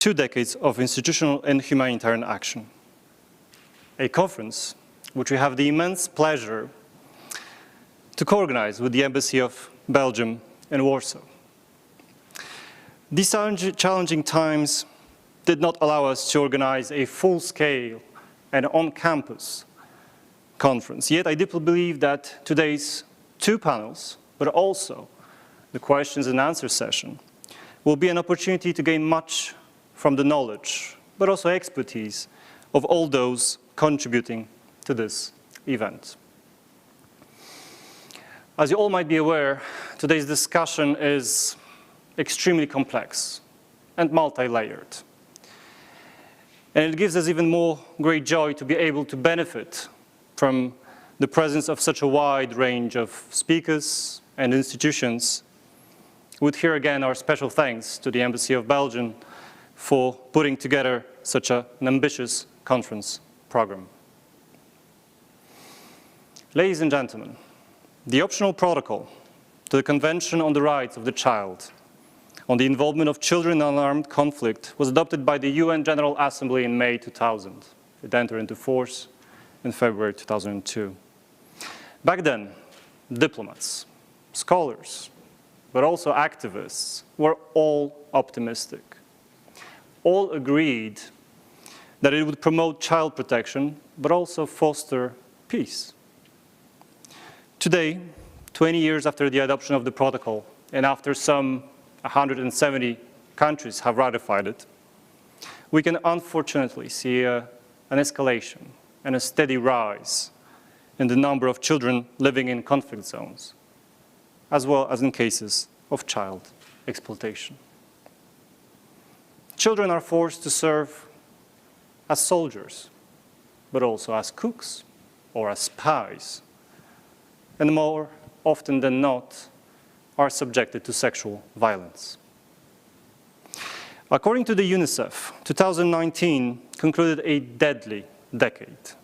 2 decades of institutional and humanitarian action. A conference which we have the immense pleasure to co-organize with the Embassy of Belgium in Warsaw. These challenging times did not allow us to organize a full-scale and on-campus conference. Yet I deeply believe that today's 2 panels, but also the questions and answers session, will be an opportunity to gain much from the knowledge, but also expertise of all those contributing to this event. As you all might be aware, today's discussion is extremely complex and multi-layered. And it gives us even more great joy to be able to benefit from the presence of such a wide range of speakers and institutions. With here again our special thanks to the Embassy of Belgium for putting together such an ambitious conference program. Ladies and gentlemen, the optional protocol to the Convention on the Rights of the Child on the involvement of children in unarmed conflict was adopted by the UN General Assembly in May 2000. It entered into force in February 2002. Back then, diplomats, scholars, but also activists were all optimistic. All agreed that it would promote child protection, but also foster peace. Today, 20 years after the adoption of the protocol, and after some 170 countries have ratified it, we can unfortunately see an escalation and a steady rise in the number of children living in conflict zones, as well as in cases of child exploitation. Children are forced to serve as soldiers, but also as cooks or as spies, and more often than not, are subjected to sexual violence. According to the UNICEF, 2019 concluded a deadly decade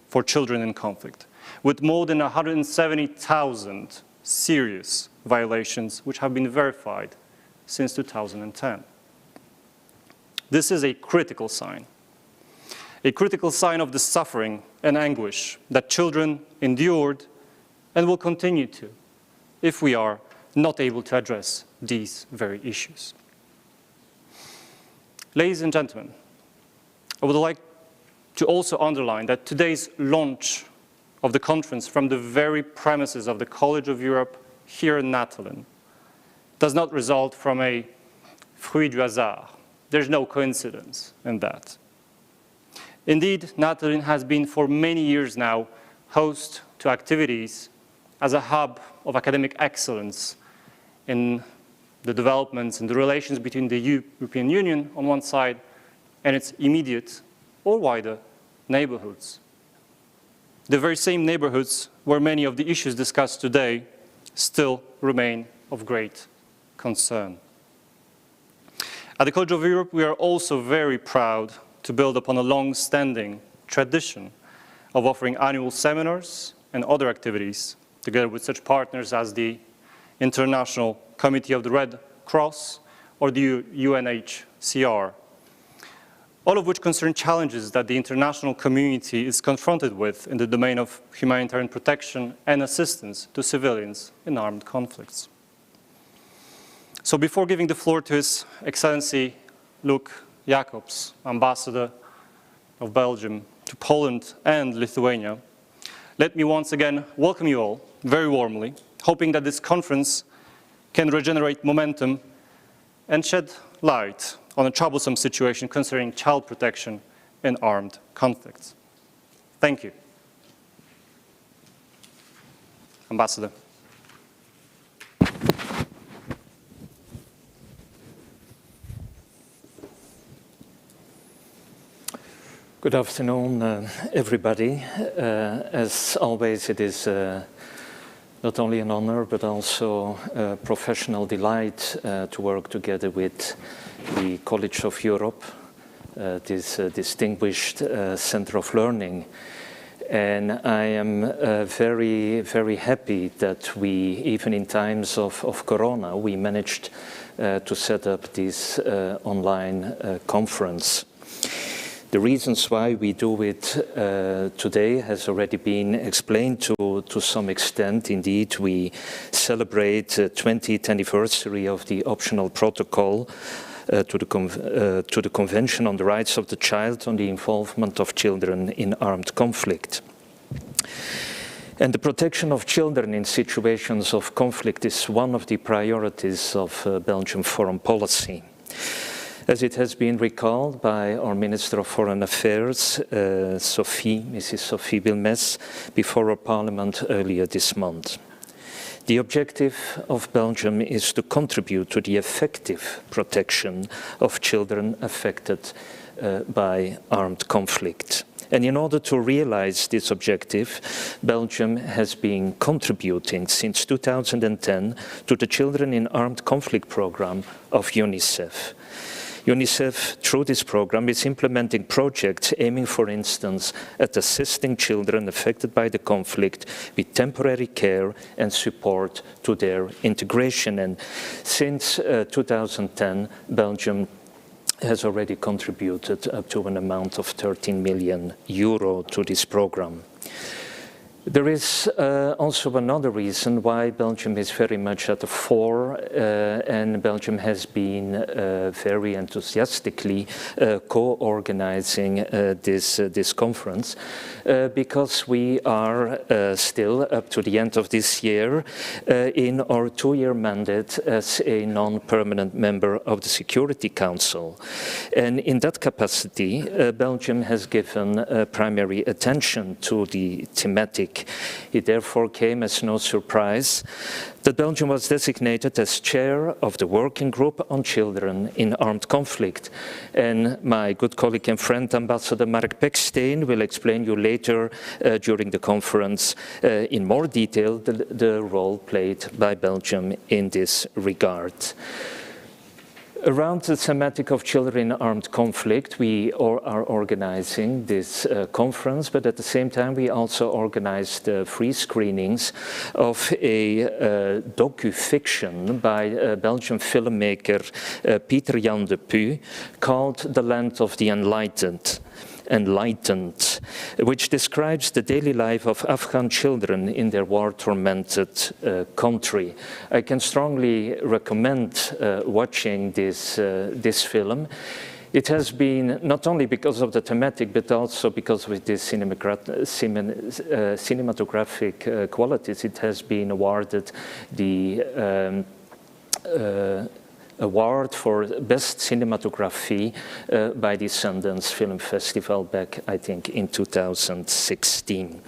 for children in conflict, with more than 170,000 serious violations which have been verified since 2010. This is a critical sign of the suffering and anguish that children endured and will continue to if we are not able to address these very issues. Ladies and gentlemen, I would like to also underline that today's launch of the conference from the very premises of the College of Europe here in Nathalie does not result from a fruit du hasard. There's no coincidence in that. Indeed, Nathalie has been for many years now host to activities as a hub of academic excellence in the developments and the relations between the European Union on one side and its immediate or wider neighborhoods. The very same neighborhoods where many of the issues discussed today still remain of great concern. At the College of Europe, we are also very proud to build upon a long-standing tradition of offering annual seminars and other activities together with such partners as the International Committee of the Red Cross or the UNHCR, all of which concern challenges that the international community is confronted with in the domain of humanitarian protection and assistance to civilians in armed conflicts. So before giving the floor to His Excellency Luc Jacobs, Ambassador of Belgium to Poland and Lithuania, let me once again welcome you all very warmly, hoping that this conference can regenerate momentum and shed light on a troublesome situation concerning child protection in armed conflicts. Thank you. Ambassador. Good afternoon, everybody. As always, it is not only an honor, but also a professional delight to work together with the College of Europe, this distinguished center of learning. And I am very, very happy that we, even in times of Corona, we managed to set up this online conference. The reasons why we do it today has already been explained to some extent. Indeed, we celebrate the 20th anniversary of the optional protocol to the Convention on the Rights of the Child on the Involvement of Children in Armed Conflict. And the protection of children in situations of conflict is one of the priorities of Belgian foreign policy. As it has been recalled by our Minister of Foreign Affairs, Mrs. Sophie Wilmès, before our Parliament earlier this month. The objective of Belgium is to contribute to the effective protection of children affected by armed conflict. And in order to realize this objective, Belgium has been contributing since 2010 to the Children in Armed Conflict program of UNICEF. UNICEF, through this program, is implementing projects aiming, for instance, at assisting children affected by the conflict with temporary care and support to their integration. And since 2010, Belgium has already contributed up to an amount of 13 million euro to this program. There is also another reason why Belgium is very much at the fore, and Belgium has been very enthusiastically co-organizing this conference, because we are still, up to the end of this year, in our 2-year mandate as a non-permanent member of the Security Council. And in that capacity, Belgium has given primary attention to the thematic. It therefore came as no surprise that Belgium was designated as chair of the Working Group on Children in Armed Conflict. And my good colleague and friend, Ambassador Mark Beckstein, will explain you later during the conference in more detail the role played by Belgium in this regard. Around the thematic of children in armed conflict, we are organizing this conference, but at the same time we also organized free screenings of a docu-fiction by Belgian filmmaker Pieter Jan de Puy called The Land of the Enlightened, which describes the daily life of Afghan children in their war-tormented country. I can strongly recommend watching this film. It has been, not only because of the thematic, but also because of the cinematographic qualities, it has been awarded the award for Best Cinematography by the Sundance Film Festival back, I think, in 2016.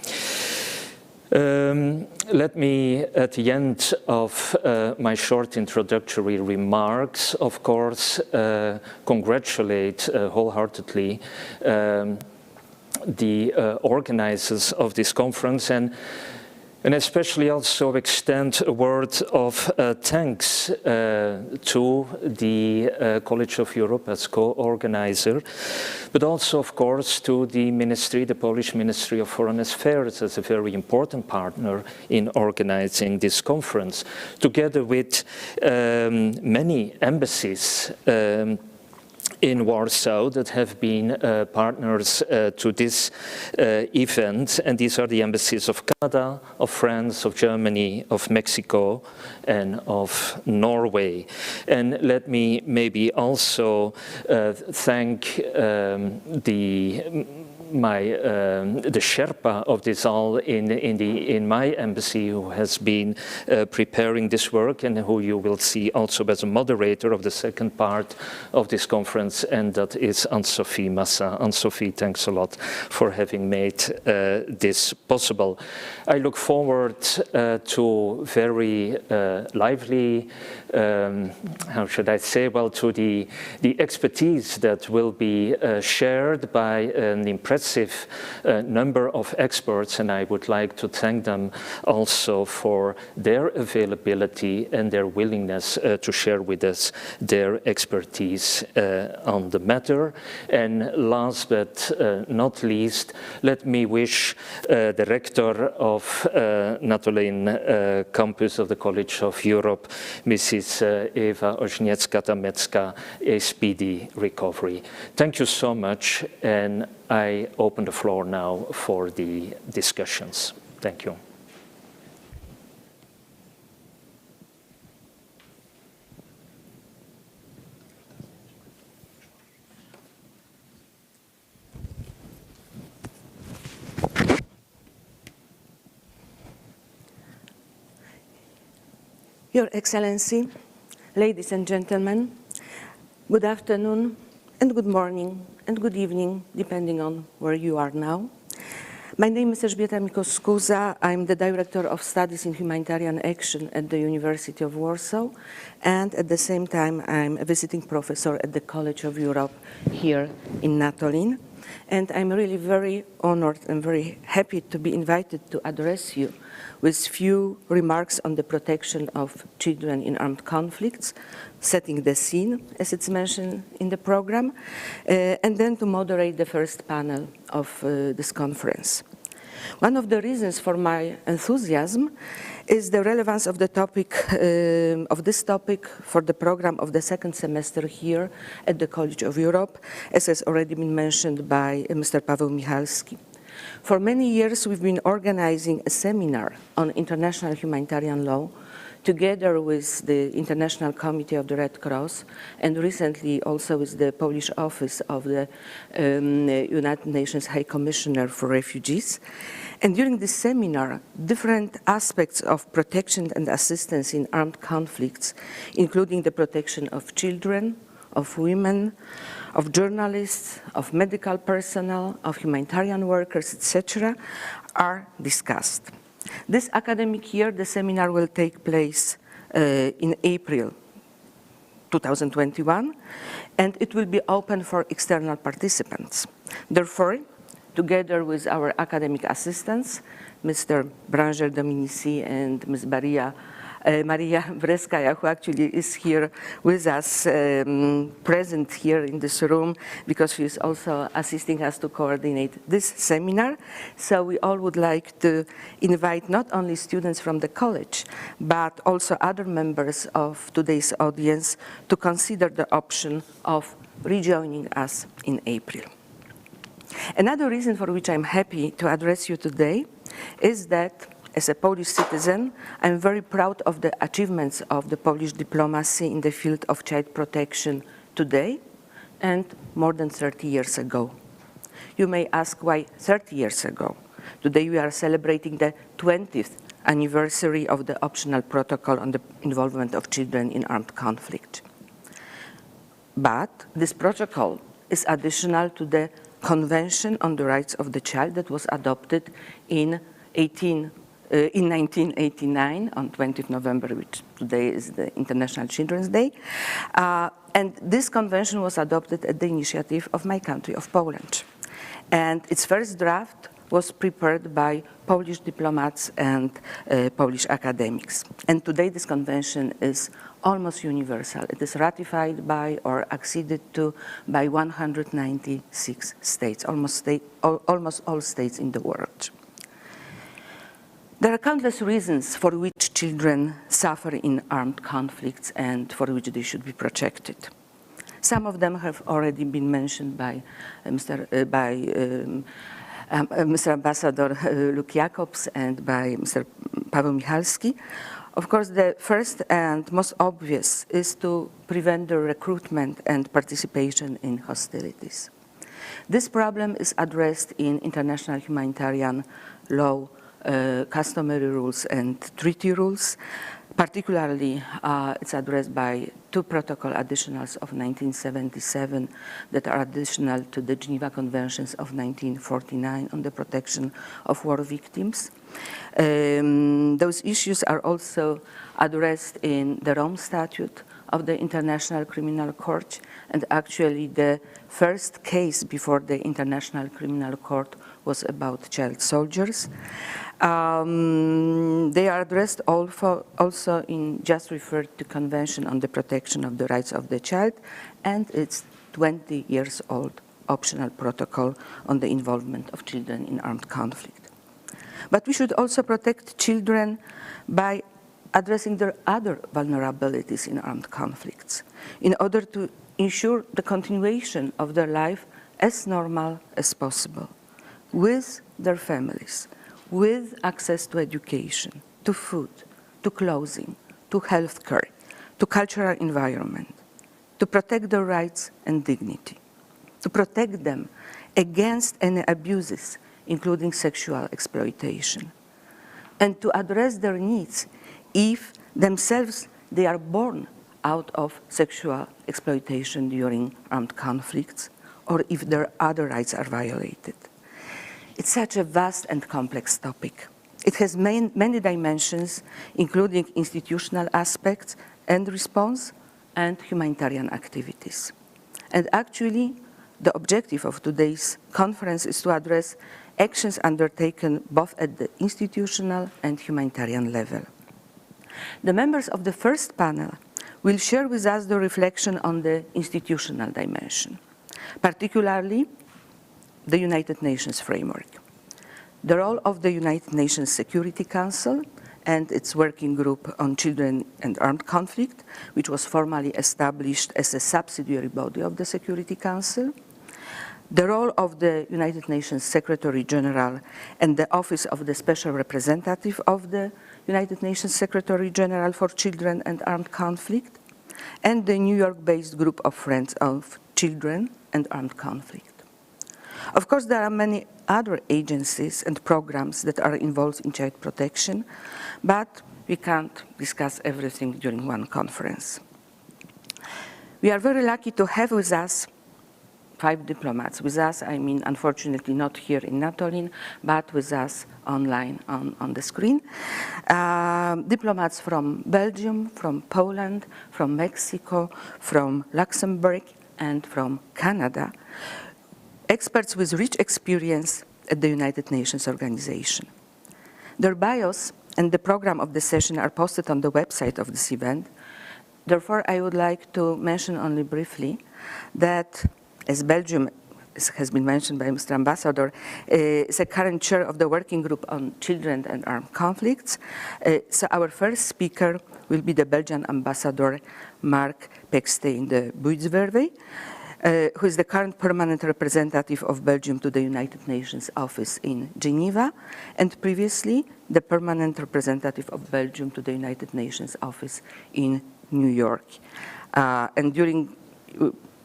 Let me, at the end of my short introductory remarks, of course, congratulate wholeheartedly the organizers of this conference, and especially also extend a word of thanks to the College of Europe as co-organizer, but also, of course, to the ministry, the Polish Ministry of Foreign Affairs, as a very important partner in organizing this conference, together with many embassies in Warsaw that have been partners to this event, and these are the embassies of Canada, of France, of Germany, of Mexico, and of Norway. And let me maybe also thank the Sherpa of this all in my embassy, who has been preparing this work and who you will see also as a moderator of the second part of this conference, and that is Anne-Sophie Massa. Anne-Sophie, thanks a lot for having made this possible. I look forward to very lively, how should I say, well, to the expertise that will be shared by an impressive impressive number of experts, and I would like to thank them also for their availability and their willingness to share with us their expertise on the matter. And last but not least, let me wish the rector of Natolin campus of the College of Europe, Mrs. Eva Ośniecka-Tamecka, a speedy recovery. Thank you so much, and I open the floor now for the discussions. Thank you. Your Excellency, ladies and gentlemen, good afternoon and good morning and good evening, depending on where you are now. My name is Elżbieta Mikos-Skuza. I'm the Director of Studies in Humanitarian Action at the University of Warsaw, and at the same time I'm a visiting professor at the College of Europe here in Natolin. And I'm really very honored and very happy to be invited to address you with few remarks on the protection of children in armed conflicts, setting the scene, as it's mentioned in the program, and then to moderate the first panel of this conference. One of the reasons for my enthusiasm is the relevance of the topic, of this topic for the program of the second semester here at the College of Europe, as has already been mentioned by Mr. Paweł Michalski. For many years, we've been organizing a seminar on international humanitarian law together with the International Committee of the Red Cross, and recently also with the Polish office of the United Nations High Commissioner for Refugees. And during this seminar, different aspects of protection and assistance in armed conflicts, including the protection of children, of women, of journalists, of medical personnel, of humanitarian workers, etc., are discussed. This academic year, the seminar will take place in April 2021, and it will be open for external participants. Therefore, together with our academic assistants, Mr. Brangel Dominici and Ms. Maria Breskaya, who actually is here with us, present here in this room, because she is also assisting us to coordinate this seminar. So we all would like to invite not only students from the college, but also other members of today's audience to consider the option of rejoining us in April. Another reason for which I'm happy to address you today is that, as a Polish citizen, I'm very proud of the achievements of the Polish diplomacy in the field of child protection today and more than 30 years ago. You may ask why 30 years ago. Today we are celebrating the 20th anniversary of the optional protocol on the involvement of children in armed conflict. But this protocol is additional to the Convention on the Rights of the Child that was adopted in 1989 on 20th November, which today is the International Children's Day. And this convention was adopted at the initiative of my country, of Poland. And its first draft was prepared by Polish diplomats and Polish academics. And today this convention is almost universal. It is ratified by or acceded to by 196 states, almost all states in the world. There are countless reasons for which children suffer in armed conflicts and for which they should be protected. Some of them have already been mentioned by Mr. Ambassador Luke Jacobs and by Mr. Paweł Michalski. Of course, the first and most obvious is to prevent the recruitment and participation in hostilities. This problem is addressed in international humanitarian law, customary rules and treaty rules. Particularly, it's addressed by two protocol additionals of 1977 that are additional to the Geneva Conventions of 1949 on the protection of war victims. Those issues are also addressed in the Rome Statute of the International Criminal Court, and actually the first case before the International Criminal Court was about child soldiers. They are addressed also in just referred to Convention on the Protection of the Rights of the Child and its 20 years old optional protocol on the involvement of children in armed conflict. But we should also protect children by addressing their other vulnerabilities in armed conflicts in order to ensure the continuation of their life as normal as possible, with their families, with access to education, to food, to clothing, to health care, to cultural environment, to protect their rights and dignity, to protect them against any abuses, including sexual exploitation, and to address their needs if themselves they are born out of sexual exploitation during armed conflicts, or if their other rights are violated. It's such a vast and complex topic. It has many dimensions, including institutional aspects and response and humanitarian activities. And actually, the objective of today's conference is to address actions undertaken both at the institutional and humanitarian level. The members of the first panel will share with us the reflection on the institutional dimension, particularly the United Nations framework, the role of the United Nations Security Council and its working group on children and armed conflict, which was formally established as a subsidiary body of the Security Council, the role of the United Nations Secretary General and the Office of the Special Representative of the United Nations Secretary General for Children and Armed Conflict, and the New York-based group of Friends of Children and Armed Conflict. Of course, there are many other agencies and programs that are involved in child protection, but we can't discuss everything during one conference. We are very lucky to have with us 5 diplomats. With us, I mean, unfortunately, not here in Natolin, but with us online on the screen. Diplomats from Belgium, from Poland, from Mexico, from Luxembourg, and from Canada. Experts with rich experience at the United Nations organization. Their bios and the program of the session are posted on the website of this event. Therefore, I would like to mention only briefly that as Belgium, as has been mentioned by Mr. Ambassador, is a current chair of the Working Group on Children and Armed Conflicts. So our first speaker will be the Belgian Ambassador Mark Pekstein de Buitswerve, who is the current permanent representative of Belgium to the United Nations office in Geneva, and previously the permanent representative of Belgium to the United Nations office in New York. And during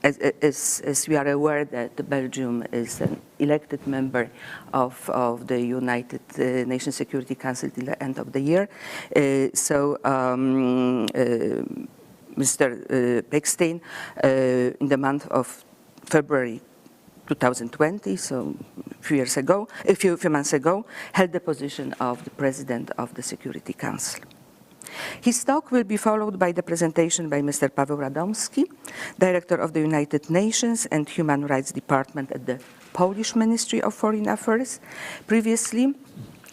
as we are aware that Belgium is an elected member of the United Nations Security Council till the end of the year. Mr. Pekstein, in the month of February 2020, so a few months ago, held the position of the President of the Security Council. His talk will be followed by the presentation by Mr. Paweł Radomski, Director of the United Nations and Human Rights Department at the Polish Ministry of Foreign Affairs. Previously,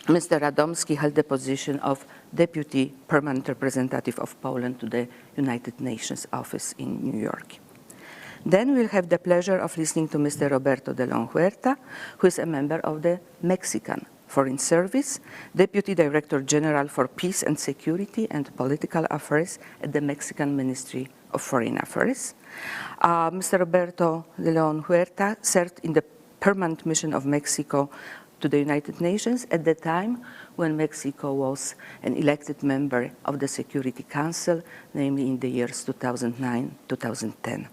Mr. Radomski held the position of Deputy Permanent Representative of Poland to the United Nations office in New York. Then we'll have the pleasure of listening to Mr. Roberto de León Huerta, who is a member of the Mexican Foreign Service, Deputy Director General for Peace and Security and Political Affairs at the Mexican Ministry of Foreign Affairs. Mr. Roberto de León Huerta served in the permanent mission of Mexico to the United Nations at the time when Mexico was an elected member of the Security Council, namely in the years 2009-2010.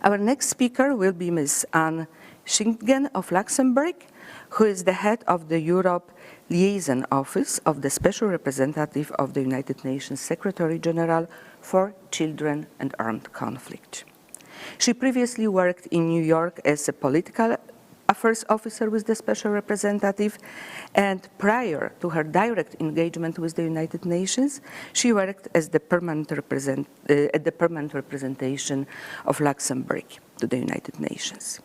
Our next speaker will be Ms. Anne Schingen of Luxembourg, who is the head of the Europe Liaison Office of the Special Representative of the United Nations Secretary General for Children and Armed Conflict. She previously worked in New York as a political Affairs Officer with the Special Representative, and prior to her direct engagement with the United Nations, she worked as the permanent at the permanent representation of Luxembourg to the United Nations.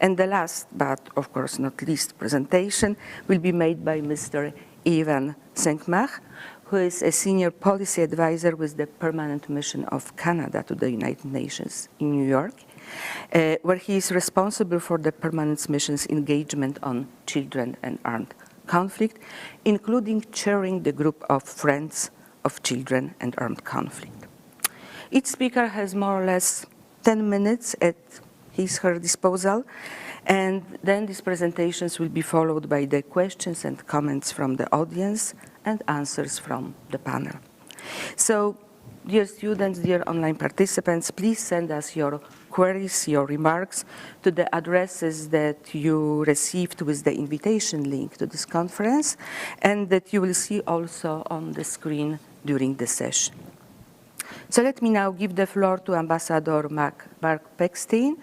And the last, but of course not least, presentation will be made by Mr. Ivan Senkmach, who is a senior policy advisor with the permanent mission of Canada to the United Nations in New York, where he is responsible for the permanent mission's engagement on children and armed conflict, including chairing the group of Friends of Children and Armed Conflict. Each speaker has more or less 10 minutes at her disposal, and then these presentations will be followed by the questions and comments from the audience and answers from the panel. So, dear students, dear online participants, please send us your queries, your remarks to the addresses that you received with the invitation link to this conference and that you will see also on the screen during the session. So let me now give the floor to Ambassador Mark Peckstein,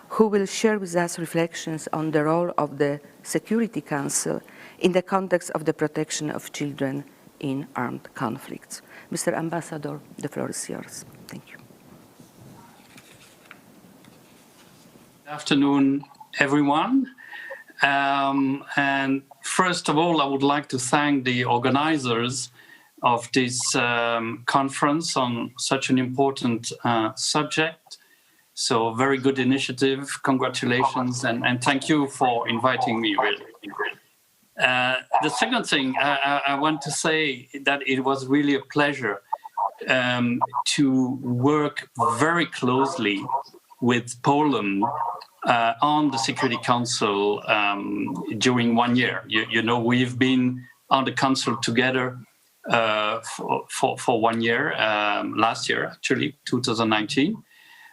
who will share with us reflections on the role of the Security Council in the context of the protection of children in armed conflicts. Mr. Ambassador, the floor is yours. Thank you. Good afternoon, everyone. And first of all, I would like to thank the organizers of this conference on such an important subject. So very good initiative, congratulations, and thank you for inviting me, really. The second thing I want to say that it was really a pleasure to work very closely with Poland on the Security Council during 1 year. You know, we've been on the Council together for 1 year, last year, actually, 2019.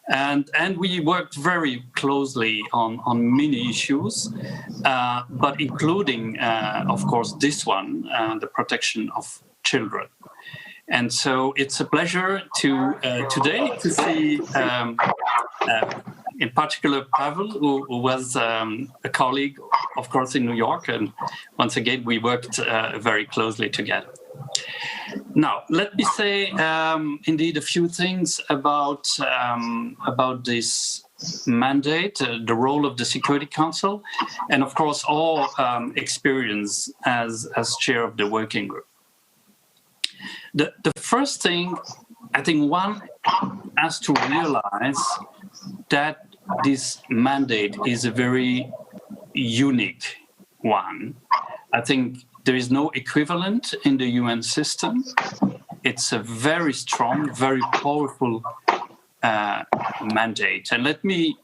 And we worked very closely on many issues, but including, of course, this one, the protection of children. And so it's a pleasure to today to see, in particular, Pavel, who was a colleague, of course, in New York. And once again, we worked very closely together. Now, let me say indeed a few things about this mandate, the role of the Security Council, and of course our experience as chair of the working group. The first thing, I think one has to realize that this mandate is a very unique one. I think there is no equivalent in the UN system. It's a very strong, very powerful mandate. And let me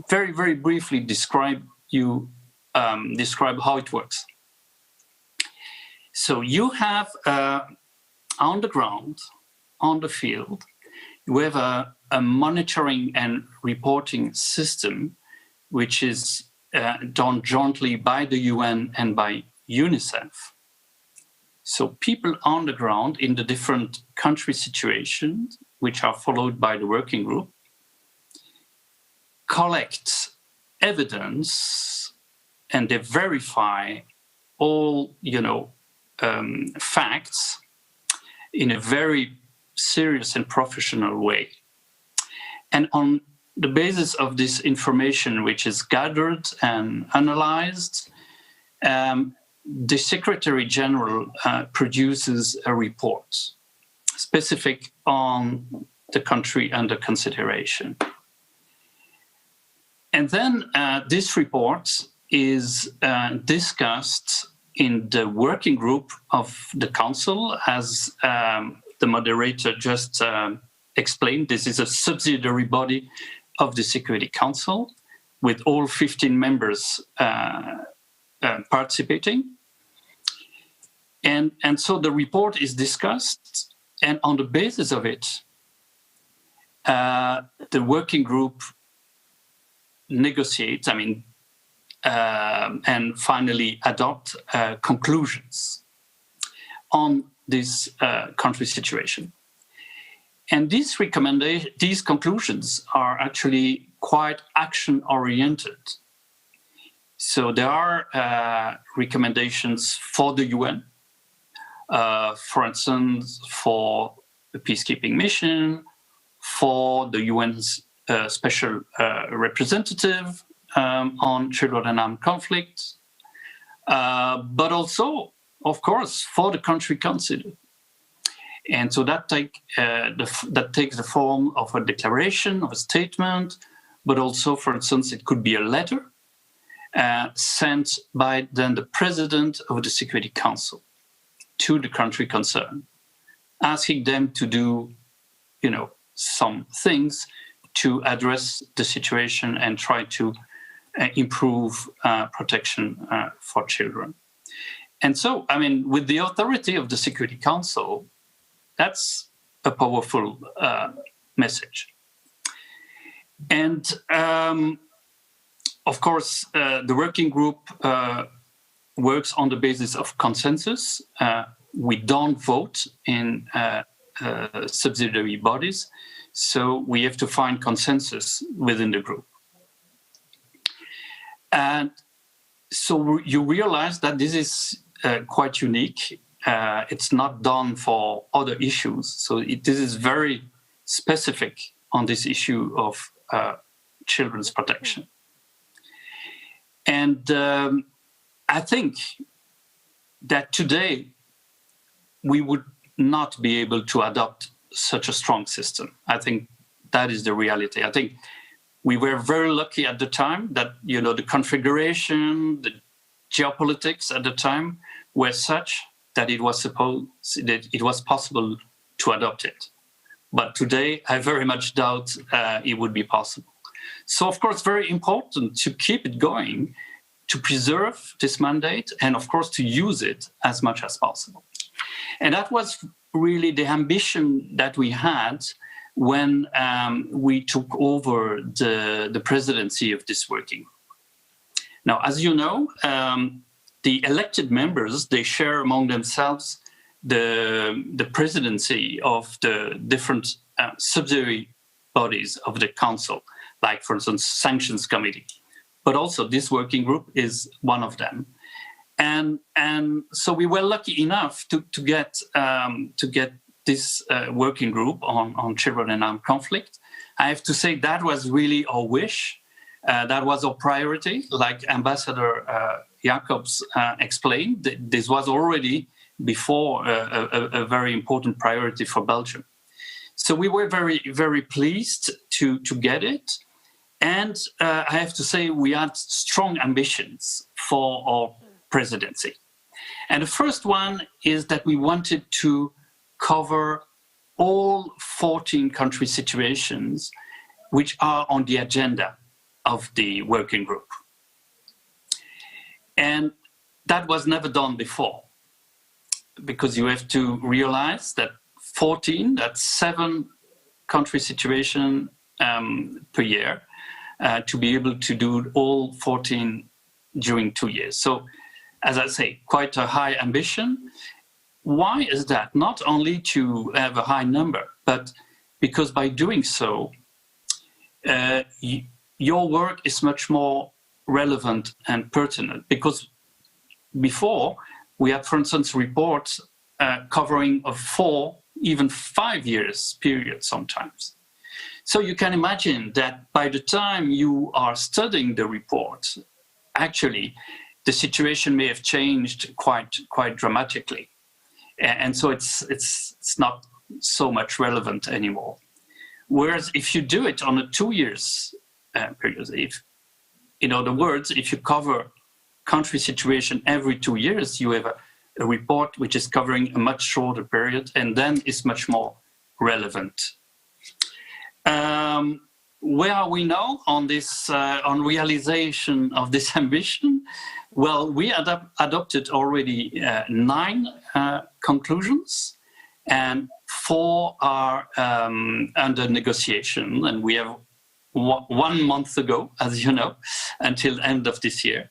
very, very briefly describe how it works. So you have on the ground, on the field, you have a monitoring and reporting system, which is done jointly by the UN and by UNICEF. So people on the ground in the different country situations, which are followed by the working group, collect evidence and they verify all, facts in a very serious and professional way. And on the basis of this information, which is gathered and analyzed, the Secretary General produces a report specific on the country under consideration. And then this report is discussed in the working group of the Council, as the moderator just explained. This is a subsidiary body of the Security Council with all 15 members participating. And so the report is discussed, and on the basis of it, the working group negotiates, and finally adopt conclusions on this country situation. And these conclusions are actually quite action-oriented. So there are recommendations for the UN, for instance, for the peacekeeping mission, for the UN's special representative on children and armed conflict, but also, of course, for the country council. And so that takes the form of a declaration, of a statement, but also, for instance, it could be a letter sent by then the president of the Security Council to the country concerned, asking them to do, some things to address the situation and try to improve protection for children. And so, with the authority of the Security Council, that's a powerful message. And of course, the working group works on the basis of consensus. We don't vote in subsidiary bodies, so we have to find consensus within the group. And so you realize that this is quite unique. It's not done for other issues. So this is very specific on this issue of children's protection. And I think that today we would not be able to adopt such a strong system. I think that is the reality. I think we were very lucky at the time that, the configuration, the geopolitics at the time were such that it was possible to adopt it. But today, I very much doubt it would be possible. So, of course, very important to keep it going, to preserve this mandate, and of course, to use it as much as possible. And that was really the ambition that we had when we took over the presidency of this working group. Now, as you know, the elected members, they share among themselves the presidency of the different subsidiary bodies of the council, like, for instance, sanctions committee. But also this working group is one of them. And so we were lucky enough to get this working group on children and armed conflict. I have to say that was really our wish. That was our priority. Like Ambassador Jacobs explained, this was already before a very important priority for Belgium. So we were very, very pleased to get it. And I have to say we had strong ambitions for our presidency. And the first one is that we wanted to cover all 14 country situations which are on the agenda of the working group. And that was never done before, because you have to realize that 14, that's 7 country situations per year, to be able to do all 14 during 2 years. So, as I say, quite a high ambition. Why is that? Not only to have a high number, but because by doing so, your work is much more relevant and pertinent. Because before, we had, for instance, reports covering a 4, even 5 years period sometimes. So you can imagine that by the time you are studying the report, actually, the situation may have changed quite dramatically. And so it's not so much relevant anymore. Whereas if you do it on a 2 years period, in other words, if you cover country situation every 2 years, you have a report which is covering a much shorter period and then is much more relevant. Where are we now on this, on realization of this ambition? Well, we adopted already 9 conclusions, and 4 are under negotiation, and we have 1 month ago, as you know, until the end of this year.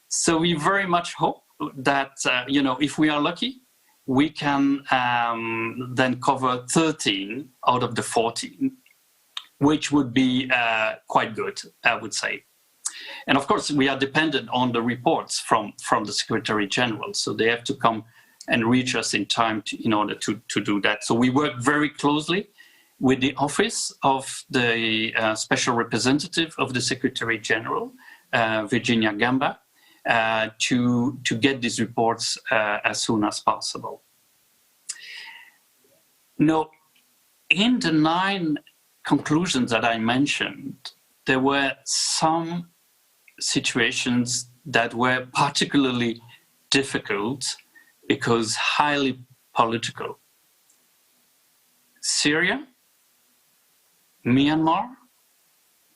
So we very much hope that, if we are lucky, we can then cover 13 out of the 14, which would be quite good, I would say. And of course, we are dependent on the reports from the Secretary General. So they have to come and reach us in time in order to do that. So we work very closely with the Office of the Special Representative of the Secretary General, Virginia Gamba, to get these reports as soon as possible. Now, in the 9 conclusions that I mentioned, there were some situations that were particularly difficult because highly political. Syria, Myanmar,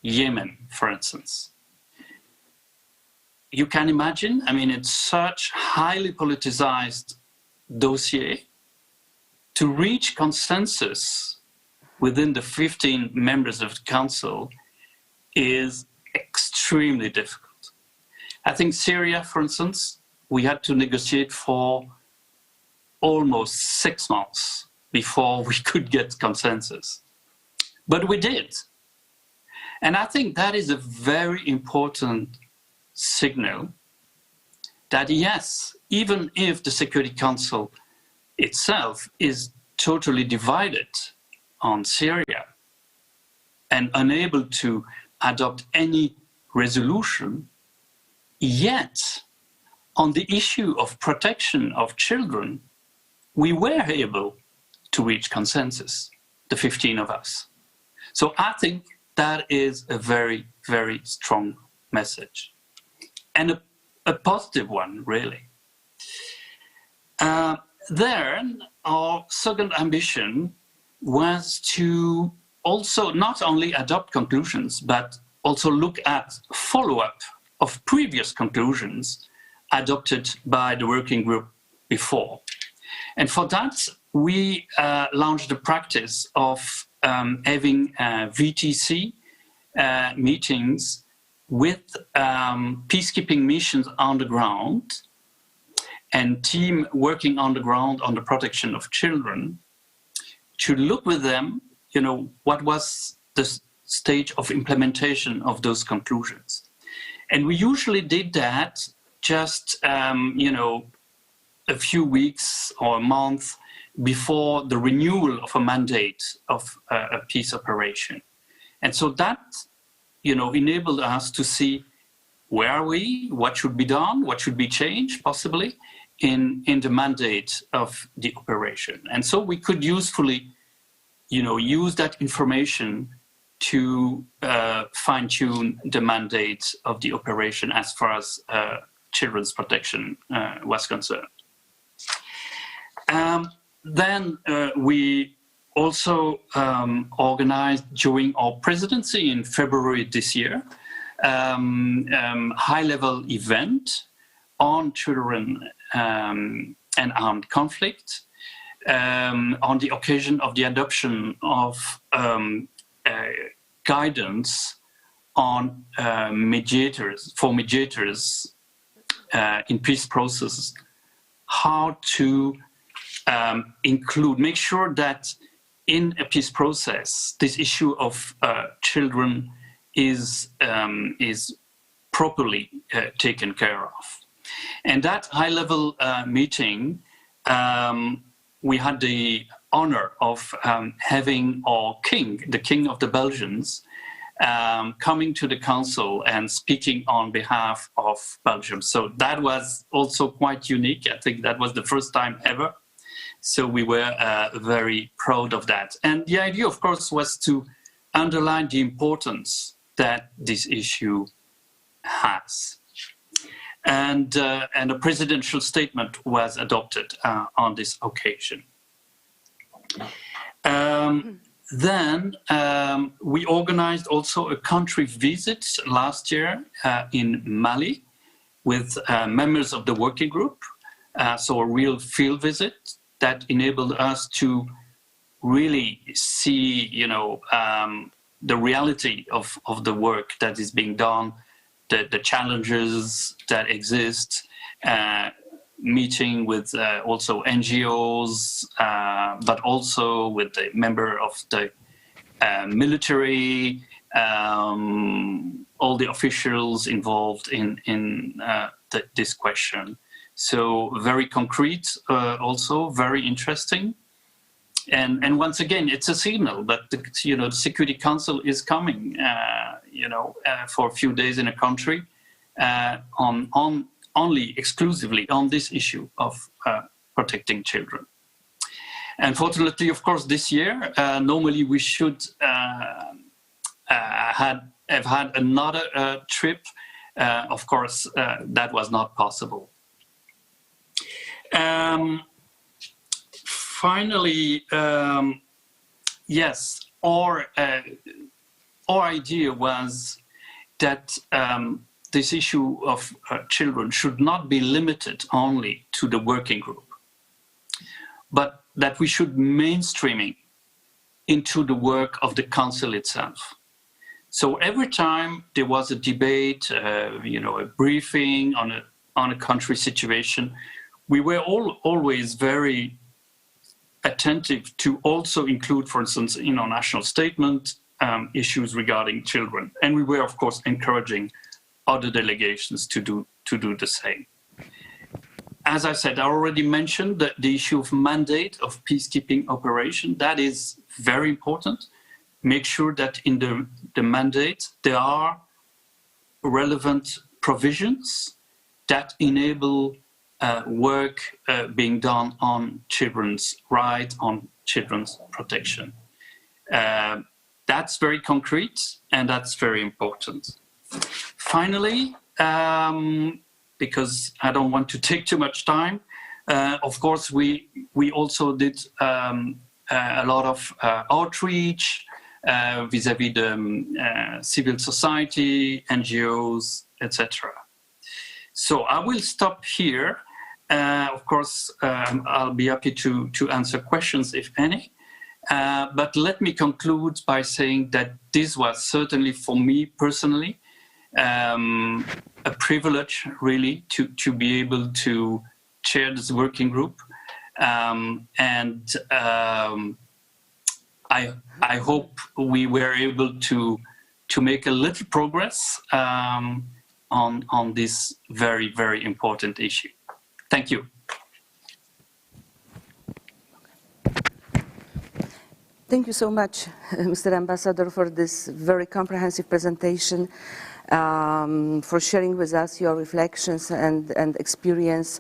Yemen, for instance. You can imagine, I mean, it's such highly politicized dossier. To reach consensus within the 15 members of the Council is extremely difficult. I think Syria, for instance, we had to negotiate for almost 6 months before we could get consensus. But we did. And I think that is a very important signal that yes, even if the Security Council itself is totally divided on Syria and unable to adopt any resolution, yet on the issue of protection of children, we were able to reach consensus, the 15 of us. So I think that is a very, very strong message, and a positive one, really. Then our second ambition was to also not only adopt conclusions, but also look at follow-up of previous conclusions adopted by the working group before. And for that, we launched the practice of having VTC meetings with peacekeeping missions on the ground and team working on the ground on the protection of children, to look with them, you know, what was the stage of implementation of those conclusions. And we usually did that just, you know, a few weeks or a month before the renewal of a mandate of a peace operation. And so that, you know, enabled us to see where are we, what should be done, what should be changed possibly in the mandate of the operation. And so we could usefully, you know, use that information to fine-tune the mandate of the operation as far as children's protection was concerned. Then we also organized during our presidency in February this year high-level event on children and armed conflict on the occasion of the adoption of guidance on mediators in peace processes, how to include, make sure that in a peace process, this issue of children is properly taken care of. And that high-level meeting, we had the honor of having our king, the King of the Belgians, coming to the council and speaking on behalf of Belgium. So that was also quite unique. I think that was the first time ever. So we were very proud of that. And the idea, of course, was to underline the importance that this issue has. And a presidential statement was adopted on this occasion. Then we organized also a country visit last year in Mali with members of the working group. So a real field visit that enabled us to really see, you know, the reality of the work that is being done, the challenges that exist, meeting with also NGOs, but also with the member of the military, all the officials involved in this question. So very concrete, also very interesting. And once again, it's a signal that the Security Council is coming, for a few days in a country on only exclusively on this issue of protecting children. Unfortunately, of course, this year, normally we should have had another trip. Of course, that was not possible. Finally, yes, our idea was that this issue of children should not be limited only to the working group, but that we should mainstreaming into the work of the Council itself. So every time there was a debate, a briefing on a country situation, we were always very attentive to also include, for instance, in our national statement, issues regarding children. And we were, of course, encouraging other delegations to do the same. As I said, I already mentioned that the issue of mandate of peacekeeping operation, that is very important. Make sure that in the mandate there are relevant provisions that enable work being done on children's rights, on children's protection. That's very concrete and that's very important. Finally, because I don't want to take too much time, of course, we also did a lot of outreach vis-à-vis the civil society, NGOs, etc. So I will stop here. Of course, I'll be happy to answer questions, if any. But let me conclude by saying that this was certainly for me personally a privilege, really, to be able to chair this working group. I hope we were able to make a little progress on this very, very important issue. Thank you. Thank you so much, Mr. Ambassador, for this very comprehensive presentation, for sharing with us your reflections and experience,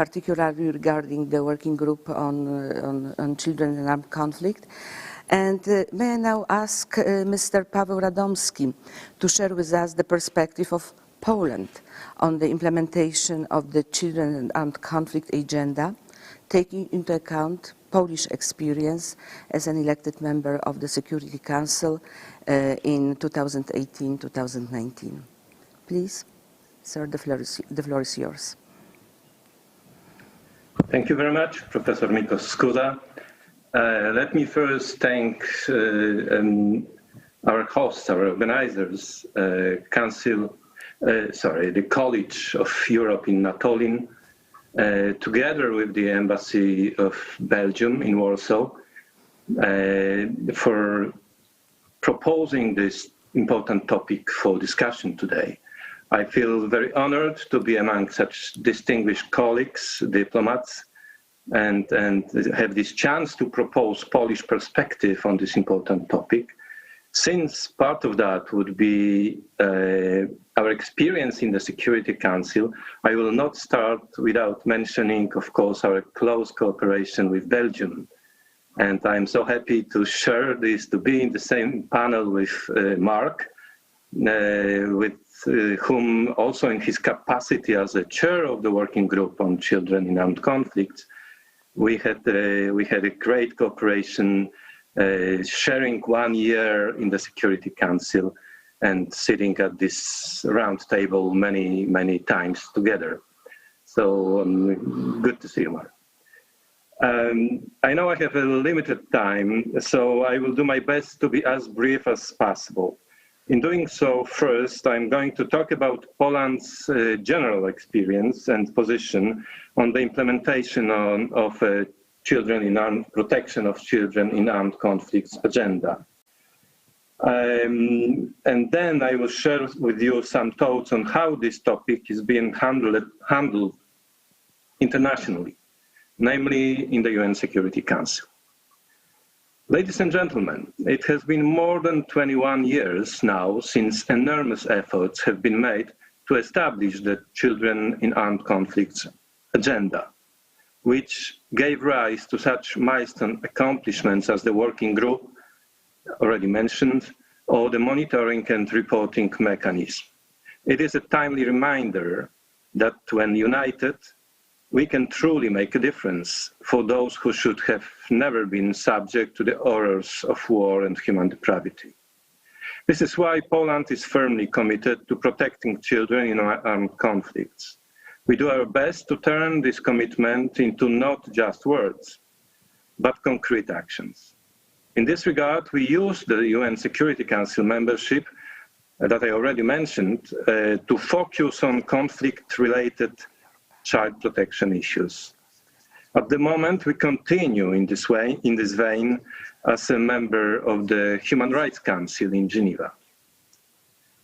particularly regarding the working group on children in armed conflict. And may I now ask Mr. Paweł Radomski to share with us the perspective of Poland on the implementation of the Children in Armed Conflict agenda, taking into account Polish experience as an elected member of the Security Council in 2018-2019. Please, sir, the floor is yours. Thank you very much, Professor Mikos Skuda. Let me first thank our hosts, our organizers, the College of Europe in Natolin, together with the Embassy of Belgium in Warsaw, for proposing this important topic for discussion today. I feel very honored to be among such distinguished colleagues, diplomats, and have this chance to propose Polish perspective on this important topic. Since part of that would be our experience in the Security Council, I will not start without mentioning, of course, our close cooperation with Belgium. And I'm so happy to share this, to be in the same panel with Mark, with whom also in his capacity as a chair of the working group on children in armed conflicts, we had a great cooperation, sharing 1 year in the Security Council and sitting at this round table many times together. So good to see you, Mark. I know I have a limited time, so I will do my best to be as brief as possible. In doing so, first, I'm going to talk about Poland's general experience and position on the implementation of protection of children in armed conflicts agenda. And then I will share with you some thoughts on how this topic is being handled internationally, namely in the UN Security Council. Ladies and gentlemen, it has been more than 21 years now since enormous efforts have been made to establish the Children in Armed Conflicts agenda, which gave rise to such milestone accomplishments as the working group already mentioned, or the monitoring and reporting mechanism. It is a timely reminder that when united, we can truly make a difference for those who should have never been subject to the horrors of war and human depravity. This is why Poland is firmly committed to protecting children in armed conflicts. We do our best to turn this commitment into not just words, but concrete actions. In this regard, we use the UN Security Council membership that I already mentioned to focus on conflict-related child protection issues. At the moment, we continue in this vein as a member of the Human Rights Council in Geneva.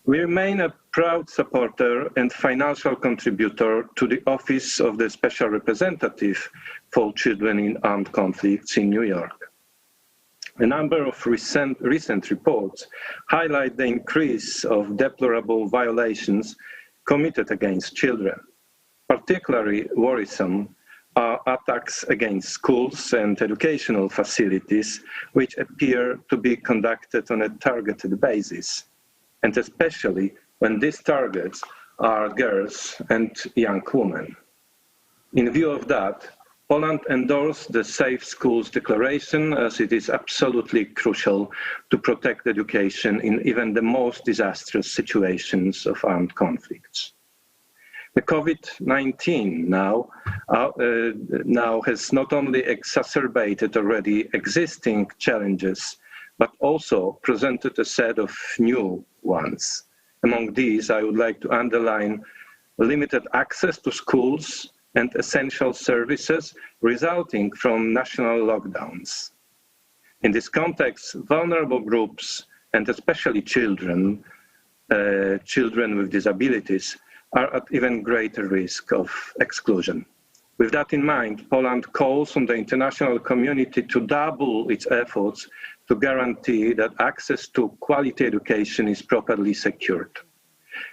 We remain a proud supporter and financial contributor to the Office of the Special Representative for Children in Armed Conflicts in New York. A number of recent reports highlight the increase of deplorable violations committed against children. Particularly worrisome are attacks against schools and educational facilities, which appear to be conducted on a targeted basis, and especially when these targets are girls and young women. In view of that, Poland endorsed the Safe Schools Declaration, as it is absolutely crucial to protect education in even the most disastrous situations of armed conflicts. The COVID-19 now has not only exacerbated already existing challenges, but also presented a set of new ones. Among these, I would like to underline limited access to schools and essential services resulting from national lockdowns. In this context, vulnerable groups, and especially children with disabilities, are at even greater risk of exclusion. With that in mind, Poland calls on the international community to double its efforts to guarantee that access to quality education is properly secured,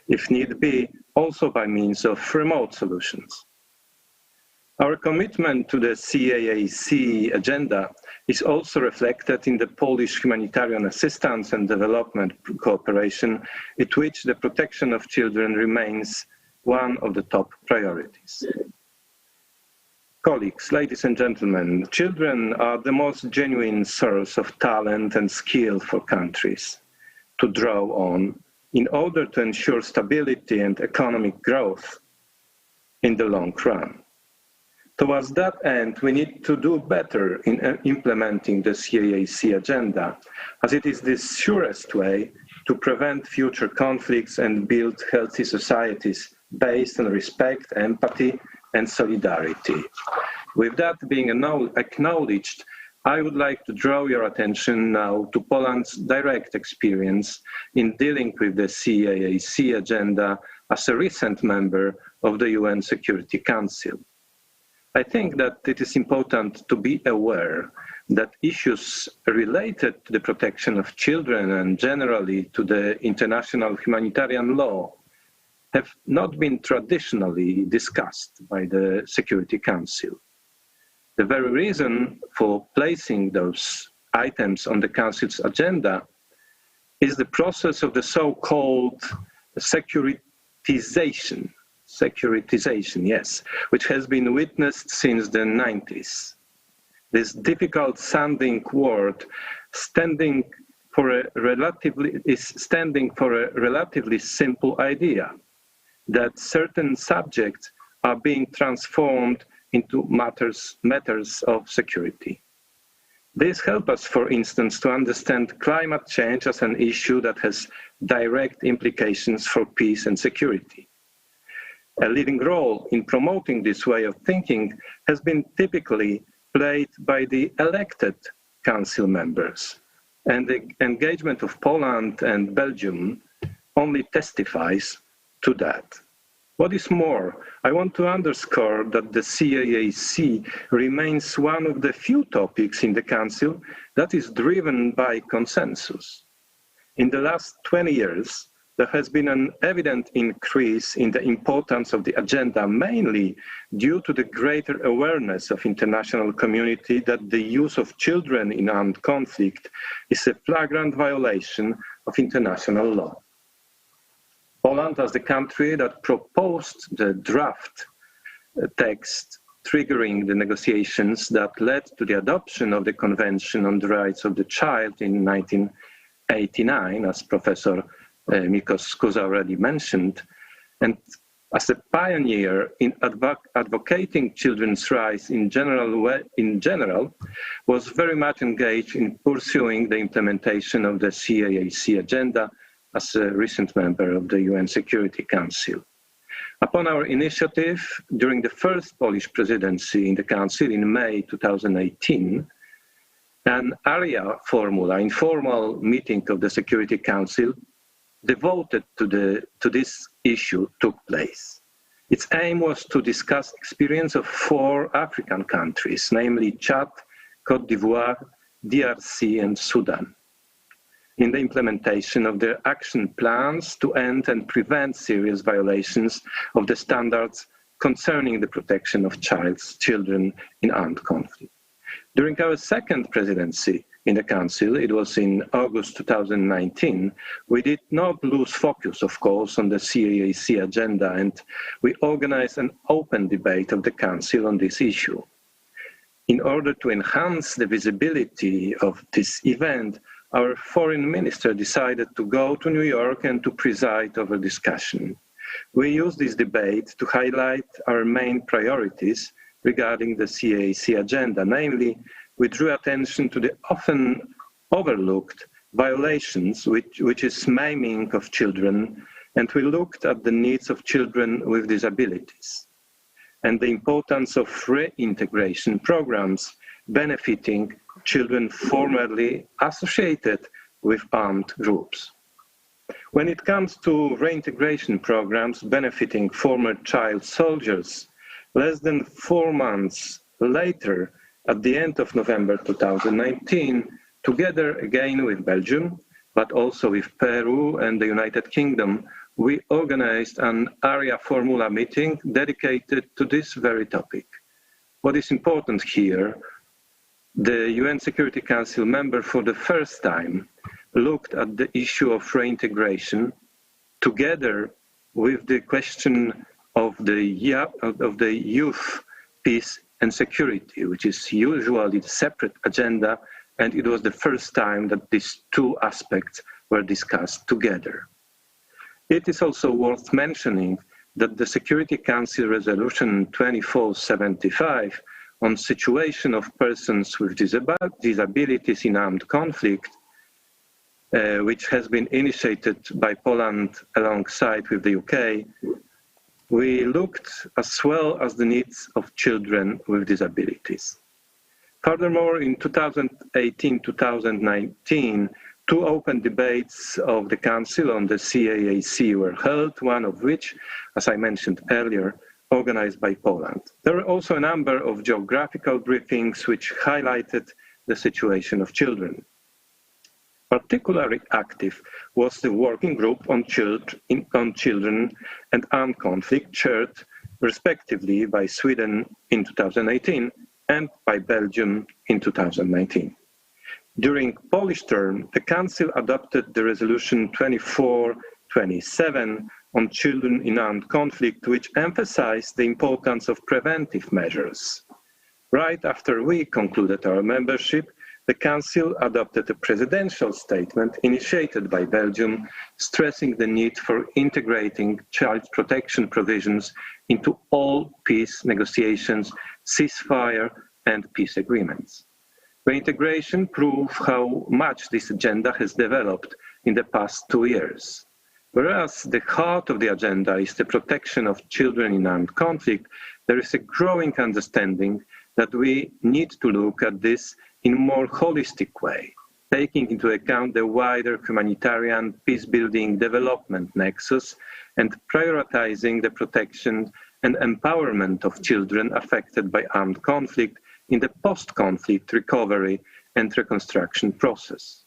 if need be, also by means of remote solutions. Our commitment to the CAAC agenda is also reflected in the Polish humanitarian assistance and development cooperation, in which the protection of children remains one of the top priorities. Colleagues, ladies and gentlemen, children are the most genuine source of talent and skill for countries to draw on in order to ensure stability and economic growth in the long run. Towards that end, we need to do better in implementing the CAAC agenda, as it is the surest way to prevent future conflicts and build healthy societies based on respect, empathy, and solidarity. With that being acknowledged, I would like to draw your attention now to Poland's direct experience in dealing with the CAAC agenda as a recent member of the UN Security Council. I think that it is important to be aware that issues related to the protection of children and generally to the international humanitarian law have not been traditionally discussed by the Security Council. The very reason for placing those items on the Council's agenda is the process of the so-called securitization, yes, which has been witnessed since the 90s. This difficult-sounding word standing for a relatively simple idea that certain subjects are being transformed into matters of security. This helps us, for instance, to understand climate change as an issue that has direct implications for peace and security. A leading role in promoting this way of thinking has been typically played by the elected council members, and the engagement of Poland and Belgium only testifies to that. What is more, I want to underscore that the CAAC remains one of the few topics in the Council that is driven by consensus. In the last 20 years, there has been an evident increase in the importance of the agenda, mainly due to the greater awareness of international community that the use of children in armed conflict is a flagrant violation of international law. Poland, as the country that proposed the draft text triggering the negotiations that led to the adoption of the Convention on the Rights of the Child in 1989, as Professor Mikos Skuza already mentioned, and as a pioneer in advocating children's rights in general, was very much engaged in pursuing the implementation of the CAAC agenda as a recent member of the UN Security Council. Upon our initiative, during the first Polish presidency in the Council in May 2018, an area formula, informal meeting of the Security Council devoted to this issue took place. Its aim was to discuss experience of 4 African countries, namely Chad, Côte d'Ivoire, DRC, and Sudan, in the implementation of their action plans to end and prevent serious violations of the standards concerning the protection of children in armed conflict. During our second presidency in the Council, it was in August 2019, we did not lose focus, of course, on the CAAC agenda, and we organized an open debate of the Council on this issue. In order to enhance the visibility of this event, our foreign minister decided to go to New York and to preside over discussion. We used this debate to highlight our main priorities regarding the CAAC agenda. Namely, we drew attention to the often overlooked violations, which is maiming of children, and we looked at the needs of children with disabilities and the importance of reintegration programs benefiting children formerly associated with armed groups. When it comes to reintegration programs benefiting former child soldiers, less than 4 months later, at the end of November 2019, together again with Belgium, but also with Peru and the United Kingdom, we organized an area formula meeting dedicated to this very topic. What is important here, the UN Security Council member for the first time looked at the issue of reintegration together with the question of the youth, peace and security, which is usually a separate agenda, and it was the first time that these 2 aspects were discussed together. It is also worth mentioning that the Security Council Resolution 2475 on situation of persons with disabilities in armed conflict, which has been initiated by Poland alongside with the UK, we looked as well as the needs of children with disabilities. Furthermore, in 2018-2019, 2 open debates of the Council on the CAAC were held, one of which, as I mentioned earlier, organized by Poland. There were also a number of geographical briefings which highlighted the situation of children. Particularly active was the working group on children and armed conflict, chaired respectively by Sweden in 2018 and by Belgium in 2019. During Polish term, the Council adopted the resolution 2427 on children in armed conflict, which emphasized the importance of preventive measures. Right after we concluded our membership, the Council adopted a presidential statement initiated by Belgium, stressing the need for integrating child protection provisions into all peace negotiations, ceasefire, and peace agreements. Reintegration proves how much this agenda has developed in the past 2 years. Whereas the heart of the agenda is the protection of children in armed conflict, there is a growing understanding that we need to look at this in a more holistic way. taking into account the wider humanitarian, peace-building, development nexus, and prioritizing the protection and empowerment of children affected by armed conflict in the post-conflict recovery and reconstruction process.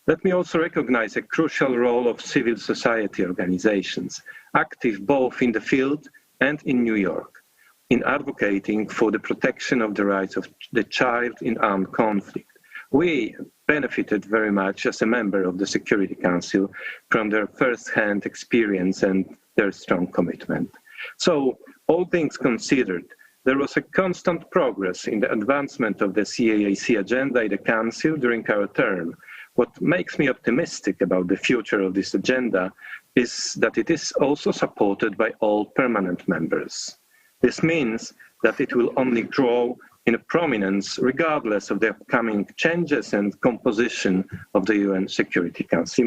Let me also recognize a crucial role of civil society organizations, active both in the field and in New York, in advocating for the protection of the rights of the child in armed conflict. We benefited very much as a member of the Security Council from their first-hand experience and their strong commitment. So, all things considered, there was a constant progress in the advancement of the CAAC agenda in the Council during our term. What makes me optimistic about the future of this agenda is that it is also supported by all permanent members. This means that it will only grow in prominence regardless of the upcoming changes and composition of the UN Security Council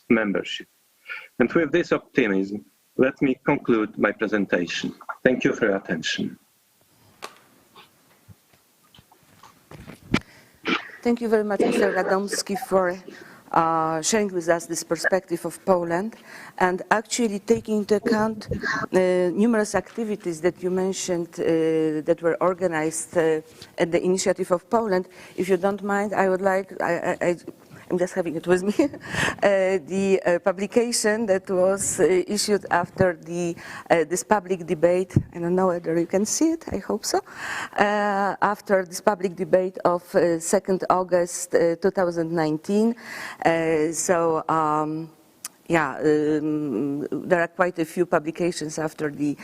membership. And with this optimism, let me conclude my presentation. Thank you for your attention. Thank you very much, Mr. Radomski, for sharing with us this perspective of Poland and actually taking into account numerous activities that you mentioned that were organized at the initiative of Poland. If you don't mind, I would like, I'm just having it with me, the publication that was issued after this public debate. I don't know whether you can see it, I hope so. After this public debate of 2nd August 2019. There are quite a few publications after the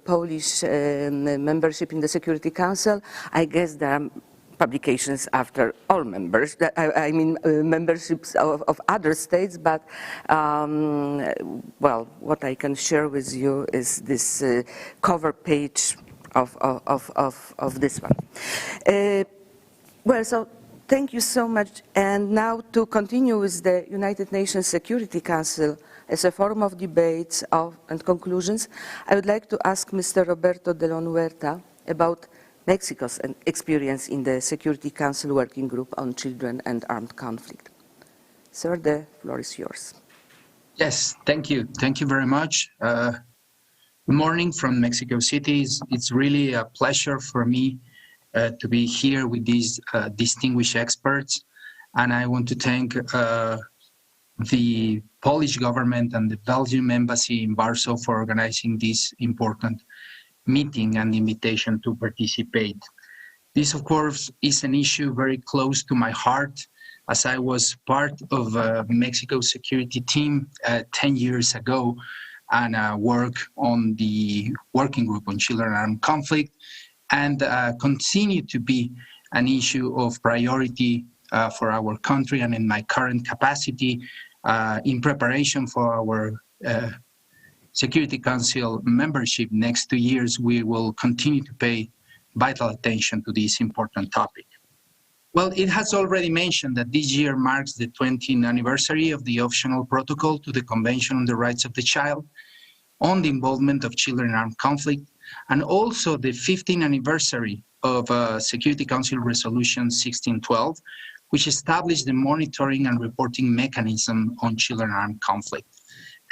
Polish membership in the Security Council. I guess there are publications after all members, I mean memberships of other states, but well, what I can share with you is this cover page of this one. Well, so thank you so much. And now to continue with the United Nations Security Council as a forum of debates and conclusions, I would like to ask Mr. Roberto de Leon Huerta about Mexico's experience in the Security Council Working Group on Children and Armed Conflict. Sir, the floor is yours. Yes, thank you. Thank you very much. Good morning from Mexico City. It's really a pleasure for me to be here with these distinguished experts. And I want to thank the Polish government and the Belgian embassy in Warsaw for organizing this important meeting and invitation to participate. This, of course, is an issue very close to my heart, as I was part of Mexico security team 10 years ago and work on the working group on children and armed conflict, and continue to be an issue of priority for our country. And in my current capacity, in preparation for our Security Council membership next 2 years, we will continue to pay vital attention to this important topic. Well, it has already mentioned that this year marks the 20th anniversary of the optional protocol to the Convention on the Rights of the Child on the involvement of children in armed conflict, and also the 15th anniversary of Security Council Resolution 1612, which established the monitoring and reporting mechanism on children in armed conflict,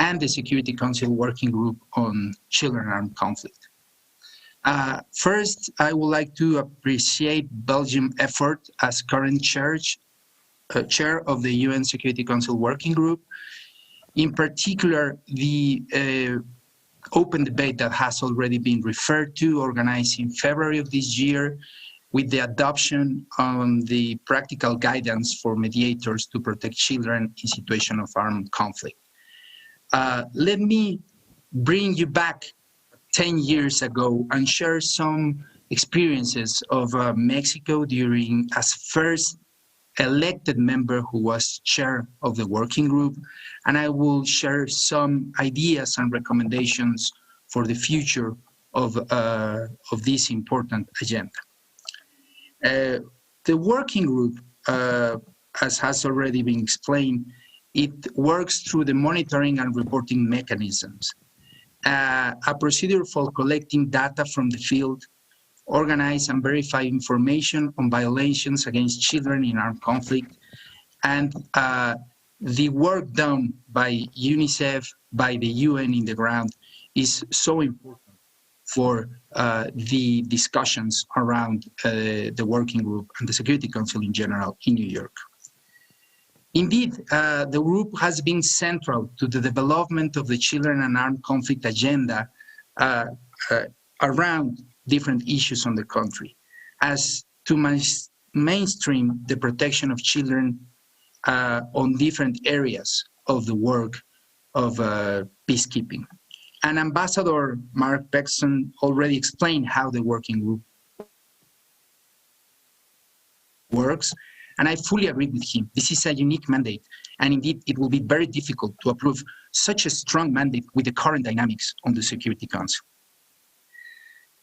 and the Security Council Working Group on Children in Armed Conflict. First, I would like to appreciate Belgium's effort as current chair of the UN Security Council Working Group. In particular, the open debate that has already been referred to, organized in February of this year, with the adoption on the practical guidance for mediators to protect children in situations of armed conflict. Let me bring you back 10 years ago and share some experiences of Mexico during as first elected member who was chair of the working group, and I will share some ideas and recommendations for the future of this important agenda. The working group, as has already been explained, it works through the monitoring and reporting mechanisms, a procedure for collecting data from the field organize and verify information on violations against children in armed conflict, and the work done by UNICEF, by the UN in the ground, is so important for the discussions around the working group and the Security Council in general in New York. Indeed, the group has been central to the development of the children and armed conflict agenda around different issues on the country, as to mainstream the protection of children on different areas of the work of peacekeeping. And Ambassador Mark Beckson already explained how the working group works, and I fully agree with him. This is a unique mandate, and indeed it will be very difficult to approve such a strong mandate with the current dynamics on the Security Council.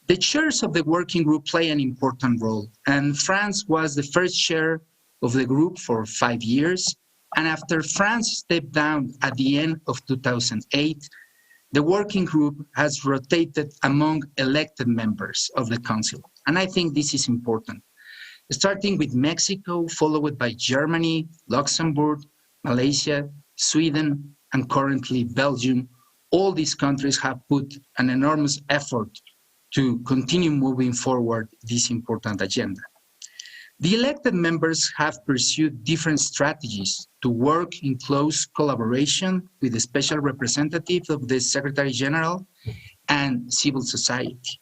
The chairs of the working group play an important role, and France was the first chair of the group for 5 years, and after France stepped down at the end of 2008, the working group has rotated among elected members of the Council, and I think this is important. Starting with Mexico, followed by Germany, Luxembourg, Malaysia, Sweden, and currently Belgium, all these countries have put an enormous effort to continue moving forward this important agenda. The elected members have pursued different strategies to work in close collaboration with the special representative of the Secretary General and civil society.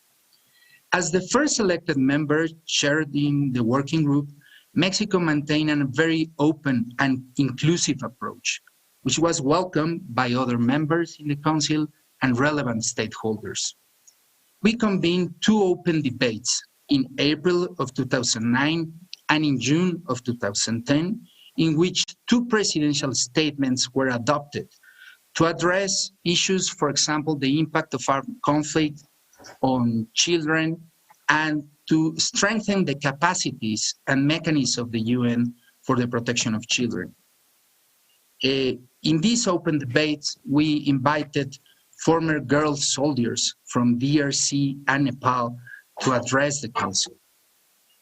As the first elected member chairing the working group, Mexico maintained a very open and inclusive approach, which was welcomed by other members in the Council and relevant stakeholders. We convened 2 open debates in April of 2009 and in June of 2010, in which 2 presidential statements were adopted to address issues, for example, the impact of armed conflict on children, and to strengthen the capacities and mechanisms of the UN for the protection of children. In these open debates, we invited former girl soldiers from DRC and Nepal to address the Council.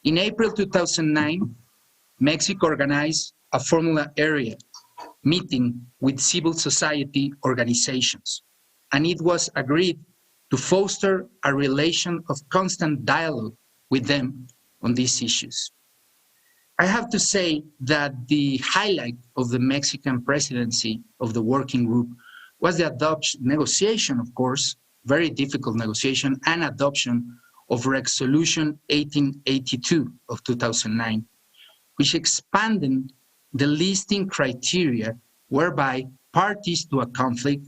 In April 2009, Mexico organized a Formula Area meeting with civil society organizations, and it was agreed to foster a relation of constant dialogue with them on these issues. I have to say that the highlight of the Mexican presidency of the working group was the negotiation, of course, very difficult negotiation, and adoption of Resolution 1882 of 2009, which expanded the listing criteria whereby parties to a conflict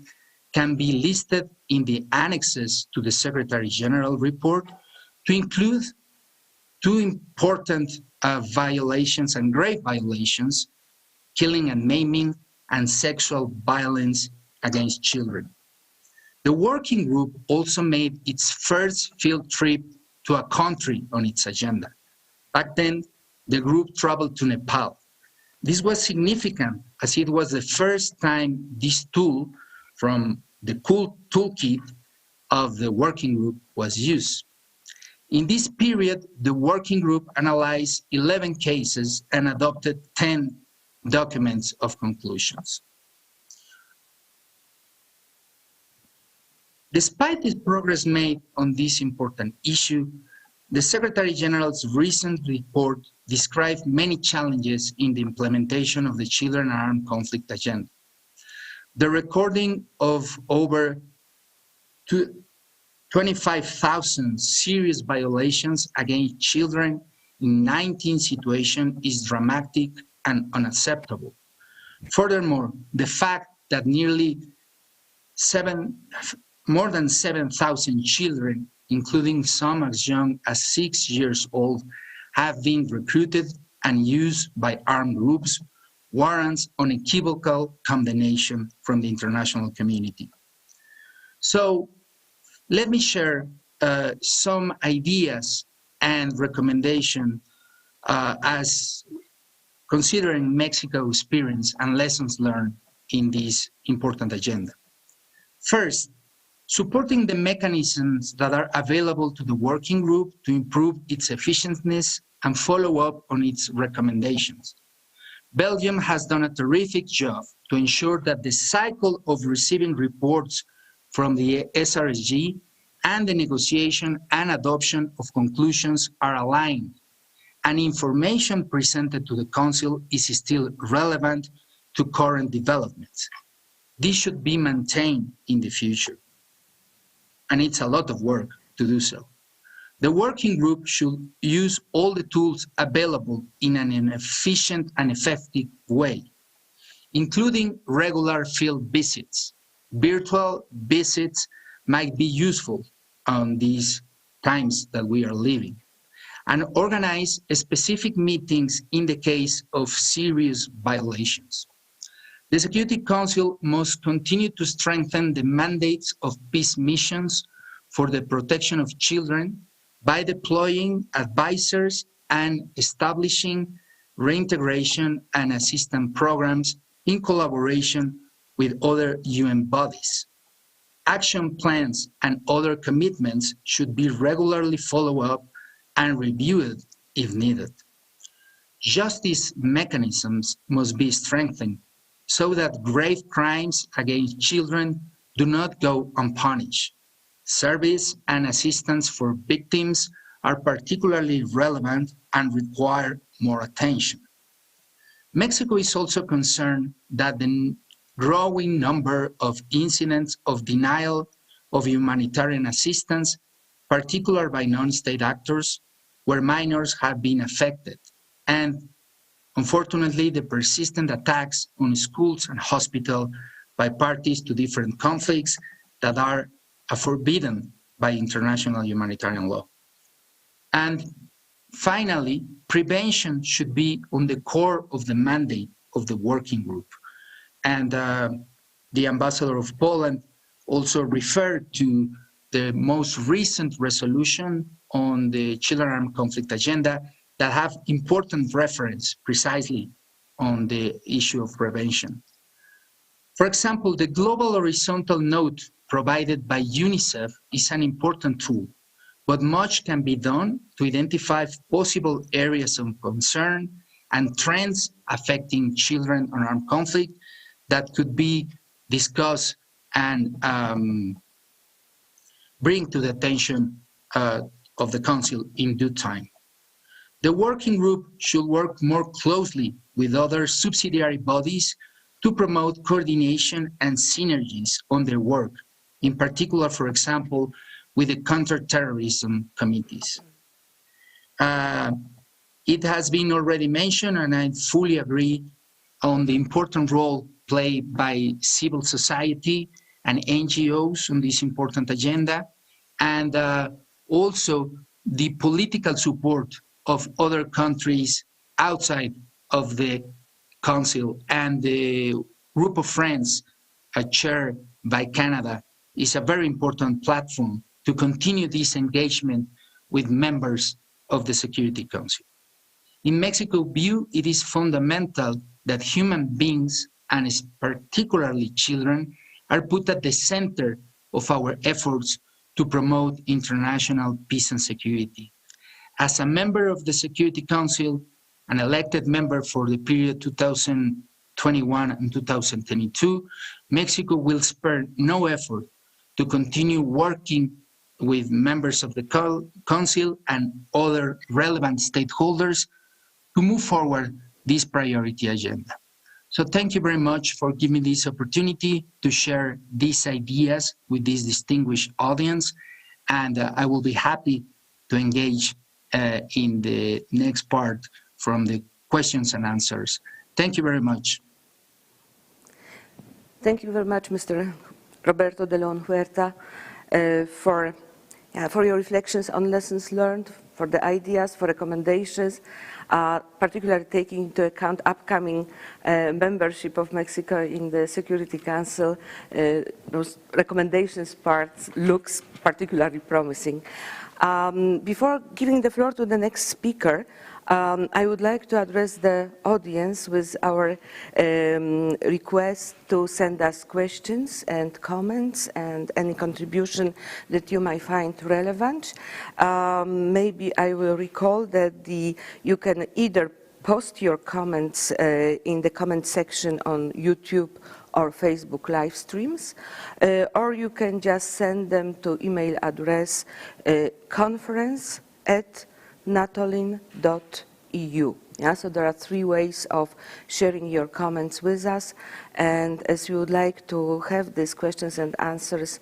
can be listed in the annexes to the Secretary General report to include 2 important violations and grave violations: killing and maiming and sexual violence against children. The working group also made its first field trip to a country on its agenda. Back then, the group traveled to Nepal. This was significant as it was the first time this tool from the toolkit of the working group was used. In this period, the working group analyzed 11 cases and adopted 10 documents of conclusions. Despite the progress made on this important issue, the Secretary General's recent report described many challenges in the implementation of the Children and Armed Conflict Agenda. The recording of over 25,000 serious violations against children in 19 situations is dramatic and unacceptable. Furthermore, the fact that more than 7,000 children, including some as young as 6 years old, have been recruited and used by armed groups warrants unequivocal condemnation from the international community. So let me share some ideas and recommendations as considering Mexico's experience and lessons learned in this important agenda. First, Supporting the mechanisms that are available to the working group to improve its effectiveness and follow up on its recommendations. Belgium has done a terrific job to ensure that the cycle of receiving reports from the SRSG and the negotiation and adoption of conclusions are aligned, and information presented to the Council is still relevant to current developments. This should be maintained in the future, and it's a lot of work to do so. The working group should use all the tools available in an efficient and effective way, including regular field visits. Virtual visits might be useful on these times that we are living, and organize specific meetings in the case of serious violations. The Security Council must continue to strengthen the mandates of peace missions for the protection of children by deploying advisors and establishing reintegration and assistance programs in collaboration with other UN bodies. Action plans and other commitments should be regularly followed up and reviewed if needed. Justice mechanisms must be strengthened so that grave crimes against children do not go unpunished. Service and assistance for victims are particularly relevant and require more attention. Mexico is also concerned that the growing number of incidents of denial of humanitarian assistance, particularly by non-state actors, where minors have been affected, and unfortunately, the persistent attacks on schools and hospitals by parties to different conflicts that are forbidden by international humanitarian law. And finally, prevention should be on the core of the mandate of the working group. And the ambassador of Poland also referred to the most recent resolution on the children armed conflict agenda that have important reference precisely on the issue of prevention. For example, the global horizontal note provided by UNICEF is an important tool, but much can be done to identify possible areas of concern and trends affecting children on armed conflict that could be discussed and bring to the attention of the Council in due time. The working group should work more closely with other subsidiary bodies to promote coordination and synergies on their work, in particular, for example, with the counterterrorism committees. It has been already mentioned, and I fully agree on the important role played by civil society and NGOs on this important agenda, and also the political support of other countries outside of the Council, and the group of friends chaired by Canada is a very important platform to continue this engagement with members of the Security Council. In Mexico's view, it is fundamental that human beings, and particularly children, are put at the center of our efforts to promote international peace and security. As a member of the Security Council, an elected member for the period 2021 and 2022, Mexico will spare no effort to continue working with members of the Council and other relevant stakeholders to move forward this priority agenda. So thank you very much for giving me this opportunity to share these ideas with this distinguished audience, and I will be happy to engage in the next part from the questions and answers. Thank you very much. Thank you very much, Mr. Roberto de Leon Huerta, for your reflections on lessons learned, for the ideas, for recommendations, particularly taking into account upcoming membership of Mexico in the Security Council. Those recommendations parts looks particularly promising. Before giving the floor to the next speaker, I would like to address the audience with our request to send us questions and comments and any contribution that you might find relevant. Maybe I will recall that you can either post your comments in the comment section on YouTube or Facebook live streams, or you can just send them to email address conference@natolin.eu. Yeah, so there are 3 ways of sharing your comments with us, and as you would like to have these questions and answers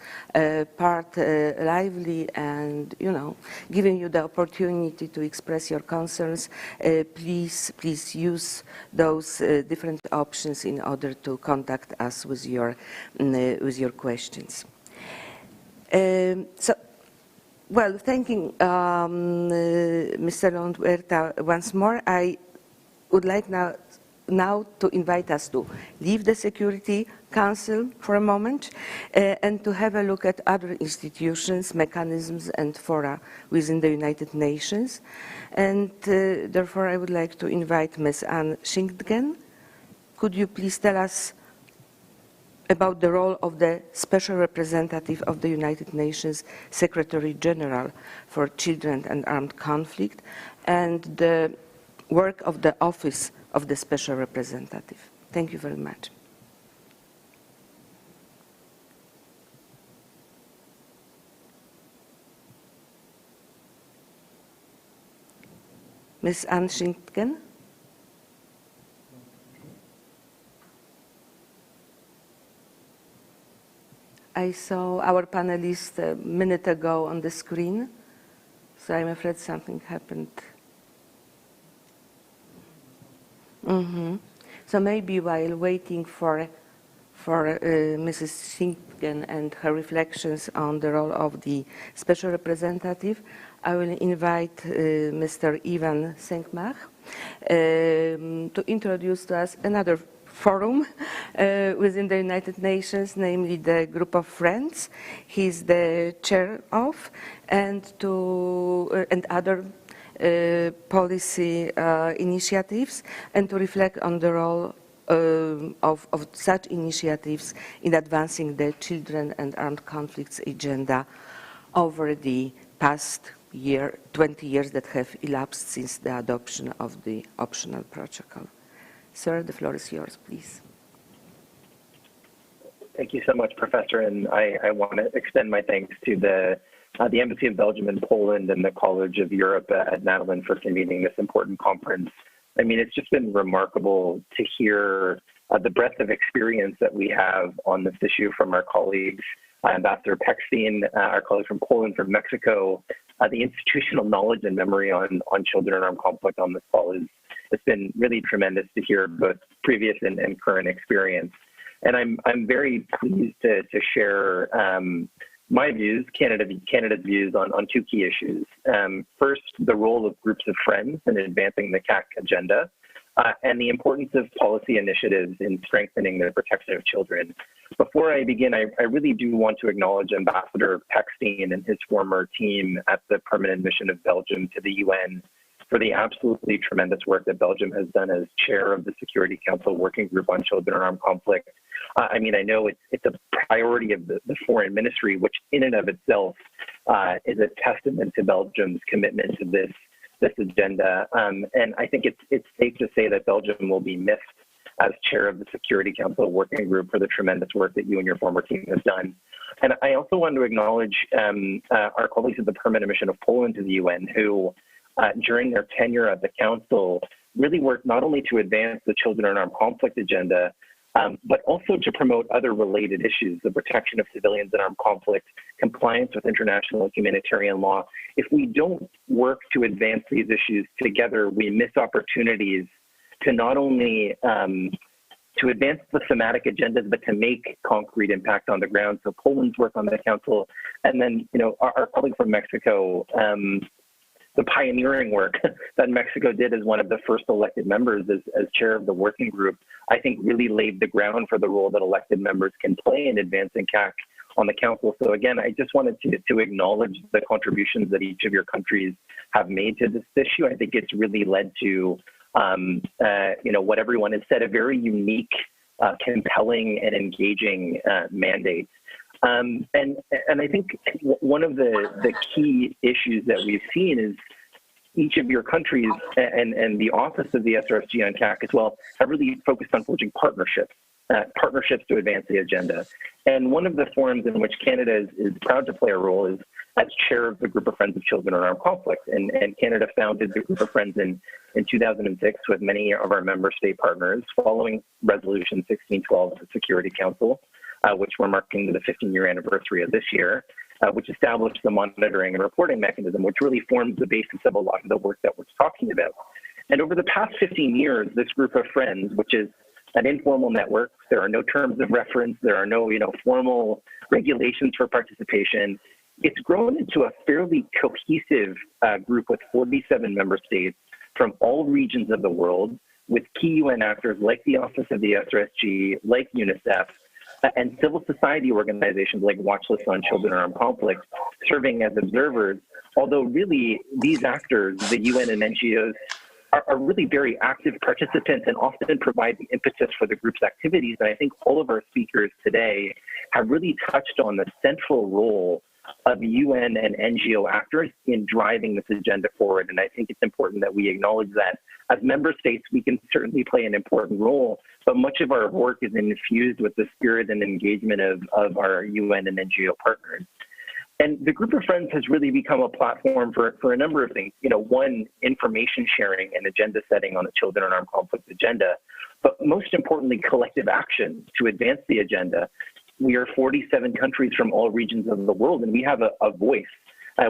part lively and, you know, giving you the opportunity to express your concerns, please use those different options in order to contact us with your questions. Well, thanking Mr. Lund-Huerta once more, I would like now to invite us to leave the Security Council for a moment and to have a look at other institutions, mechanisms, and fora within the United Nations. And therefore, I would like to invite Ms. Anne Schinkgen. Could you please tell us about the role of the Special Representative of the United Nations Secretary General for Children and Armed Conflict and the work of the Office of the Special Representative? Thank you very much. Ms. Anne Schinkgen? I saw our panelist a minute ago on the screen, so I'm afraid something happened. So maybe while waiting for Mrs. Schinkgen and her reflections on the role of the Special Representative, I will invite Mr. Ivan Senkmach to introduce to us another forum within the United Nations, namely the Group of Friends. He's the chair of, and other policy initiatives, and to reflect on the role of such initiatives in advancing the children and armed conflicts agenda over the past 20 years that have elapsed since the adoption of the optional protocol. Sir, the floor is yours, please. Thank you so much, Professor, and I want to extend my thanks to the Embassy of Belgium in Poland and the College of Europe at Natolin for convening this important conference. I mean, it's just been remarkable to hear the breadth of experience that we have on this issue from our colleagues, Ambassador Pechstein, our colleague from Poland, from Mexico. The institutional knowledge and memory on children in armed conflict on this call it's been really tremendous to hear both previous and current experience. And I'm very pleased to share my views, Canada's views on 2 key issues. First, the role of groups of friends in advancing the CAC agenda, and the importance of policy initiatives in strengthening the protection of children. Before I begin, I really do want to acknowledge Ambassador Pechstein and his former team at the Permanent Mission of Belgium to the UN for the absolutely tremendous work that Belgium has done as chair of the Security Council Working Group on Children in Armed Conflict. I mean, I know it's a priority of the Foreign Ministry, which in and of itself is a testament to Belgium's commitment to this agenda. And I think it's safe to say that Belgium will be missed as chair of the Security Council Working Group for the tremendous work that you and your former team have done. And I also want to acknowledge our colleagues at the Permanent Mission of Poland to the UN, who during their tenure at the Council really worked not only to advance the children in armed conflict agenda, but also to promote other related issues, the protection of civilians in armed conflict, compliance with international humanitarian law. If we don't work to advance these issues together, we miss opportunities to not only to advance the thematic agendas, but to make concrete impact on the ground. So Poland's work on the Council, and then our colleague from Mexico, the pioneering work that Mexico did as one of the first elected members as chair of the working group, I think really laid the ground for the role that elected members can play in advancing CAC on the council. So again, I just wanted to acknowledge the contributions that each of your countries have made to this issue. I think it's really led to, what everyone has said, a very unique, compelling and engaging mandate. And I think one of the key issues that we've seen is each of your countries and the office of the SRSG on CAC as well have really focused on forging partnerships to advance the agenda. And one of the forums in which Canada is proud to play a role is as chair of the Group of Friends of Children in Armed Conflict. And Canada founded the Group of Friends in 2006 with many of our member state partners following Resolution 1612 of the Security Council, which we're marking the 15-year anniversary of this year, which established the monitoring and reporting mechanism, which really forms the basis of a lot of the work that we're talking about. And over the past 15 years, this group of friends, which is an informal network, there are no terms of reference, there are no formal regulations for participation. It's grown into a fairly cohesive group with 47 member states from all regions of the world, with key UN actors like the Office of the SRSG, like UNICEF, and civil society organizations like Watch List on Children in Armed Conflict serving as observers, although really these actors, the UN and NGOs, are really very active participants and often provide the impetus for the group's activities. And I think all of our speakers today have really touched on the central role of UN and NGO actors in driving this agenda forward. And I think it's important that we acknowledge that as member states, we can certainly play an important role, but much of our work is infused with the spirit and engagement of our UN and NGO partners. And the Group of Friends has really become a platform for a number of things. One, information sharing and agenda setting on the Children in Armed Conflict agenda, but most importantly, collective action to advance the agenda. We are 47 countries from all regions of the world, and we have a voice.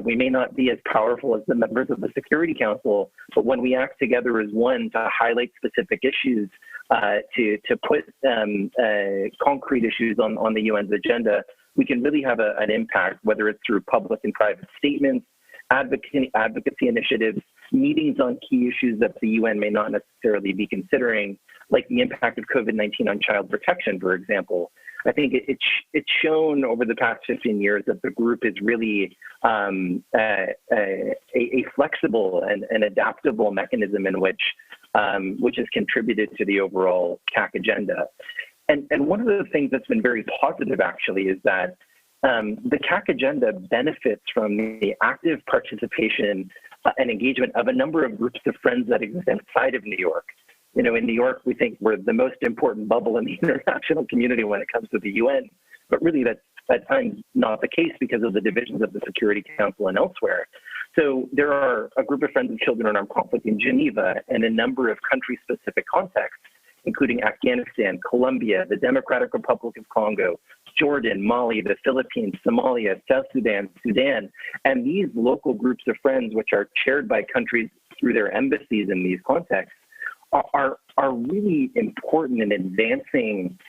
We may not be as powerful as the members of the Security Council, but when we act together as one to highlight specific issues, to put concrete issues on the UN's agenda, we can really have an impact, whether it's through public and private statements, advocacy initiatives, meetings on key issues that the UN may not necessarily be considering, like the impact of COVID-19 on child protection, for example. I think it's shown over the past 15 years that the group is really a flexible and adaptable mechanism in which has contributed to the overall CAC agenda. And one of the things that's been very positive, actually, is that the CAC agenda benefits from the active participation and engagement of a number of groups of friends that exist outside of New York. In New York, we think we're the most important bubble in the international community when it comes to the UN, but really that's at times not the case because of the divisions of the Security Council and elsewhere. So there are a group of Friends of Children in Armed Conflict in Geneva and a number of country-specific contexts, including Afghanistan, Colombia, the Democratic Republic of Congo, Jordan, Mali, the Philippines, Somalia, South Sudan, Sudan. And these local groups of friends, which are chaired by countries through their embassies in these contexts, are really important in advancing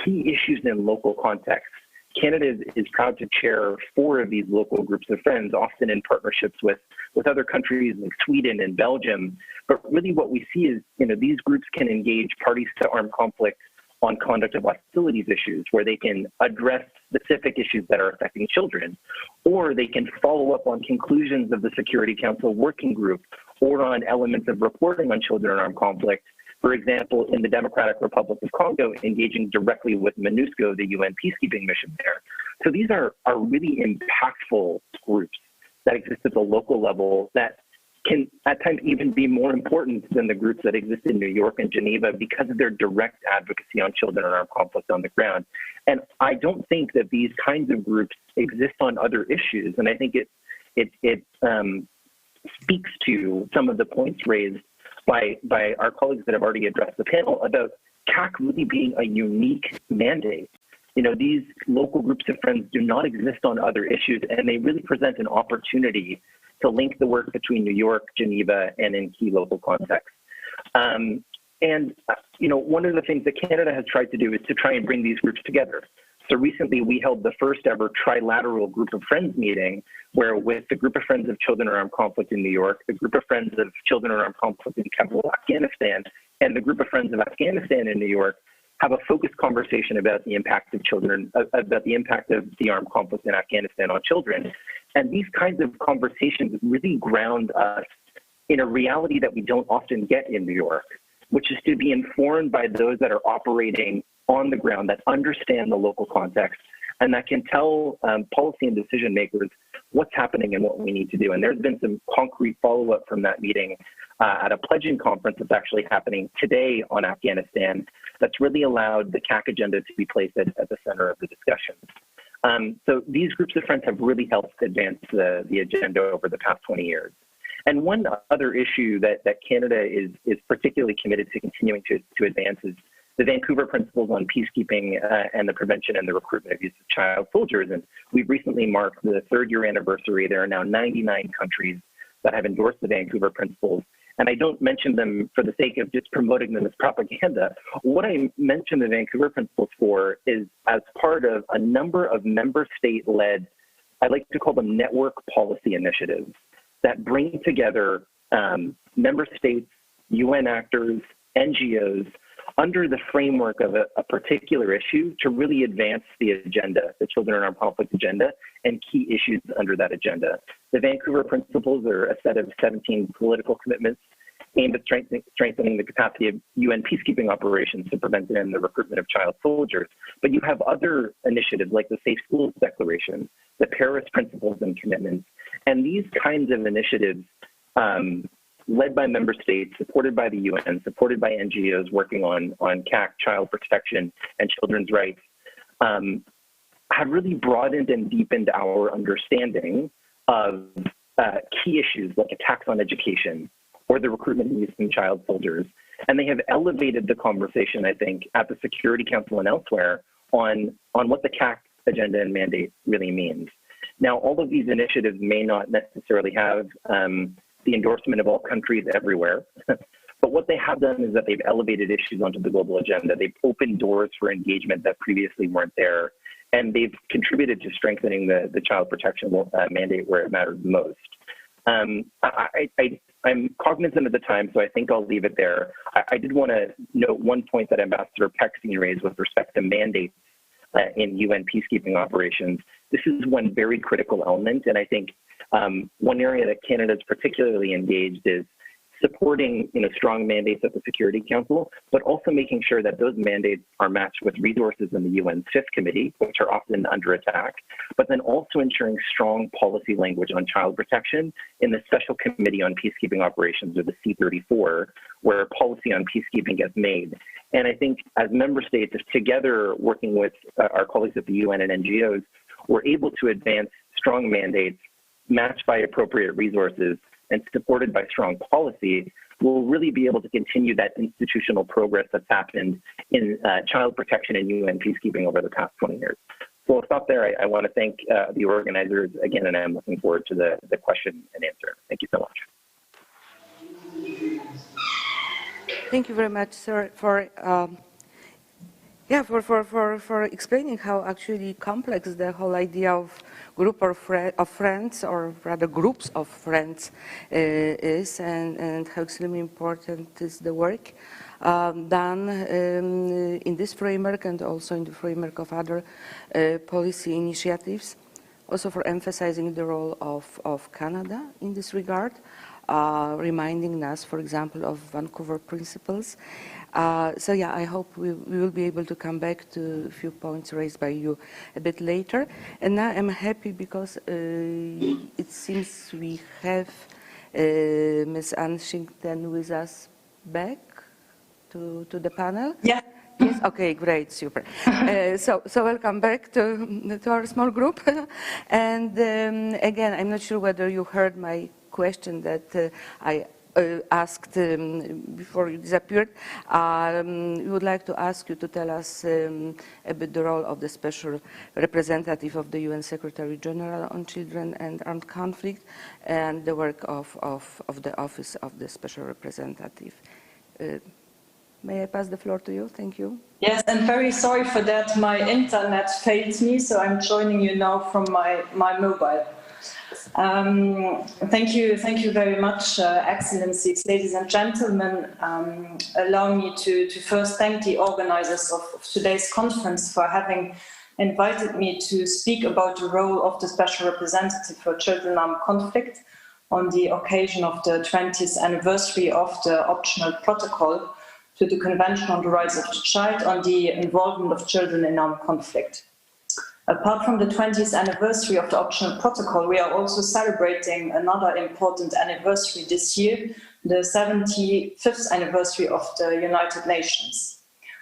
key issues in local contexts. Canada is proud to chair 4 of these local groups of friends, often in partnerships with other countries like Sweden and Belgium. But really what we see is, these groups can engage parties to armed conflict on conduct of hostilities issues, where they can address specific issues that are affecting children, or they can follow up on conclusions of the Security Council Working Group, or on elements of reporting on children in armed conflict. For example, in the Democratic Republic of Congo, engaging directly with MONUSCO, the UN peacekeeping mission there. So these are really impactful groups that exist at the local level that can at times even be more important than the groups that exist in New York and Geneva because of their direct advocacy on children in armed conflict on the ground. And I don't think that these kinds of groups exist on other issues. And I think it speaks to some of the points raised by our colleagues that have already addressed the panel about CAC really being a unique mandate. These local groups of friends do not exist on other issues, and they really present an opportunity to link the work between New York, Geneva, and in key local contexts. One of the things that Canada has tried to do is to try and bring these groups together. So recently we held the first ever trilateral Group of Friends meeting, where with the Group of Friends of Children in Armed Conflict in New York, the Group of Friends of Children in Armed Conflict in Kabul, Afghanistan, and the Group of Friends of Afghanistan in New York have a focused conversation about the impact of children, about the impact of the armed conflict in Afghanistan on children. And these kinds of conversations really ground us in a reality that we don't often get in New York, which is to be informed by those that are operating on the ground, that understand the local context, and that can tell policy and decision makers what's happening and what we need to do. And there's been some concrete follow-up from that meeting at a pledging conference that's actually happening today on Afghanistan that's really allowed the CAC agenda to be placed at the center of the discussion. So these groups of friends have really helped advance the agenda over the past 20 years. And one other issue that Canada is particularly committed to continuing to advance is the Vancouver Principles on Peacekeeping and the Prevention and the Recruitment of Use of Child Soldiers. And we've recently marked the 3rd year anniversary. There are now 99 countries that have endorsed the Vancouver Principles. And I don't mention them for the sake of just promoting them as propaganda. What I mention the Vancouver Principles for is as part of a number of member state-led, I like to call them network policy initiatives that bring together member states, UN actors, NGOs, under the framework of a particular issue to really advance the agenda, the Children in Armed Conflict agenda, and key issues under that agenda. The Vancouver Principles are a set of 17 political commitments aimed at strengthening the capacity of UN peacekeeping operations to prevent and the recruitment of child soldiers. But you have other initiatives like the Safe Schools Declaration, the Paris Principles and Commitments, and these kinds of initiatives led by member states, supported by the UN, supported by NGOs working on CAC, child protection, and children's rights, have really broadened and deepened our understanding of key issues like attacks on education or the recruitment and use of child soldiers. And they have elevated the conversation, I think, at the Security Council and elsewhere on what the CAC agenda and mandate really means. Now, all of these initiatives may not necessarily have the endorsement of all countries everywhere. But what they have done is that they've elevated issues onto the global agenda. They've opened doors for engagement that previously weren't there. And they've contributed to strengthening the child protection mandate where it matters most. I'm cognizant of the time, so I think I'll leave it there. I did want to note one point that Ambassador Peksin raised with respect to mandates in UN peacekeeping operations. This is one very critical element, and I think one area that Canada is particularly engaged is supporting strong mandates at the Security Council, but also making sure that those mandates are matched with resources in the UN's Fifth Committee, which are often under attack, but then also ensuring strong policy language on child protection in the Special Committee on Peacekeeping Operations, or the C34, where policy on peacekeeping gets made. And I think as member states, together working with our colleagues at the UN and NGOs, we're able to advance strong mandates matched by appropriate resources and supported by strong policy, we'll really be able to continue that institutional progress that's happened in child protection and UN peacekeeping over the past 20 years. So I'll stop there. I want to thank the organizers again, and I'm looking forward to the question and answer. Thank you so much. Thank you very much, sir, for explaining how actually complex the whole idea of group of friends, or rather groups of friends, is, and how extremely important is the work done in this framework and also in the framework of other policy initiatives. Also for emphasizing the role of Canada in this regard, reminding us, for example, of Vancouver Principles. So yeah, I hope we will be able to come back to a few points raised by you a bit later. And now I'm happy because it seems we have Ms. Anshington with us back to the panel. Yeah. Yes. Okay. Great. Super. So welcome back to our small group. And again, I'm not sure whether you heard my question that I asked before you disappeared. We would like to ask you to tell us a bit the role of the special representative of the UN Secretary General on Children and Armed Conflict, and the work of the Office of the Special Representative. May I pass the floor to you? Thank you. Yes, and very sorry for that. My internet failed me, so I'm joining you now from my mobile. Thank you very much, Excellencies, ladies and gentlemen. Allow me to first thank the organizers of today's conference for having invited me to speak about the role of the Special Representative for Children in Armed Conflict on the occasion of the 20th anniversary of the optional protocol to the Convention on the Rights of the Child on the involvement of children in armed conflict. Apart from the 20th anniversary of the optional protocol, we are also celebrating another important anniversary this year, the 75th anniversary of the United Nations.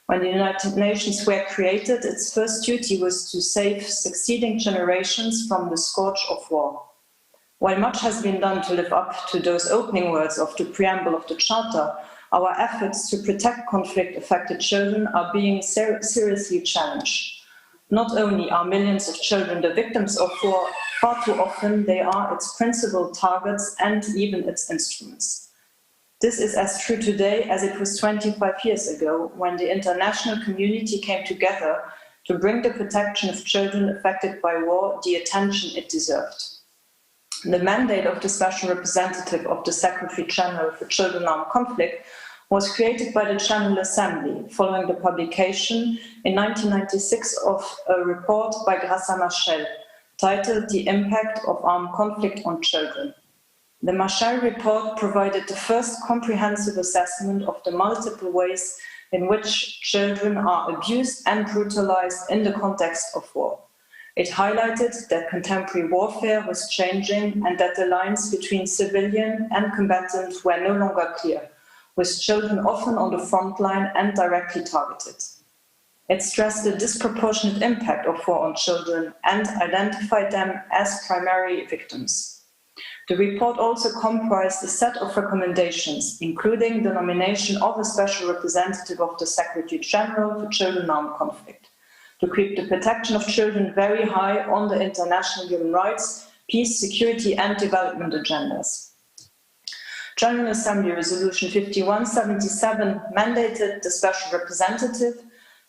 When the United Nations were created, its first duty was to save succeeding generations from the scourge of war. While much has been done to live up to those opening words of the preamble of the Charter, our efforts to protect conflict-affected children are being seriously challenged. Not only are millions of children the victims of war, far too often they are its principal targets and even its instruments. This is as true today as it was 25 years ago, when the international community came together to bring the protection of children affected by war the attention it deserved. The mandate of the Special Representative of the Secretary-General for Children in Armed Conflict was created by the General Assembly following the publication in 1996 of a report by Grâce Machel titled The Impact of Armed Conflict on Children. The Machel report provided the first comprehensive assessment of the multiple ways in which children are abused and brutalized in the context of war. It highlighted that contemporary warfare was changing and that the lines between civilian and combatant were no longer clear, with children often on the front line and directly targeted. It stressed the disproportionate impact of war on children and identified them as primary victims. The report also comprised a set of recommendations, including the nomination of a special representative of the Secretary-General for Children in Armed Conflict, to keep the protection of children very high on the international human rights, peace, security and development agendas. General Assembly Resolution 5177 mandated the Special Representative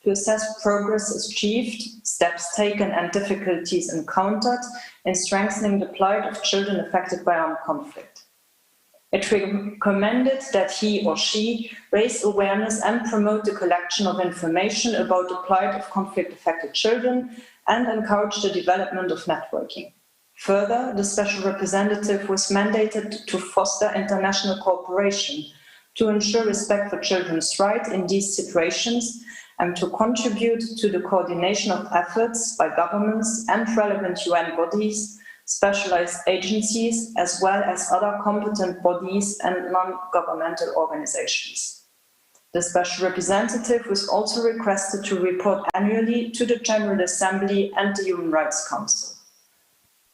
to assess progress achieved, steps taken and difficulties encountered in strengthening the plight of children affected by armed conflict. It recommended that he or she raise awareness and promote the collection of information about the plight of conflict-affected children and encourage the development of networking. Further, the Special Representative was mandated to foster international cooperation to ensure respect for children's rights in these situations and to contribute to the coordination of efforts by governments and relevant UN bodies, specialized agencies, as well as other competent bodies and non-governmental organizations. The Special Representative was also requested to report annually to the General Assembly and the Human Rights Council.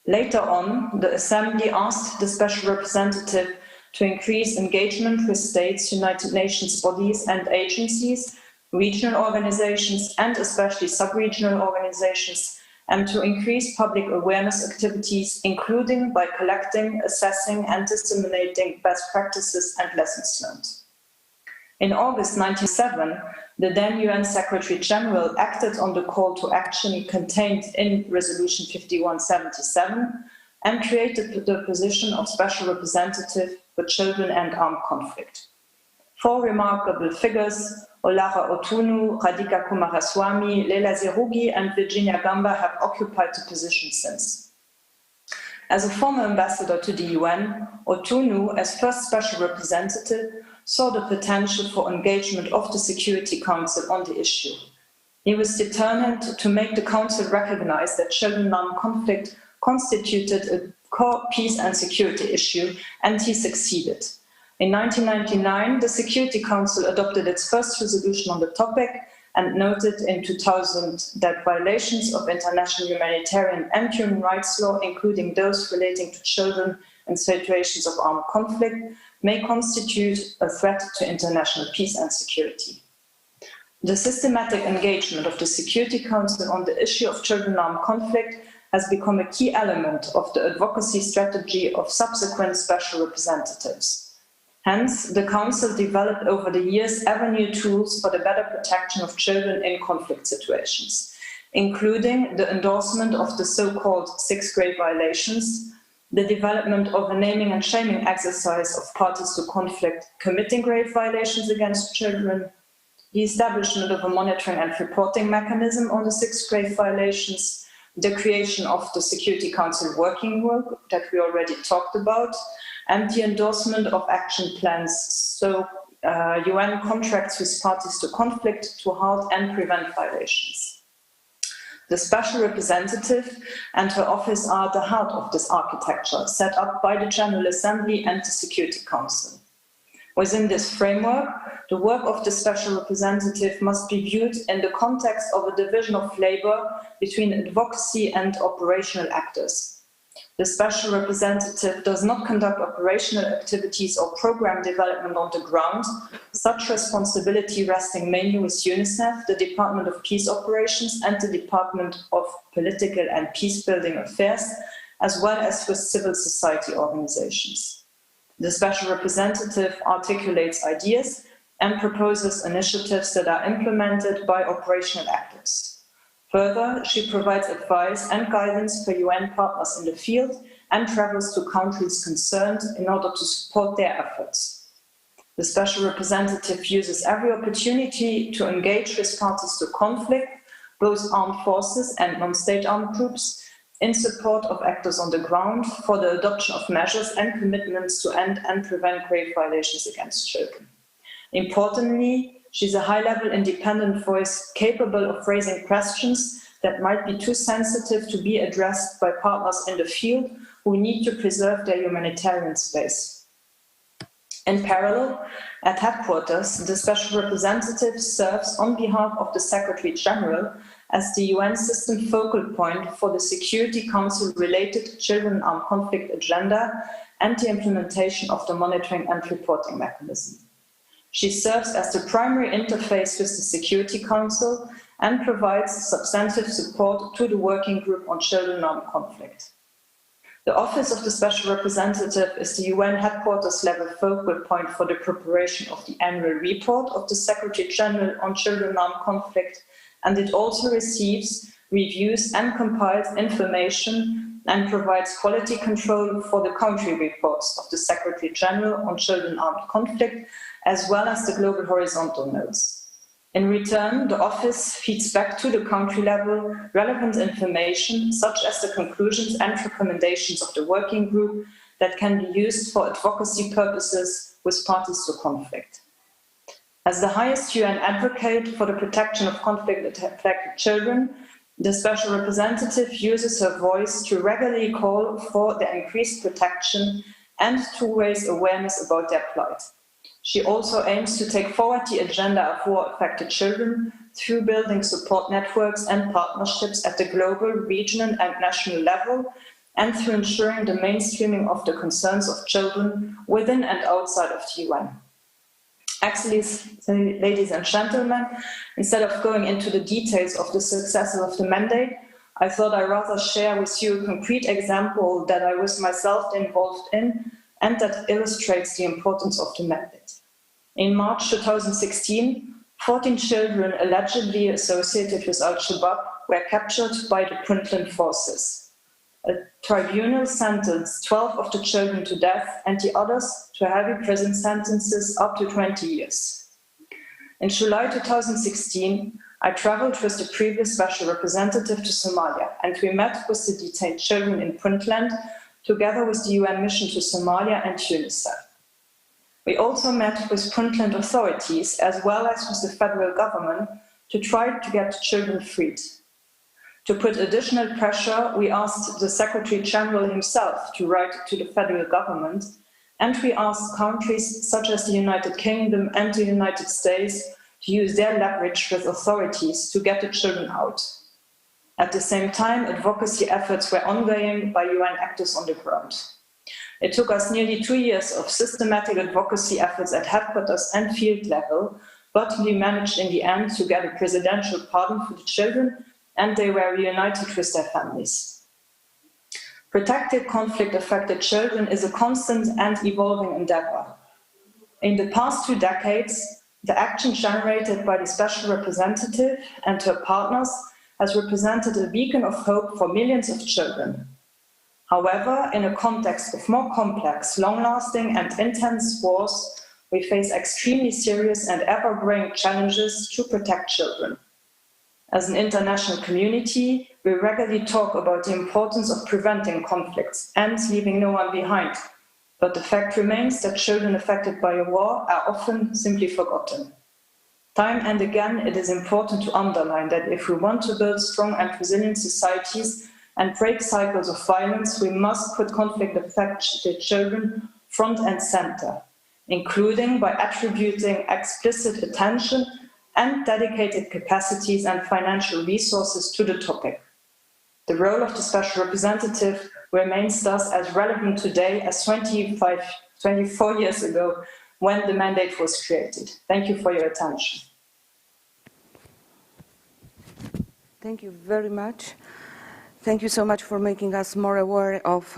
Later on, the Assembly asked the Special Representative to increase engagement with states, United Nations bodies and agencies, regional organizations and especially sub-regional organizations, and to increase public awareness activities, including by collecting, assessing and disseminating best practices and lessons learned. In August 1997, the then UN Secretary-General acted on the call to action contained in Resolution 5177 and created the position of Special Representative for Children and Armed Conflict. Four remarkable figures, Olara Otunu, Radhika Kumaraswamy, Leila Zerougi and Virginia Gamba have occupied the position since. As a former ambassador to the UN, Otunu, as first Special Representative, saw the potential for engagement of the Security Council on the issue. He was determined to make the Council recognize that children in armed conflict constituted a core peace and security issue, and he succeeded. In 1999, the Security Council adopted its first resolution on the topic and noted in 2000 that violations of international humanitarian and human rights law, including those relating to children in situations of armed conflict, may constitute a threat to international peace and security. The systematic engagement of the Security Council on the issue of children in armed conflict has become a key element of the advocacy strategy of subsequent special representatives. Hence, the Council developed over the years ever new tools for the better protection of children in conflict situations, including the endorsement of the so-called sixth-grade violations, the development of a naming and shaming exercise of parties to conflict committing grave violations against children, the establishment of a monitoring and reporting mechanism on the 6 grave violations, the creation of the Security Council working group that we already talked about, and the endorsement of action plans, so UN contracts with parties to conflict to halt and prevent violations. The Special Representative and her office are the heart of this architecture, set up by the General Assembly and the Security Council. Within this framework, the work of the Special Representative must be viewed in the context of a division of labor between advocacy and operational actors. The Special Representative does not conduct operational activities or program development on the ground, such responsibility resting mainly with UNICEF, the Department of Peace Operations and the Department of Political and Peacebuilding Affairs, as well as with civil society organizations. The Special Representative articulates ideas and proposes initiatives that are implemented by operational actors. Further, she provides advice and guidance for UN partners in the field and travels to countries concerned in order to support their efforts. The Special Representative uses every opportunity to engage with parties to conflict, both armed forces and non-state armed groups, in support of actors on the ground for the adoption of measures and commitments to end and prevent grave violations against children. Importantly, she's a high-level independent voice capable of raising questions that might be too sensitive to be addressed by partners in the field who need to preserve their humanitarian space. In parallel, at headquarters, the Special Representative serves on behalf of the Secretary General as the UN system focal point for the Security Council-related Children in Armed Conflict agenda and the implementation of the monitoring and reporting mechanism. She serves as the primary interface with the Security Council and provides substantive support to the Working Group on Children in Armed Conflict. The Office of the Special Representative is the UN headquarters level focal point for the preparation of the annual report of the Secretary General on Children in Armed Conflict, and it also receives, reviews and compiles information and provides quality control for the country reports of the Secretary General on Children in Armed Conflict, as well as the global horizontal notes. In return, the office feeds back to the country level relevant information, such as the conclusions and recommendations of the working group that can be used for advocacy purposes with parties to conflict. As the highest UN advocate for the protection of conflict-affected children, the Special Representative uses her voice to regularly call for their increased protection and to raise awareness about their plight. She also aims to take forward the agenda of war-affected children through building support networks and partnerships at the global, regional and national level, and through ensuring the mainstreaming of the concerns of children within and outside of the UN. Actually, ladies and gentlemen, instead of going into the details of the successes of the mandate, I thought I'd rather share with you a concrete example that I was myself involved in and that illustrates the importance of the mandate. In March 2016, 14 children allegedly associated with Al-Shabaab were captured by the Puntland forces. A tribunal sentenced 12 of the children to death and the others to heavy prison sentences up to 20 years. In July 2016, I traveled with the previous Special Representative to Somalia, and we met with the detained children in Puntland, together with the UN mission to Somalia and UNICEF. We also met with Puntland authorities, as well as with the federal government, to try to get the children freed. To put additional pressure, we asked the Secretary General himself to write to the federal government, and we asked countries such as the United Kingdom and the United States to use their leverage with authorities to get the children out. At the same time, advocacy efforts were ongoing by UN actors on the ground. It took us nearly 2 years of systematic advocacy efforts at headquarters and field level, but we managed in the end to get a presidential pardon for the children, and they were reunited with their families. Protecting conflict-affected children is a constant and evolving endeavor. In the past 2 decades, the action generated by the Special Representative and her partners has represented a beacon of hope for millions of children. However, in a context of more complex, long-lasting and intense wars, we face extremely serious and ever-growing challenges to protect children. As an international community, we regularly talk about the importance of preventing conflicts and leaving no one behind. But the fact remains that children affected by a war are often simply forgotten. Time and again, it is important to underline that if we want to build strong and resilient societies and break cycles of violence, we must put conflict-affected children front and center, including by attributing explicit attention and dedicated capacities and financial resources to the topic. The role of the Special Representative remains thus as relevant today as 24 years ago when the mandate was created. Thank you for your attention. Thank you very much. Thank you so much for making us more aware of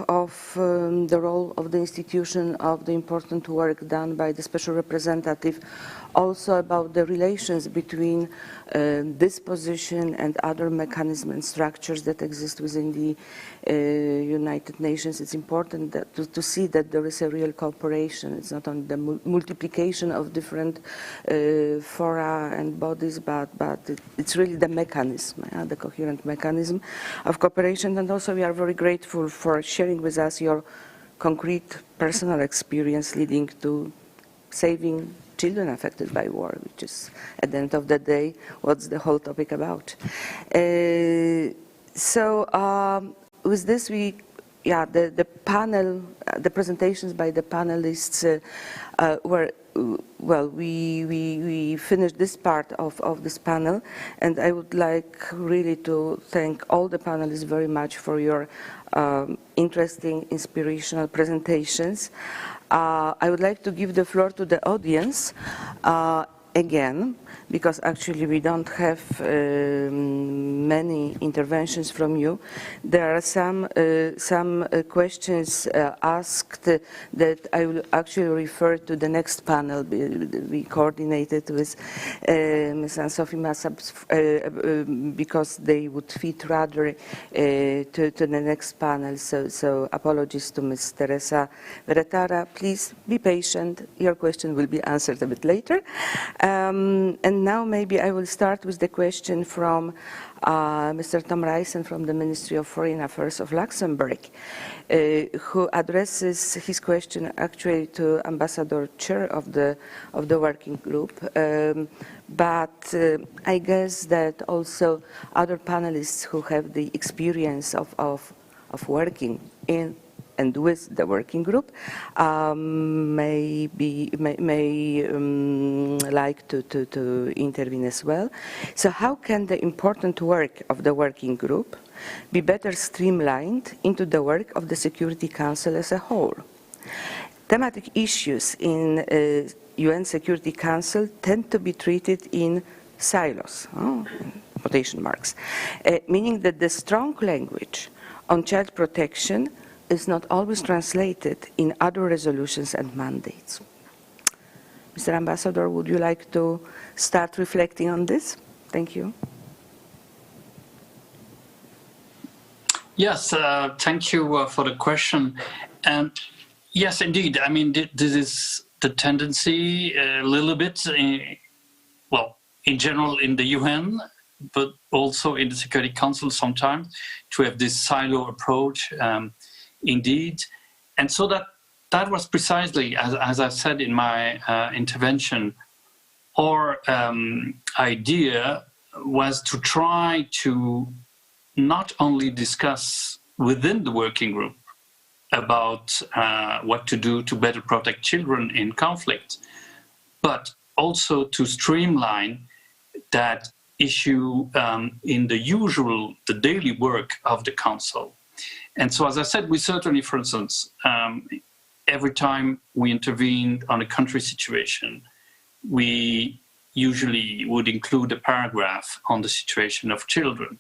the role of the institution, of the important work done by the Special Representative, also about the relations between this position and other mechanisms and structures that exist within the United Nations. It's important that to see that there is a real cooperation. It's not only the multiplication of different fora and bodies, but it's really the mechanism, the coherent mechanism of cooperation. And also we are very grateful for sharing with us your concrete personal experience leading to saving children affected by war, which is, at the end of the day, what's the whole topic about. With this, the panel, the presentations by the panelists were, well, we finished this part of this panel, and I would like really to thank all the panelists very much for your interesting, inspirational presentations. I would like to give the floor to the audience again, because actually we don't have many interventions from you. There are some questions asked that I will actually refer to the next panel. We coordinated with Ms. Anne-Sophie Massab because they would fit rather to the next panel. So apologies to Ms. Teresa Veretara. Please be patient. Your question will be answered a bit later. And now maybe I will start with the question from Mr. Tom Rysen from the Ministry of Foreign Affairs of Luxembourg, who addresses his question actually to Ambassador Chair of the working group. But I guess that also other panelists who have the experience of working in and with the working group may like to intervene as well. So how can the important work of the working group be better streamlined into the work of the Security Council as a whole? Thematic issues in UN Security Council tend to be treated in silos, quotation marks, meaning that the strong language on child protection is not always translated in other resolutions and mandates. Mr. Ambassador, would you like to start reflecting on this? Thank you. Yes, thank you for the question. And yes, indeed, I mean, this is the tendency a little bit, in general in the UN, but also in the Security Council sometimes, to have this silo approach. Indeed. And so that was precisely, as I said in my intervention, our idea was to try to not only discuss within the working group about what to do to better protect children in conflict, but also to streamline that issue in the daily work of the Council. And so, as I said, we certainly, for instance, every time we intervened on a country situation, we usually would include a paragraph on the situation of children.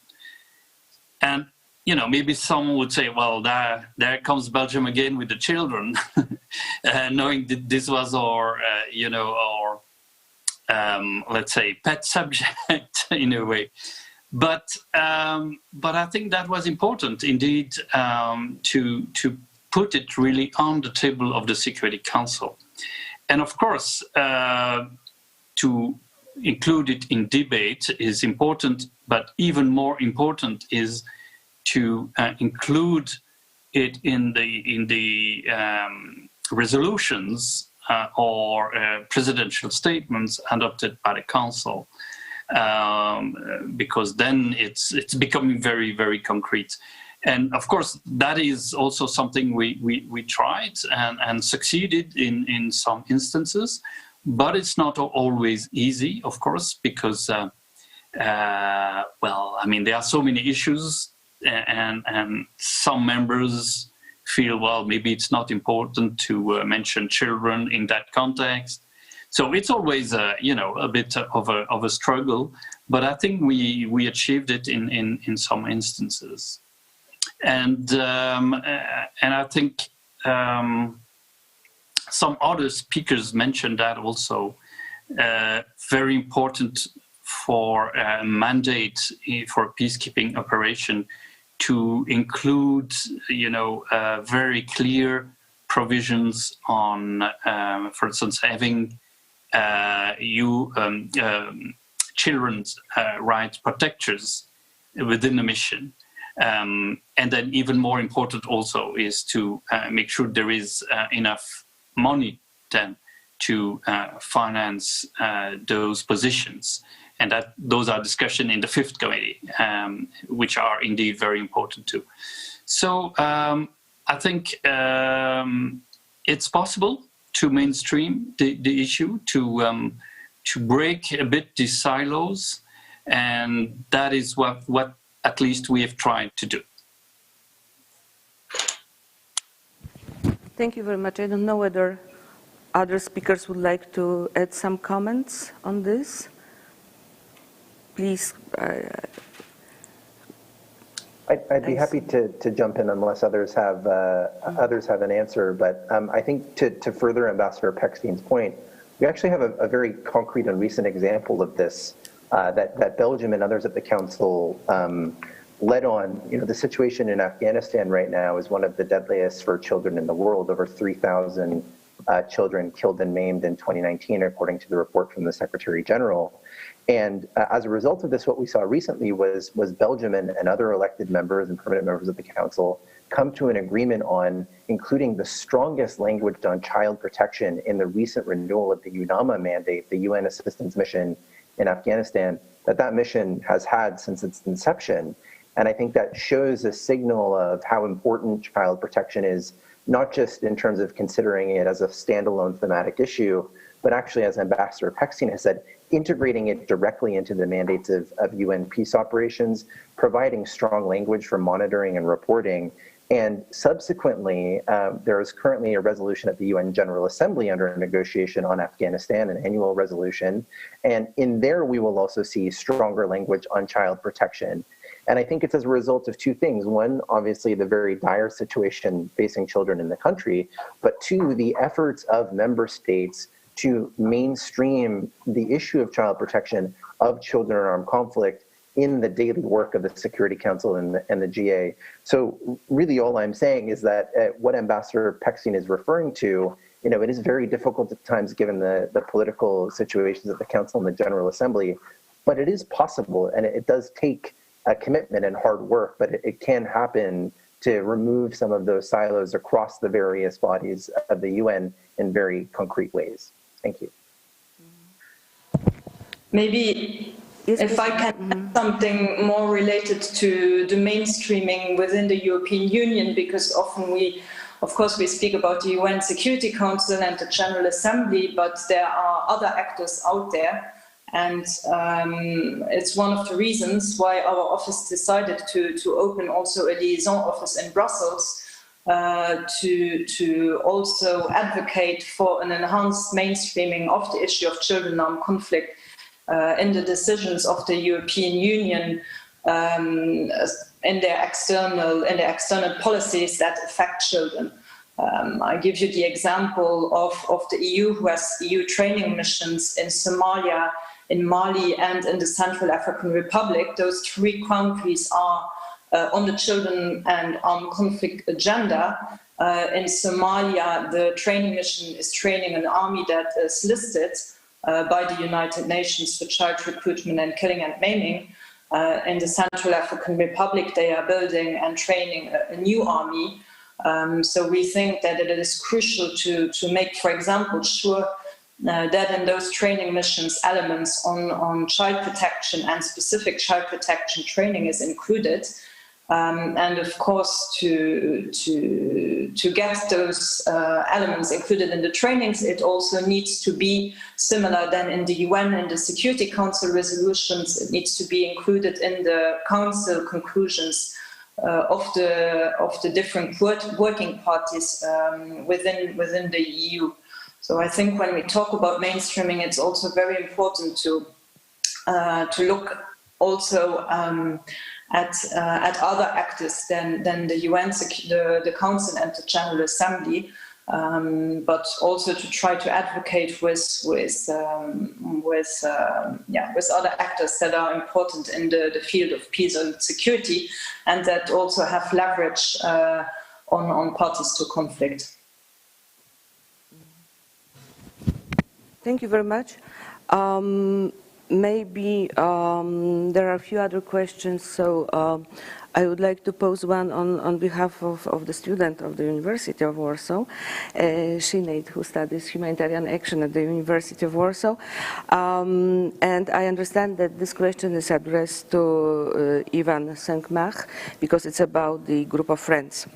And, maybe someone would say, well, there comes Belgium again with the children, knowing that this was our let's say, pet subject in a way. But I think that was important indeed to put it really on the table of the Security Council. And of course, to include it in debate is important, but even more important is to include it in the resolutions or presidential statements adopted by the Council, because then it's becoming very, very concrete. And of course, that is also something we tried and succeeded in some instances, but it's not always easy, of course, because, well, I mean, there are so many issues, and some members feel, well, maybe it's not important to mention children in that context. So it's always, you know, a bit of a struggle, but I think we achieved it in some instances. And I think some other speakers mentioned that also. Very important for a mandate for a peacekeeping operation to include, you know, very clear provisions on, for instance, having children's rights protectors within the mission. And then even more important also is to make sure there is enough money then to finance those positions. And that those are discussions in the Fifth Committee, which are indeed very important too. So I think it's possible to mainstream the issue, to break a bit these silos, and that is what at least we have tried to do. Thank you very much. I don't know whether other speakers would like to add some comments on this. Please. I'd be happy to jump in unless others have an answer. But I think to further Ambassador Pechstein's point, we actually have a very concrete and recent example of this that Belgium and others at the Council led on. You know, the situation in Afghanistan right now is one of the deadliest for children in the world. Over 3,000 children killed and maimed in 2019, according to the report from the Secretary General. And as a result of this, what we saw recently was Belgium and other elected members and permanent members of the Council come to an agreement on including the strongest language on child protection in the recent renewal of the UNAMA mandate, the UN Assistance Mission in Afghanistan, that mission has had since its inception. And I think that shows a signal of how important child protection is, not just in terms of considering it as a standalone thematic issue, but actually, as Ambassador Pechstein has said, integrating it directly into the mandates of UN peace operations, providing strong language for monitoring and reporting. And subsequently, there is currently a resolution at the UN General Assembly under negotiation on Afghanistan, an annual resolution. And in there, we will also see stronger language on child protection. And I think it's as a result of two things. One, obviously, the very dire situation facing children in the country, but two, the efforts of member states to mainstream the issue of child protection of children in armed conflict in the daily work of the Security Council and the GA. So really all I'm saying is that what Ambassador Pechstein is referring to, you know, it is very difficult at times given the political situations at the Council and the General Assembly, but it is possible, and it does take a commitment and hard work, but it can happen to remove some of those silos across the various bodies of the UN in very concrete ways. Thank you. Maybe if I can add something more related to the mainstreaming within the European Union, because often of course we speak about the UN Security Council and the General Assembly, but there are other actors out there. And it's one of the reasons why our office decided to open also a liaison office in Brussels, to also advocate for an enhanced mainstreaming of the issue of children in armed conflict in the decisions of the European Union in their external policies that affect children. I give you the example of the EU, who has EU training missions in Somalia in Mali and in the Central African Republic. Those three countries are on the children and armed conflict agenda. In Somalia, the training mission is training an army that is listed by the United Nations for child recruitment and killing and maiming. In the Central African Republic, they are building and training a new army. So we think that it is crucial to make, for example, sure that in those training missions, elements on child protection and specific child protection training is included. And of course, to get those elements included in the trainings, it also needs to be similar than in the UN and the Security Council resolutions. It needs to be included in the Council conclusions of the different working parties within the EU. So I think when we talk about mainstreaming, it's also very important to look also at other actors than the UN, the Council and the General Assembly, but also to try to advocate with other actors that are important in the field of peace and security, and that also have leverage on parties to conflict. Thank you very much. Maybe there are a few other questions, so I would like to pose one on behalf of the student of the University of Warsaw, Sinead, who studies humanitarian action at the University of Warsaw. And I understand that this question is addressed to Ivan Senkmach, because it's about the group of friends.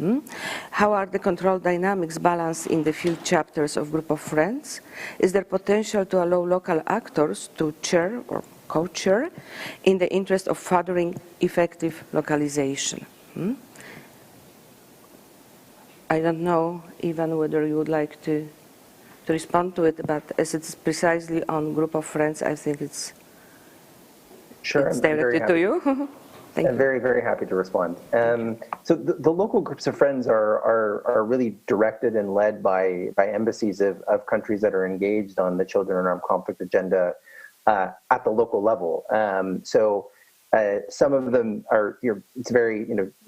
How are the control dynamics balanced in the field chapters of group of friends? Is there potential to allow local actors to chair or co-chair in the interest of furthering effective localization? I don't know, Ivan, whether you would like to respond to it, but as it's precisely on group of friends, I think it's directed to you. I'm very, very happy to respond. So the local groups of friends are really directed and led by embassies of countries that are engaged on the children and armed conflict agenda at the local level. So some of them are, it's very,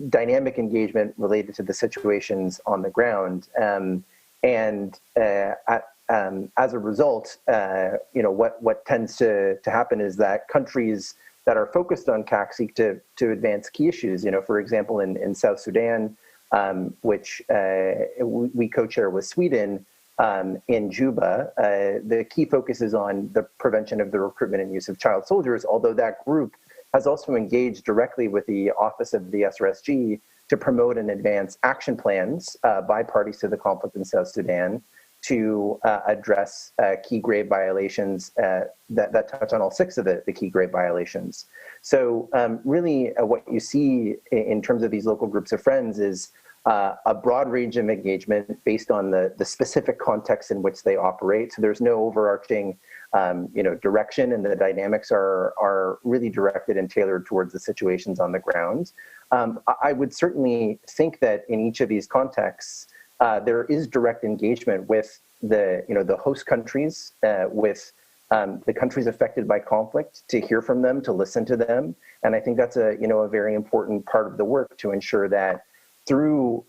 dynamic engagement related to the situations on the ground. And as a result, what tends to happen is that countries that are focused on CAC seek to advance key issues. For example, in South Sudan, which we co-chair with Sweden, in Juba, the key focus is on the prevention of the recruitment and use of child soldiers, although that group has also engaged directly with the Office of the SRSG to promote and advance action plans by parties to the conflict in South Sudan to address key grave violations that touch on all 6 of the key grave violations. So really what you see in terms of these local groups of friends is a broad range of engagement based on the specific context in which they operate. So there's no overarching direction, and the dynamics are really directed and tailored towards the situations on the ground. I would certainly think that in each of these contexts, there is direct engagement with the host countries, with the countries affected by conflict, to hear from them, to listen to them. And I think that's a very important part of the work, to ensure that through,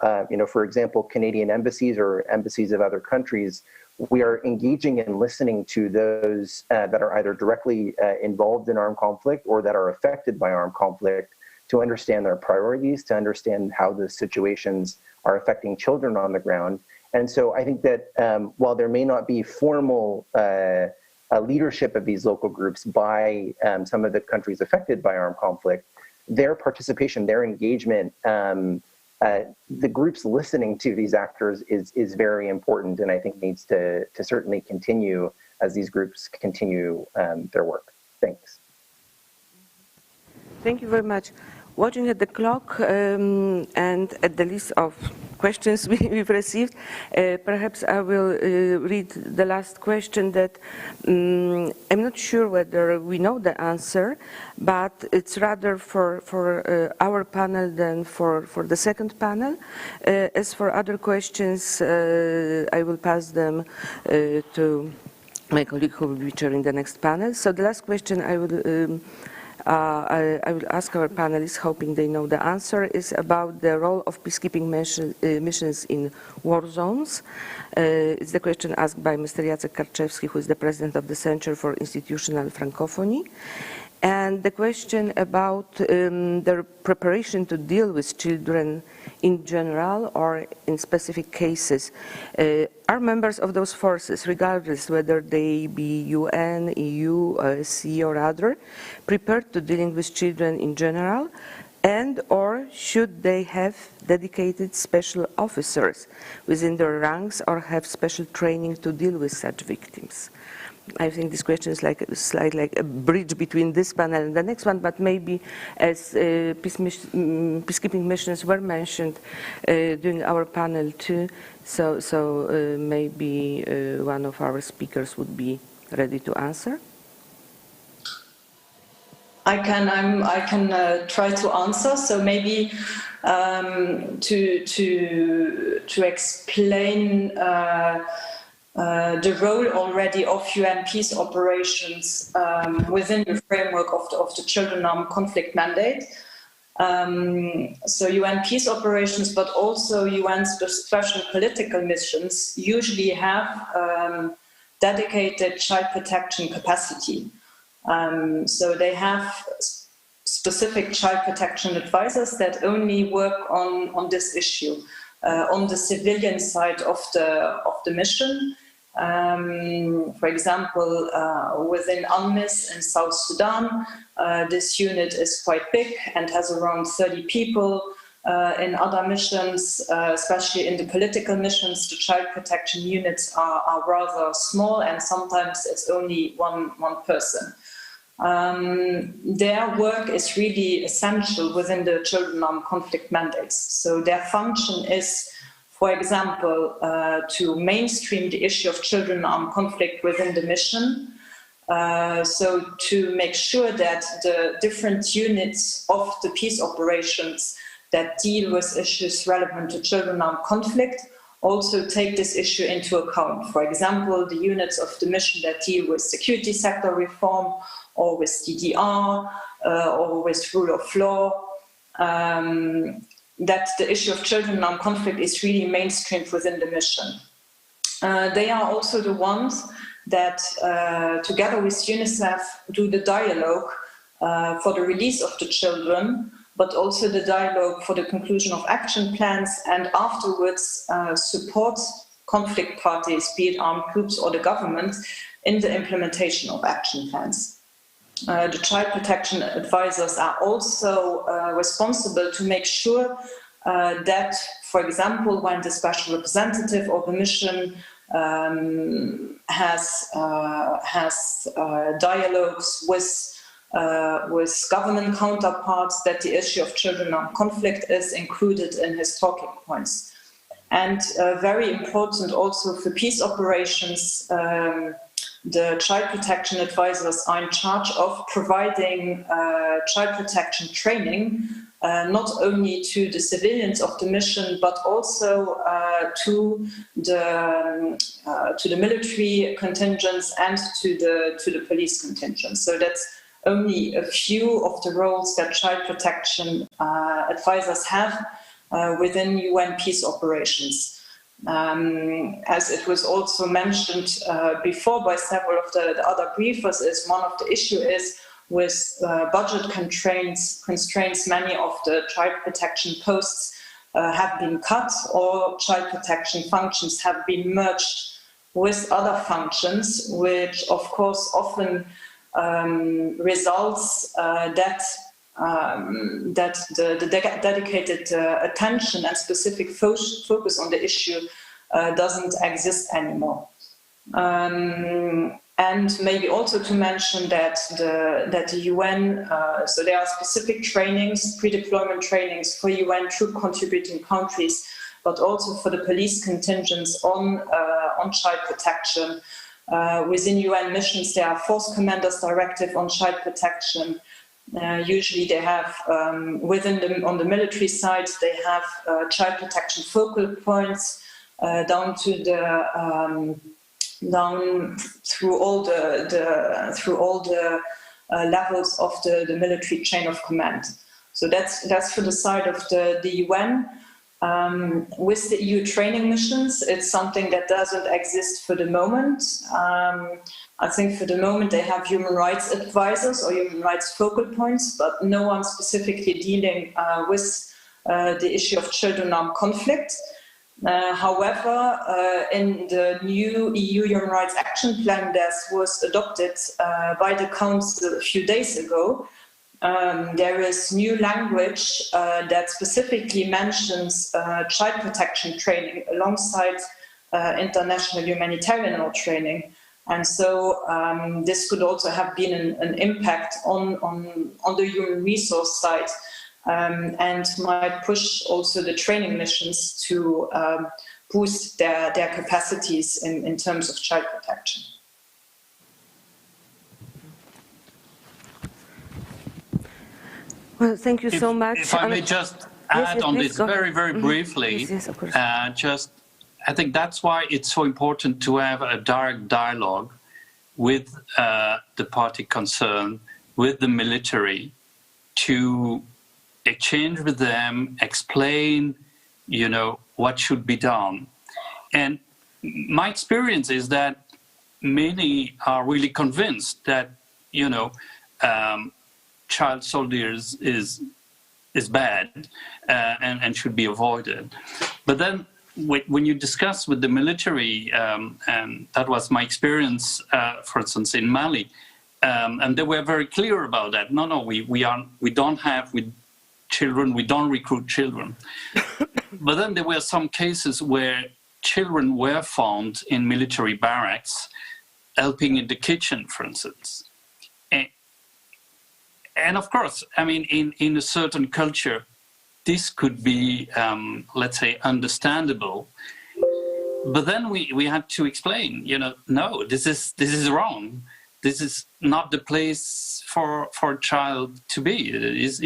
for example, Canadian embassies or embassies of other countries, we are engaging and listening to those that are either directly involved in armed conflict or that are affected by armed conflict, to understand their priorities, to understand how the situations are affecting children on the ground. And so I think that while there may not be formal leadership of these local groups by some of the countries affected by armed conflict, their participation, their engagement, the groups listening to these actors is very important, and I think needs to certainly continue as these groups continue their work. Thanks. Thank you very much. Watching at the clock and at the list of questions we've received, perhaps I will read the last question that I'm not sure whether we know the answer, but it's rather for our panel than for the second panel. As for other questions, I will pass them to my colleague who will be chairing the next panel. So the last question I will ask our panelists, hoping they know the answer, is about the role of peacekeeping missions in war zones. It's the question asked by Mr. Jacek Karczewski, who is the president of the Center for Institutional Francophony. And the question about their preparation to deal with children in general or in specific cases. Are members of those forces, regardless whether they be UN, EU, OSCE or other, prepared to dealing with children in general, and or should they have dedicated special officers within their ranks or have special training to deal with such victims? I think this question is like a bridge between this panel and the next one, but maybe as peacekeeping missions were mentioned during our panel too, so maybe one of our speakers would be ready to answer. I can try to answer. So maybe to explain the role already of UN peace operations within the framework of the Children Armed Conflict Mandate. So UN peace operations, but also UN special political missions usually have dedicated child protection capacity. So they have specific child protection advisors that only work on this issue on the civilian side of the mission. For example, within UNMISS in South Sudan, this unit is quite big and has around 30 people. In other missions, especially in the political missions, the child protection units are rather small, and sometimes it's only one person. Their work is really essential within the Children Armed Conflict mandates. So their function is, for example, to mainstream the issue of children armed conflict within the mission. So to make sure that the different units of the peace operations that deal with issues relevant to children armed conflict also take this issue into account. For example, the units of the mission that deal with security sector reform or with DDR or with rule of law, that the issue of children armed conflict is really mainstreamed within the mission. They are also the ones that, together with UNICEF, do the dialogue for the release of the children, but also the dialogue for the conclusion of action plans, and afterwards support conflict parties, be it armed groups or the government, in the implementation of action plans. The child protection advisors are also responsible to make sure that, for example, when the special representative of the mission has dialogues with government counterparts, that the issue of children armed conflict is included in his talking points. And very important also for peace operations, the child protection advisors are in charge of providing child protection training, not only to the civilians of the mission, but also to the military contingents and to the police contingents. So that's only a few of the roles that child protection advisors have within UN peace operations. As it was also mentioned before by several of the other briefers, is one of the issue is with budget constraints, many of the child protection posts have been cut, or child protection functions have been merged with other functions, which of course often results that the dedicated attention and specific focus on the issue doesn't exist anymore. And maybe also to mention that the UN, so there are specific trainings, pre-deployment trainings for UN troop contributing countries, but also for the police contingents on child protection. Within UN missions, there are force commanders directive on child protection. Usually they have, on the military side, they have child protection focal points down to the down through all the levels of the military chain of command. So that's for the side of the UN. With the EU training missions, it's something that doesn't exist for the moment. I think for the moment they have human rights advisors or human rights focal points, but no one specifically dealing with the issue of children in armed conflict. However, in the new EU Human Rights Action Plan that was adopted by the Council a few days ago, there is new language that specifically mentions child protection training alongside international humanitarian law training. And so this could also have been an impact on the human resource side and might push also the training missions to boost their capacities in terms of child protection. Well, thank you so much. If I may just add on this very, very briefly, yes, of course. I think that's why it's so important to have a direct dialogue with the party concerned, with the military, to exchange with them, explain, what should be done. And my experience is that many are really convinced that, child soldiers is bad and should be avoided. But then when you discuss with the military, and that was my experience, for instance, in Mali, and they were very clear about that. No, we don't have with children, we don't recruit children. But then there were some cases where children were found in military barracks, helping in the kitchen, for instance. And of course, I mean, in a certain culture, this could be, let's say, understandable. But then we had to explain, no, this is wrong. This is not the place for a child to be.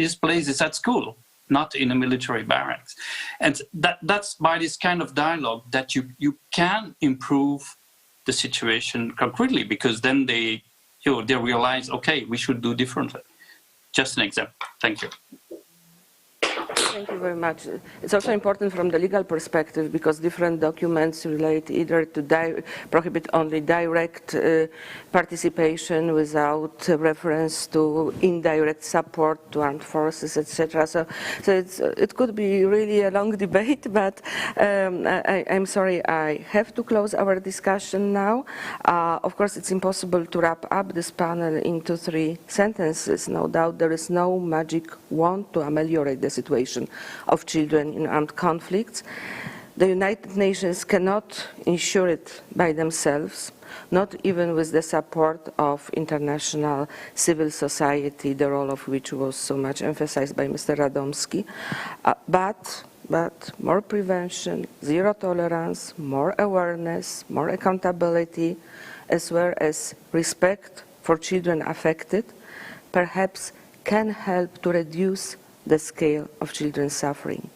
His place is at school, not in a military barracks. And that's by this kind of dialogue that you can improve the situation concretely, because then they realize, okay, we should do differently. Just an example. Thank you. Thank you very much. It's also important from the legal perspective because different documents relate either to prohibit only direct participation without reference to indirect support to armed forces, etc. So it could be really a long debate, but I'm sorry, I have to close our discussion now. Of course, it's impossible to wrap up this panel into 3 sentences. No doubt there is no magic wand to ameliorate the situation of children in armed conflicts. The United Nations cannot ensure it by themselves, not even with the support of international civil society, the role of which was so much emphasized by Mr. Radomski. But more prevention, zero tolerance, more awareness, more accountability, as well as respect for children affected, perhaps can help to reduce the scale of children's suffering.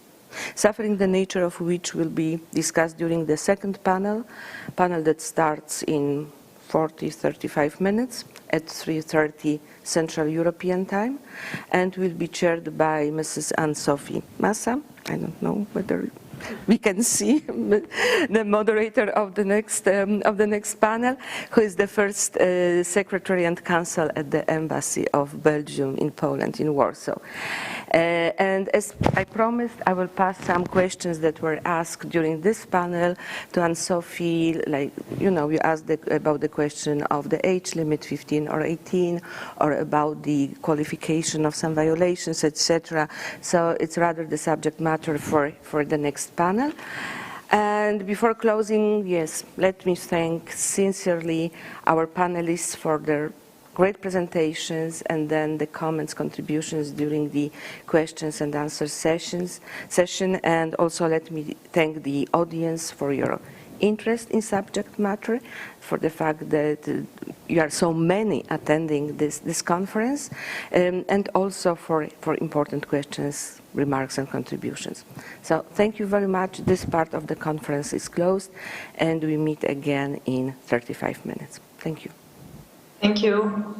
Suffering, the nature of which will be discussed during the 2nd panel that starts in 35 minutes at 3:30 Central European Time, and will be chaired by Mrs. Anne-Sophie Massa. I don't know whether we can see the moderator of the next panel, who is the first secretary and counsel at the Embassy of Belgium in Poland, in Warsaw. And as I promised, I will pass some questions that were asked during this panel to Anne-Sophie. Like, you asked about the question of the age limit, 15 or 18, or about the qualification of some violations, etc. So it's rather the subject matter for the next panel. And before closing, yes, let me thank sincerely our panelists for their great presentations and then the comments, contributions during the questions and answers session. And also let me thank the audience for your interest in subject matter, for the fact that you are so many attending this conference, and also for important questions, remarks and contributions. So thank you very much. This part of the conference is closed, and we meet again in 35 minutes. Thank you. Thank you.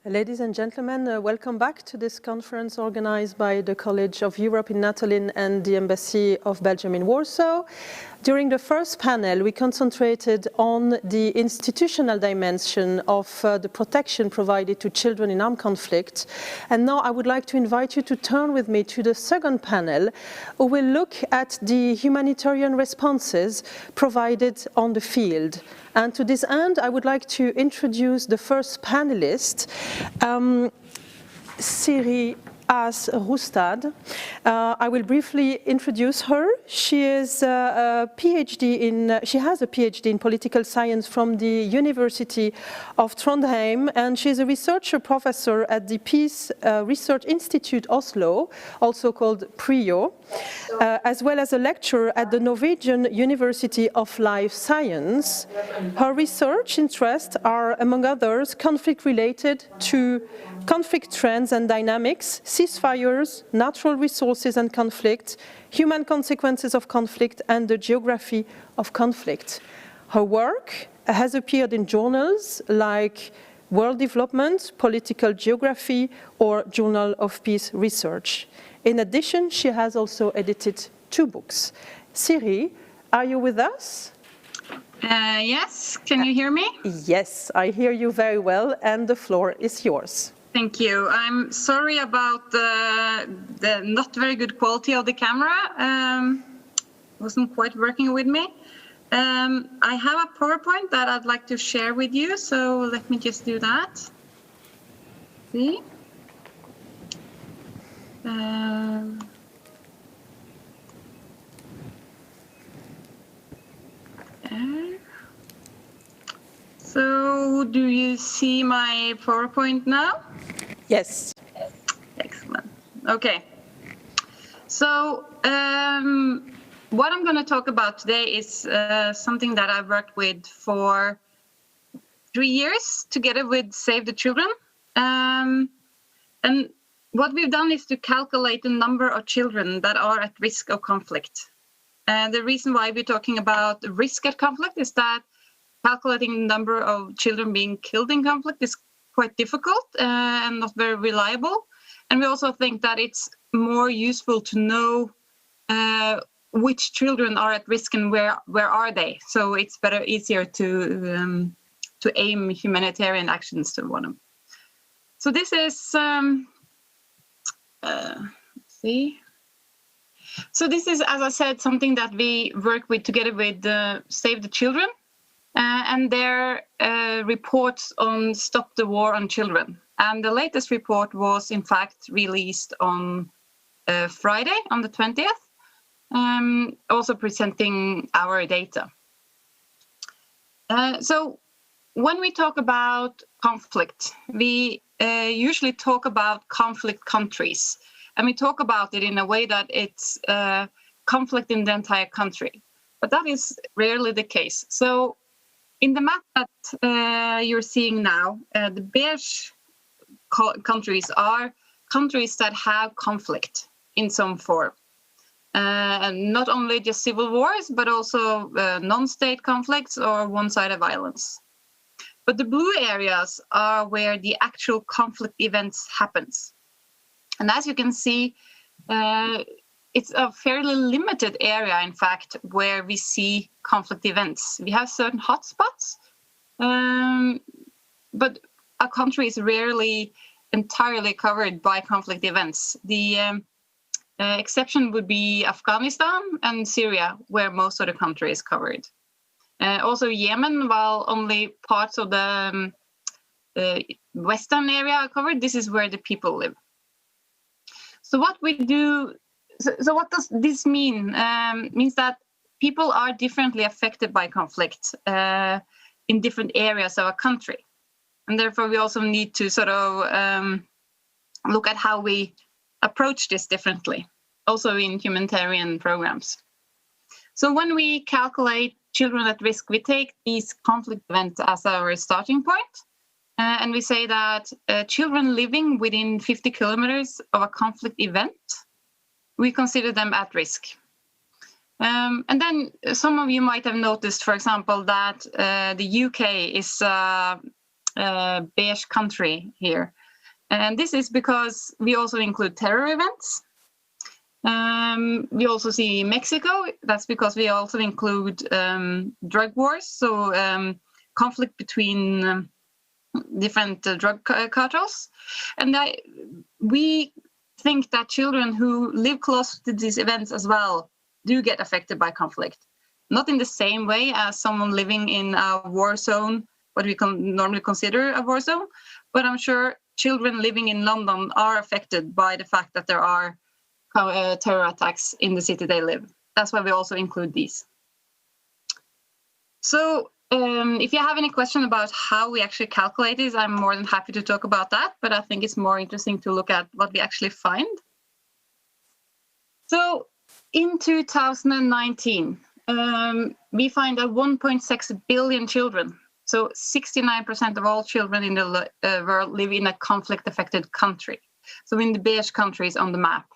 Ladies and gentlemen, welcome back to this conference organized by the College of Europe in Natolin and the Embassy of Belgium in Warsaw. During the first panel, we concentrated on the institutional dimension of the protection provided to children in armed conflict. And now I would like to invite you to turn with me to the second panel, who will look at the humanitarian responses provided on the field. And to this end, I would like to introduce the first panelist, Siri As-Roustad. I will briefly introduce her. She is a PhD she has a PhD in political science from the University of Trondheim, and she is a researcher professor at the Peace Research Institute Oslo, also called PRIO, as well as a lecturer at the Norwegian University of Life Science. Her research interests are, among others, conflict-related to conflict trends and dynamics, ceasefires, natural resources and conflict, human consequences of conflict, and the geography of conflict. Her work has appeared in journals like World Development, Political Geography, or Journal of Peace Research. In addition, she has also edited 2 books. Siri, are you with us? Yes, can you hear me? Yes, I hear you very well, and the floor is yours. Thank you. I'm sorry about the not very good quality of the camera. Wasn't quite working with me. I have a PowerPoint that I'd like to share with you, so let me just do that. See? So, do you see my PowerPoint now? Yes. Excellent. Okay. So, what I'm going to talk about today is something that I've worked with for 3 years together with Save the Children. And what we've done is to calculate the number of children that are at risk of conflict. And the reason why we're talking about the risk at conflict is that calculating the number of children being killed in conflict is quite difficult and not very reliable. And we also think that it's more useful to know which children are at risk and where are they. So it's easier to aim humanitarian actions to them. So this is let's see. So this is, as I said, something that we work with together with Save the Children. And their reports on Stop the War on Children. And the latest report was, in fact, released on Friday, on the 20th, also presenting our data. So when we talk about conflict, we usually talk about conflict countries. And we talk about it in a way that it's conflict in the entire country. But that is rarely the case. So in the map that you're seeing now, the beige countries are countries that have conflict in some form. And not only just civil wars, but also non-state conflicts or one-sided violence. But the blue areas are where the actual conflict events happens. And as you can see, it's a fairly limited area, in fact, where we see conflict events. We have certain hotspots, but a country is rarely entirely covered by conflict events. The exception would be Afghanistan and Syria, where most of the country is covered. Also Yemen, while only parts of the western area are covered, this is where the people live. So what we do, so what does this mean? Means that people are differently affected by conflict in different areas of a country. And therefore we also need to sort of look at how we approach this differently, also in humanitarian programs. So when we calculate children at risk, we take these conflict events as our starting point. And we say that children living within 50 kilometers of a conflict event, we consider them at risk. And then some of you might have noticed, for example, that the UK is beige country here. And this is because we also include terror events. We also see Mexico. That's because we also include drug wars, so conflict between different drug cartels. And we think that children who live close to these events as well do get affected by conflict. Not in the same way as someone living in a war zone, what we can normally consider a war zone, but I'm sure children living in London are affected by the fact that there are terror attacks in the city they live. That's why we also include these. So if you have any question about how we actually calculate this, I'm more than happy to talk about that, but I think it's more interesting to look at what we actually find. So in 2019, we find that 1.6 billion children, so 69% of all children in the world live in a conflict-affected country. So in the beige countries on the map.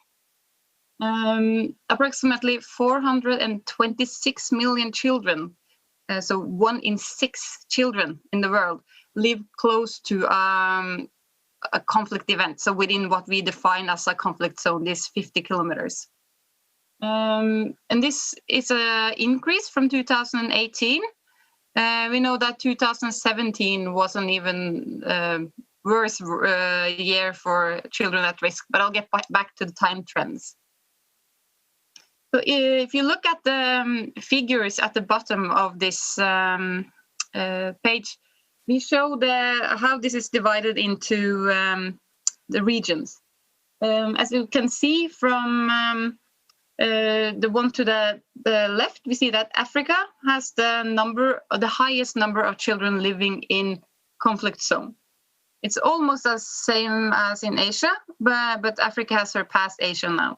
Approximately 426 million children, so 1 in 6 children in the world, live close to a conflict event, so within what we define as a conflict zone, this 50 kilometers. And this is an increase from 2018. We know that 2017 was an even worse year for children at risk, but I'll get back to the time trends. So if you look at the figures at the bottom of this page, we show how this is divided into the regions. As you can see from the one to the left, we see that Africa has the highest number of children living in conflict zone. It's almost the same as in Asia, but Africa has surpassed Asia now.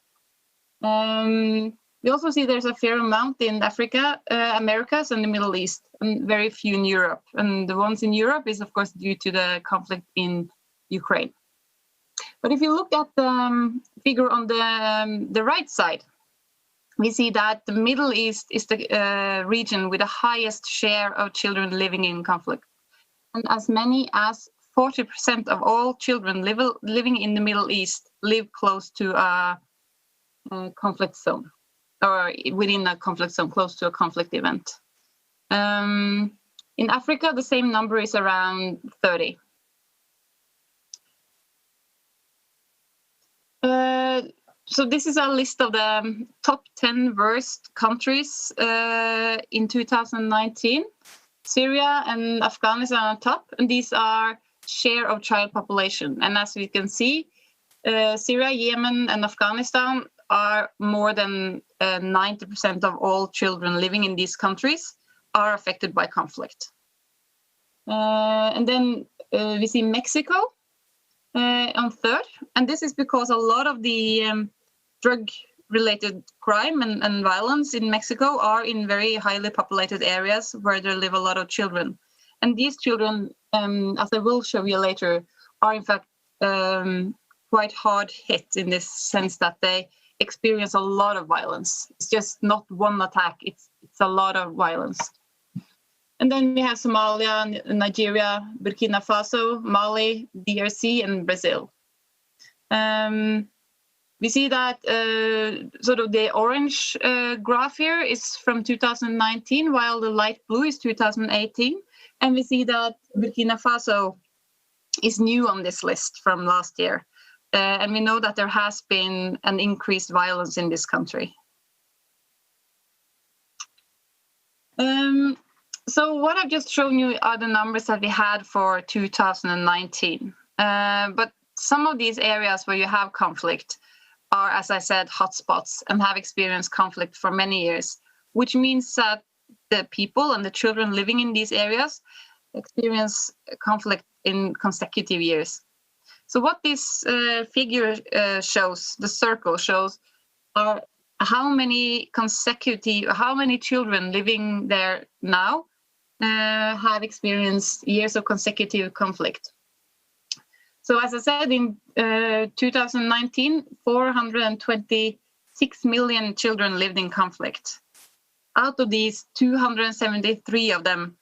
We also see there's a fair amount in Africa, Americas, and the Middle East, and very few in Europe. And the ones in Europe is, of course, due to the conflict in Ukraine. But if you look at the figure on the right side, we see that the Middle East is the region with the highest share of children living in conflict. And as many as 40% of all children living in the Middle East live close to a conflict zone, or within a conflict zone, close to a conflict event. In Africa, the same number is around 30. So this is a list of the top 10 worst countries in 2019. Syria and Afghanistan on top, and these are share of child population. And as we can see, Syria, Yemen, and Afghanistan are more than 90% of all children living in these countries are affected by conflict. And then we see Mexico on third, and this is because a lot of the drug-related crime and violence in Mexico are in very highly populated areas where there live a lot of children. And these children, as I will show you later, are in fact quite hard hit in this sense that they experience a lot of violence. It's just not one attack, it's a lot of violence. And then we have Somalia, Nigeria, Burkina Faso, Mali, DRC, and Brazil. We see that sort of the orange graph here is from 2019, while the light blue is 2018. And we see that Burkina Faso is new on this list from last year. And we know that there has been an increased violence in this country. So what I've just shown you are the numbers that we had for 2019. But some of these areas where you have conflict are, as I said, hotspots and have experienced conflict for many years, which means that the people and the children living in these areas experience conflict in consecutive years. So what this figure shows, the circle shows, are how many children living there now have experienced years of consecutive conflict. So as I said, in 2019, 426 million children lived in conflict. Out of these, 273 of them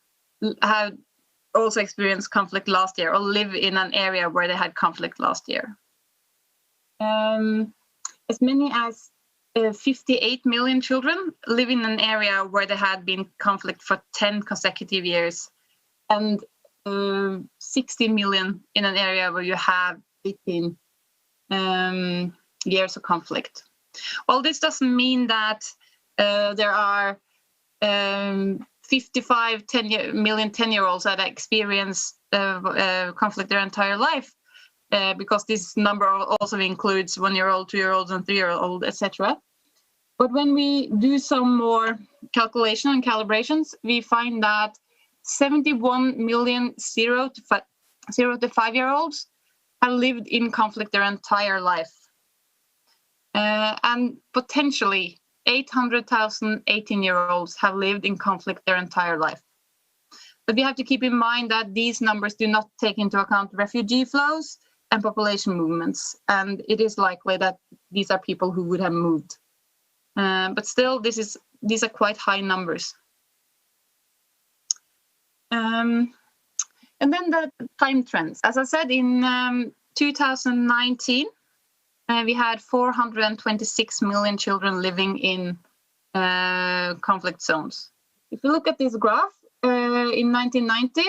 also experienced conflict last year or live in an area where they had conflict last year. As many as 58 million children live in an area where there had been conflict for 10 consecutive years, and 60 million in an area where you have 18 years of conflict. Well, this doesn't mean that there are 55 million 10-year-olds that experience conflict their entire life, because this number also includes 1-year-old, 2-year-olds, and 3-year-old, etc. But when we do some more calculation and calibrations, we find that 71 million 0 to 5-year-olds have lived in conflict their entire life. And potentially 800,000 18-year-olds have lived in conflict their entire life. But we have to keep in mind that these numbers do not take into account refugee flows and population movements, and it is likely that these are people who would have moved. But still, these are quite high numbers. And then the time trends. As I said, in 2019, we had 426 million children living in conflict zones. If you look at this graph, in 1990,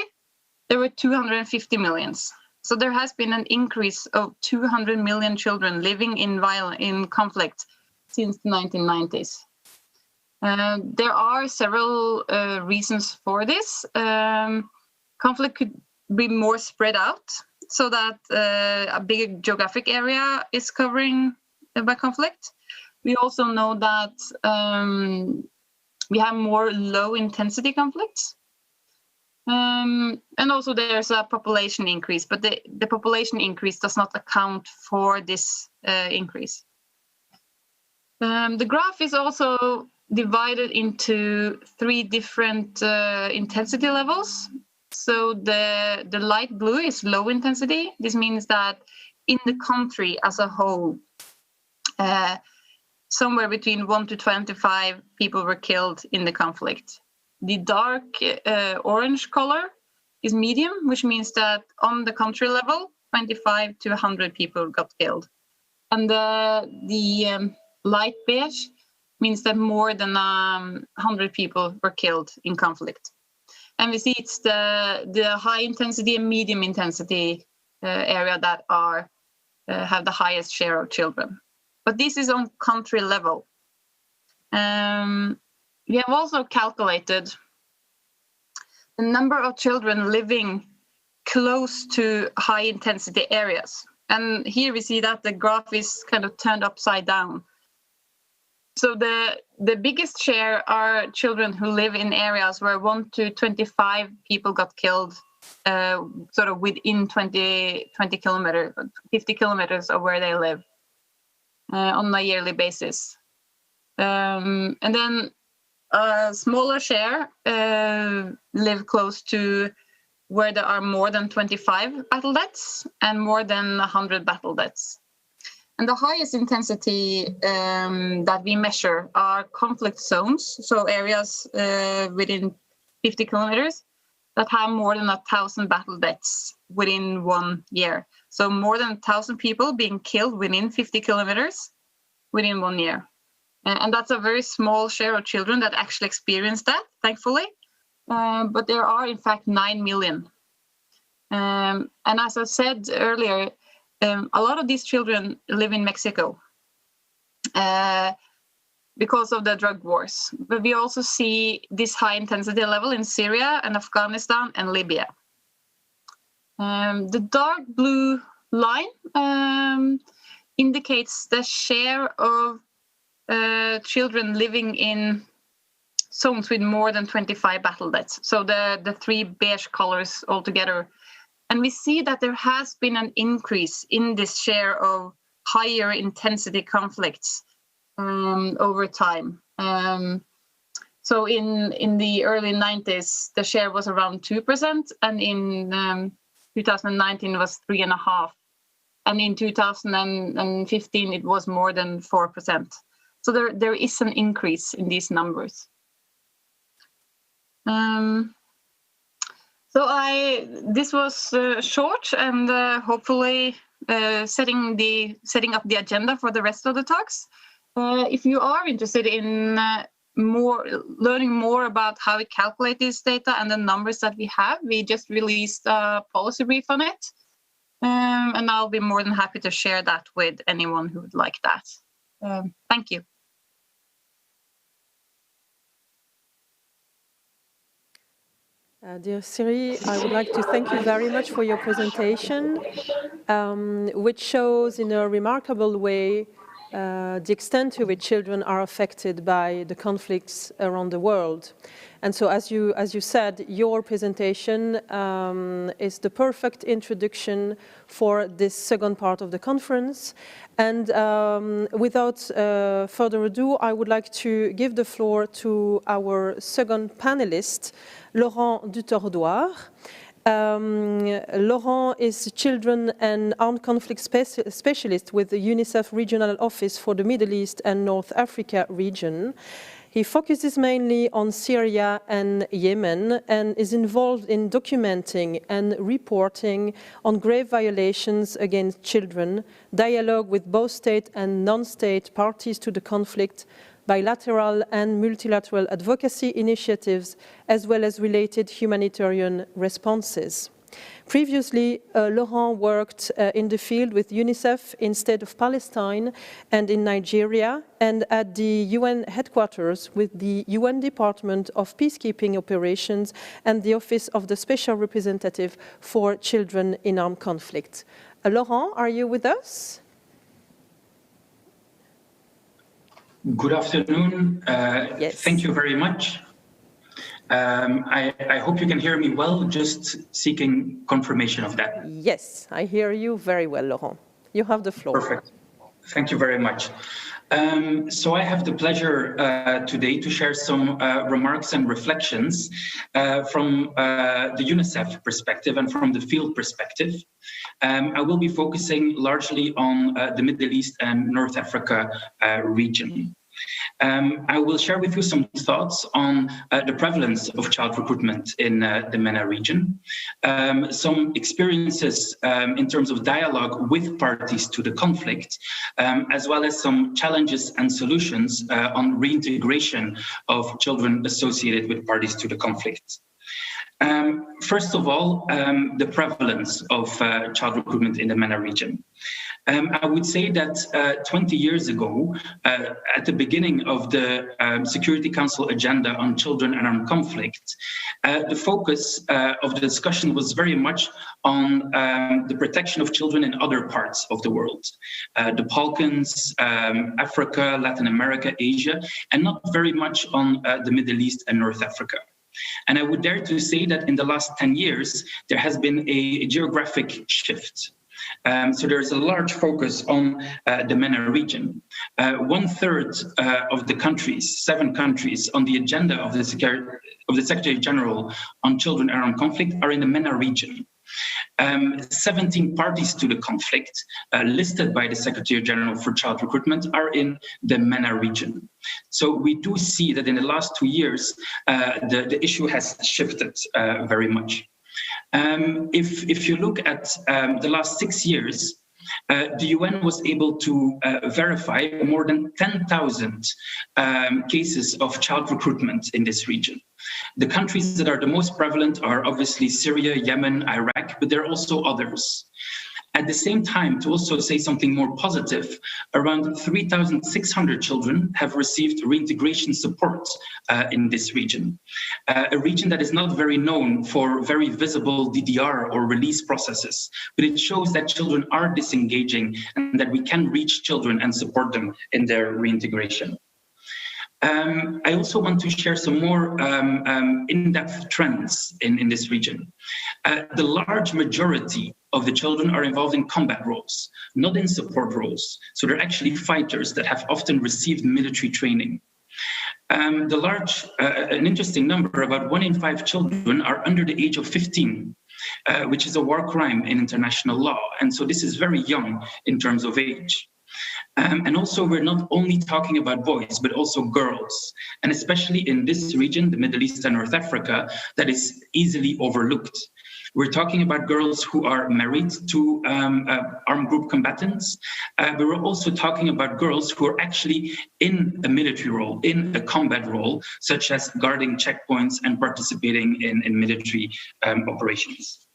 there were 250 millions. So there has been an increase of 200 million children living in conflict since the 1990s. There are several reasons for this. Conflict could be more spread out, so that a bigger geographic area is covering by conflict. We also know that we have more low-intensity conflicts. And also there's a population increase, but the population increase does not account for this increase. The graph is also divided into 3 different intensity levels. So the light blue is low intensity. This means that in the country as a whole, somewhere between 1 to 25 people were killed in the conflict. The dark orange color is medium, which means that on the country level, 25 to 100 people got killed. And the light beige means that more than 100 people were killed in conflict. And we see it's the high intensity and medium intensity area that have the highest share of children. But this is on country level. We have also calculated the number of children living close to high intensity areas. And here we see that the graph is kind of turned upside down. So the biggest share are children who live in areas where 1 to 25 people got killed, sort of within 20 kilometers, 50 kilometers of where they live on a yearly basis. And then a smaller share live close to where there are more than 25 battle deaths and more than 100 battle deaths. And the highest intensity that we measure are conflict zones, so areas within 50 kilometers that have more than 1,000 battle deaths within 1 year. So more than 1,000 people being killed within 50 kilometers within 1 year. And that's a very small share of children that actually experience that, thankfully. But there are, in fact, 9 million. And as I said earlier, a lot of these children live in Mexico because of the drug wars. But we also see this high intensity level in Syria and Afghanistan and Libya. The dark blue line indicates the share of children living in zones with more than 25 battle deaths. So the 3 beige colors altogether. And we see that there has been an increase in this share of higher intensity conflicts over time. So in the early 90s, the share was around 2%, and in 2019 it was 3.5%. And in 2015, it was more than 4%. So there is an increase in these numbers. So So this was short and hopefully setting up the agenda for the rest of the talks. If you are interested in learning more about how we calculate this data and the numbers that we have, we just released a policy brief on it. And I'll be more than happy to share that with anyone who would like that. Thank you. Dear Siri, I would like to thank you very much for your presentation, which shows in a remarkable way the extent to which children are affected by the conflicts around the world. And so, as you said, your presentation is the perfect introduction for this second part of the conference. And without further ado, I would like to give the floor to our second panelist, Laurent Dutordoir. Laurent is children and armed conflict specialist with the UNICEF Regional Office for the Middle East and North Africa region. He focuses mainly on Syria and Yemen and is involved in documenting and reporting on grave violations against children, dialogue with both state and non-state parties to the conflict, bilateral and multilateral advocacy initiatives, as well as related humanitarian responses. Previously, Laurent worked in the field with UNICEF in State of Palestine and in Nigeria, and at the UN headquarters with the UN Department of Peacekeeping Operations and the Office of the Special Representative for Children in Armed Conflict. Laurent, are you with us? Good afternoon. Yes. Thank you very much. I hope you can hear me well, just seeking confirmation of that. Yes, I hear you very well, Laurent. You have the floor. Perfect. Thank you very much. So I have the pleasure today to share some remarks and reflections from the UNICEF perspective and from the field perspective. I will be focusing largely on the Middle East and North Africa region. I will share with you some thoughts on the prevalence of child recruitment in the MENA region, some experiences in terms of dialogue with parties to the conflict, as well as some challenges and solutions on reintegration of children associated with parties to the conflict. First of all, the prevalence of child recruitment in the MENA region. I would say that 20 years ago, at the beginning of the Security Council agenda on children and armed conflict, the focus of the discussion was very much on the protection of children in other parts of the world, the Balkans, Africa, Latin America, Asia, and not very much on the Middle East and North Africa. And I would dare to say that in the last 10 years, there has been a geographic shift. So there's a large focus on the MENA region. 1/3 of the countries, 7 countries on the agenda of the Secretary General on Children and Armed Conflict are in the MENA region. 17 parties to the conflict listed by the Secretary General for Child Recruitment are in the MENA region. So we do see that in the last 2 years, the issue has shifted very much. If you look at the last 6 years, the UN was able to verify more than 10,000 cases of child recruitment in this region. The countries that are the most prevalent are obviously Syria, Yemen, Iraq, but there are also others. At the same time, to also say something more positive, around 3,600 children have received reintegration support in this region, a region that is not very known for very visible DDR or release processes, but it shows that children are disengaging and that we can reach children and support them in their reintegration. I also want to share some more in-depth trends in this region. The large majority of the children are involved in combat roles, not in support roles. So they're actually fighters that have often received military training. An interesting number, about 1 in 5 children are under the age of 15, which is a war crime in international law. And so this is very young in terms of age. And also, we're not only talking about boys, but also girls. And especially in this region, the Middle East and North Africa, that is easily overlooked. We're talking about girls who are married to armed group combatants, but we're also talking about girls who are actually in a military role, in a combat role, such as guarding checkpoints and participating in military operations.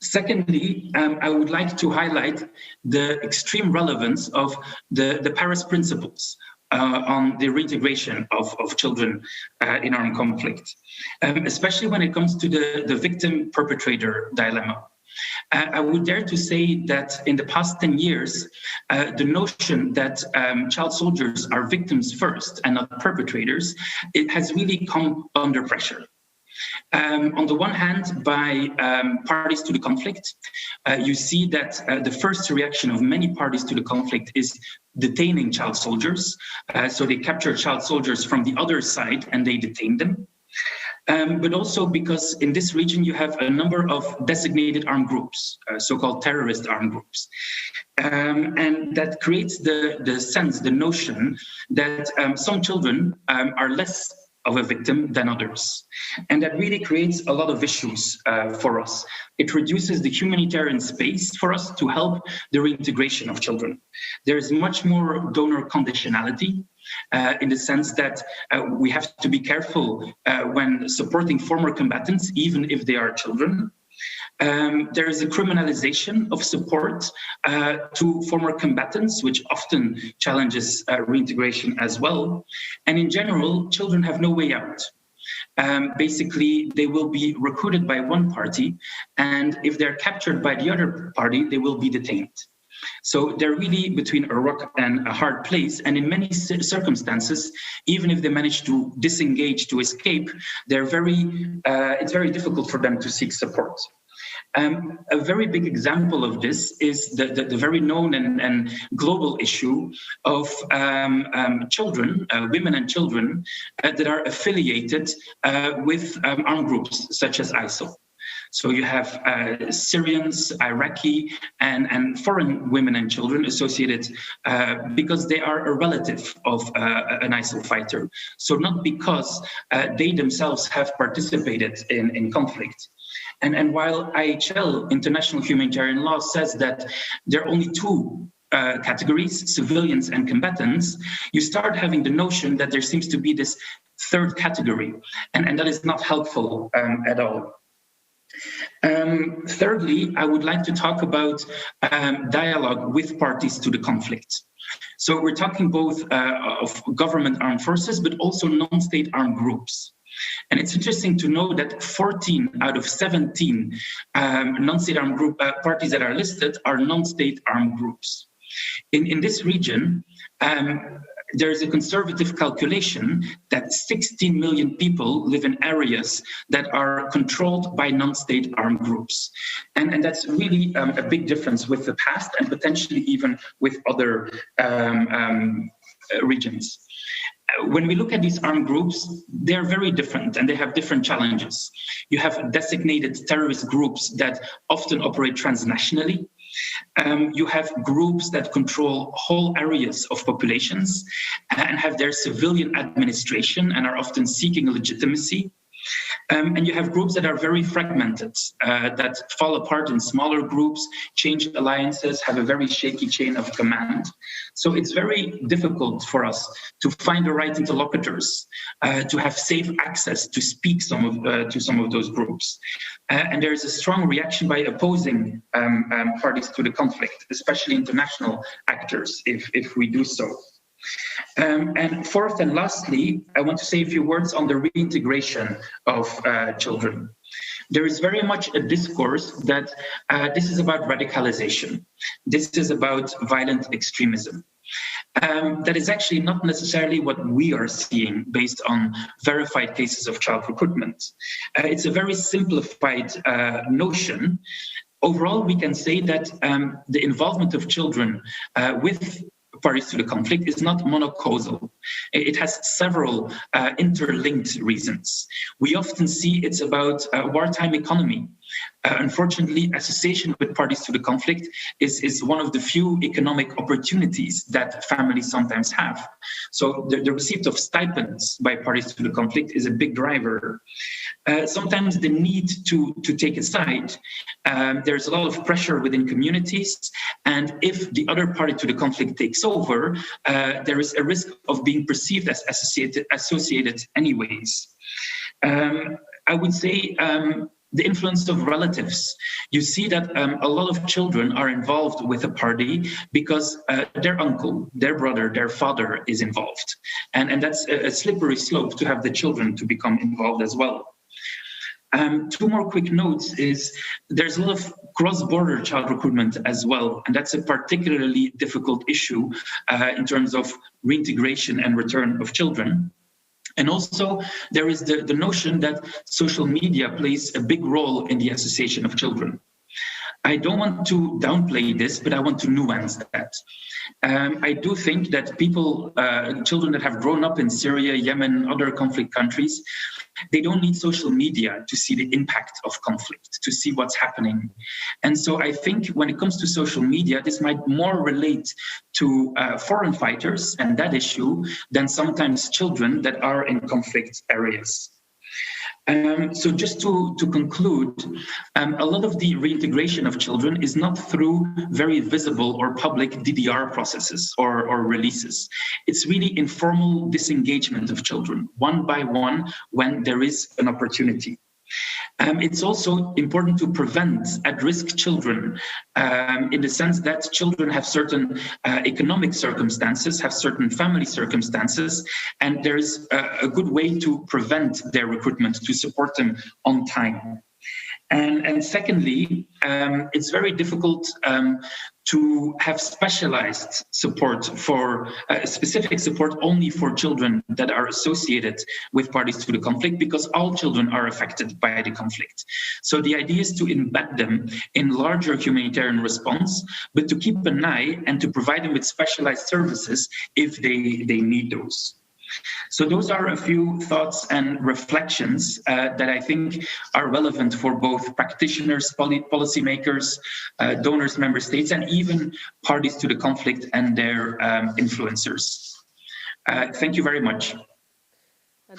Secondly, I would like to highlight the extreme relevance of the Paris Principles on the reintegration of children in armed conflict, especially when it comes to the victim-perpetrator dilemma. I would dare to say that in the past 10 years, the notion that child soldiers are victims first and not perpetrators, it has really come under pressure. On the one hand, by parties to the conflict, you see that the first reaction of many parties to the conflict is detaining child soldiers. So they capture child soldiers from the other side and they detain them. But also because in this region you have a number of designated armed groups, so-called terrorist armed groups. And that creates the sense, the notion that some children are less of a victim than others. And that really creates a lot of issues for us. It reduces the humanitarian space for us to help the reintegration of children. There's much more donor conditionality in the sense that we have to be careful when supporting former combatants, even if they are children. There is a criminalization of support to former combatants, which often challenges reintegration as well. And in general, children have no way out. Basically, they will be recruited by one party, and if they're captured by the other party, they will be detained. So they're really between a rock and a hard place, and in many circumstances, even if they manage to disengage, to escape, it's very difficult for them to seek support. A very big example of this is the very known and global issue of children, women and children that are affiliated with armed groups such as ISIL. So you have Syrians, Iraqi, and foreign women and children associated because they are a relative of an ISIL fighter. So not because they themselves have participated in conflict. And while IHL, International Humanitarian Law, says that there are only two categories, civilians and combatants, you start having the notion that there seems to be this third category, and that is not helpful at all. Thirdly, I would like to talk about dialogue with parties to the conflict. So we're talking both of government armed forces, but also non-state armed groups. And it's interesting to know that 14 out of 17 non-state armed group parties that are listed are non-state armed groups. In this region, there is a conservative calculation that 16 million people live in areas that are controlled by non-state armed groups. And that's really a big difference with the past and potentially even with other regions. When we look at these armed groups, they're very different and they have different challenges. You have designated terrorist groups that often operate transnationally. You have groups that control whole areas of populations and have their civilian administration and are often seeking legitimacy. And you have groups that are very fragmented, that fall apart in smaller groups, change alliances, have a very shaky chain of command. So it's very difficult for us to find the right interlocutors, to have safe access to speak to some of those groups. And there is a strong reaction by opposing parties to the conflict, especially international actors, if we do so. And fourth and lastly, I want to say a few words on the reintegration of children. There is very much a discourse that this is about radicalization. This is about violent extremism. That is actually not necessarily what we are seeing based on verified cases of child recruitment. It's a very simplified notion. Overall, we can say that the involvement of children with parties to the conflict is not monocausal. It has several interlinked reasons. We often see it's about wartime economy. Unfortunately, association with parties to the conflict is one of the few economic opportunities that families sometimes have. So the receipt of stipends by parties to the conflict is a big driver. Sometimes the need to take a side. There's a lot of pressure within communities, and if the other party to the conflict takes over, there is a risk of being perceived as associated anyways. I would say the influence of relatives. You see that a lot of children are involved with a party because their uncle, their brother, their father is involved. And that's a slippery slope to have the children to become involved as well. Two more quick notes is there's a lot of cross-border child recruitment as well, and that's a particularly difficult issue in terms of reintegration and return of children. And also there is the notion that social media plays a big role in the association of children. I don't want to downplay this, but I want to nuance that. I do think that people, children that have grown up in Syria, Yemen, other conflict countries, they don't need social media to see the impact of conflict, to see what's happening. And so I think when it comes to social media, this might more relate to foreign fighters and that issue than sometimes children that are in conflict areas. So just to conclude, a lot of the reintegration of children is not through very visible or public DDR processes or releases. It's really informal disengagement of children, one by one, when there is an opportunity. It's also important to prevent at-risk children in the sense that children have certain economic circumstances, have certain family circumstances, and there is a good way to prevent their recruitment, to support them on time. And secondly, it's very difficult to have specialized support for specific support only for children that are associated with parties to the conflict, because all children are affected by the conflict. So the idea is to embed them in larger humanitarian response, but to keep an eye and to provide them with specialized services if they need those. So those are a few thoughts and reflections that I think are relevant for both practitioners, policymakers, donors, member states, and even parties to the conflict and their influencers. Thank you very much.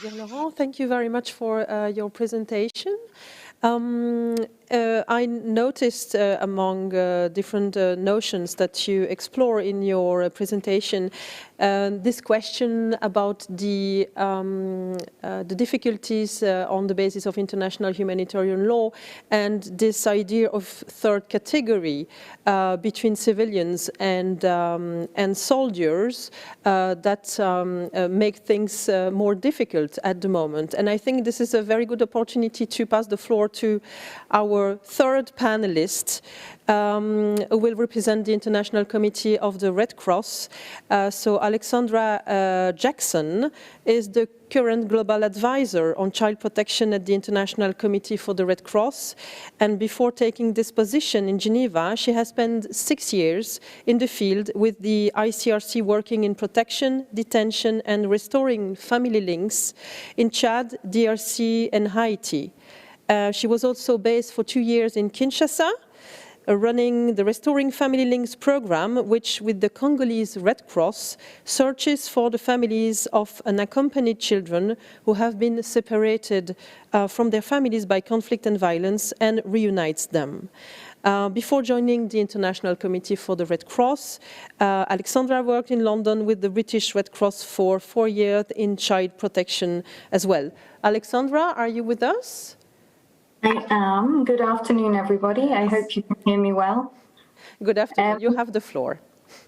Dear Laurent, thank you very much for your presentation. I noticed among different notions that you explore in your presentation this question about the difficulties on the basis of international humanitarian law and this idea of third category between civilians and soldiers that make things more difficult at the moment. And I think this is a very good opportunity to pass the floor to our third panelist, who will represent the International Committee of the Red Cross. So Alexandra Jackson is the current global advisor on child protection at the International Committee for the Red Cross. And before taking this position in Geneva, she has spent 6 years in the field with the ICRC working in protection, detention, and restoring family links in Chad, DRC, and Haiti. She was also based for 2 years in Kinshasa, running the Restoring Family Links program, which with the Congolese Red Cross searches for the families of unaccompanied children who have been separated from their families by conflict and violence and reunites them. Before joining the International Committee for the Red Cross, Alexandra worked in London with the British Red Cross for 4 years in child protection as well. Alexandra, are you with us? I am. Good afternoon, everybody. I hope you can hear me well. Good afternoon. You have the floor.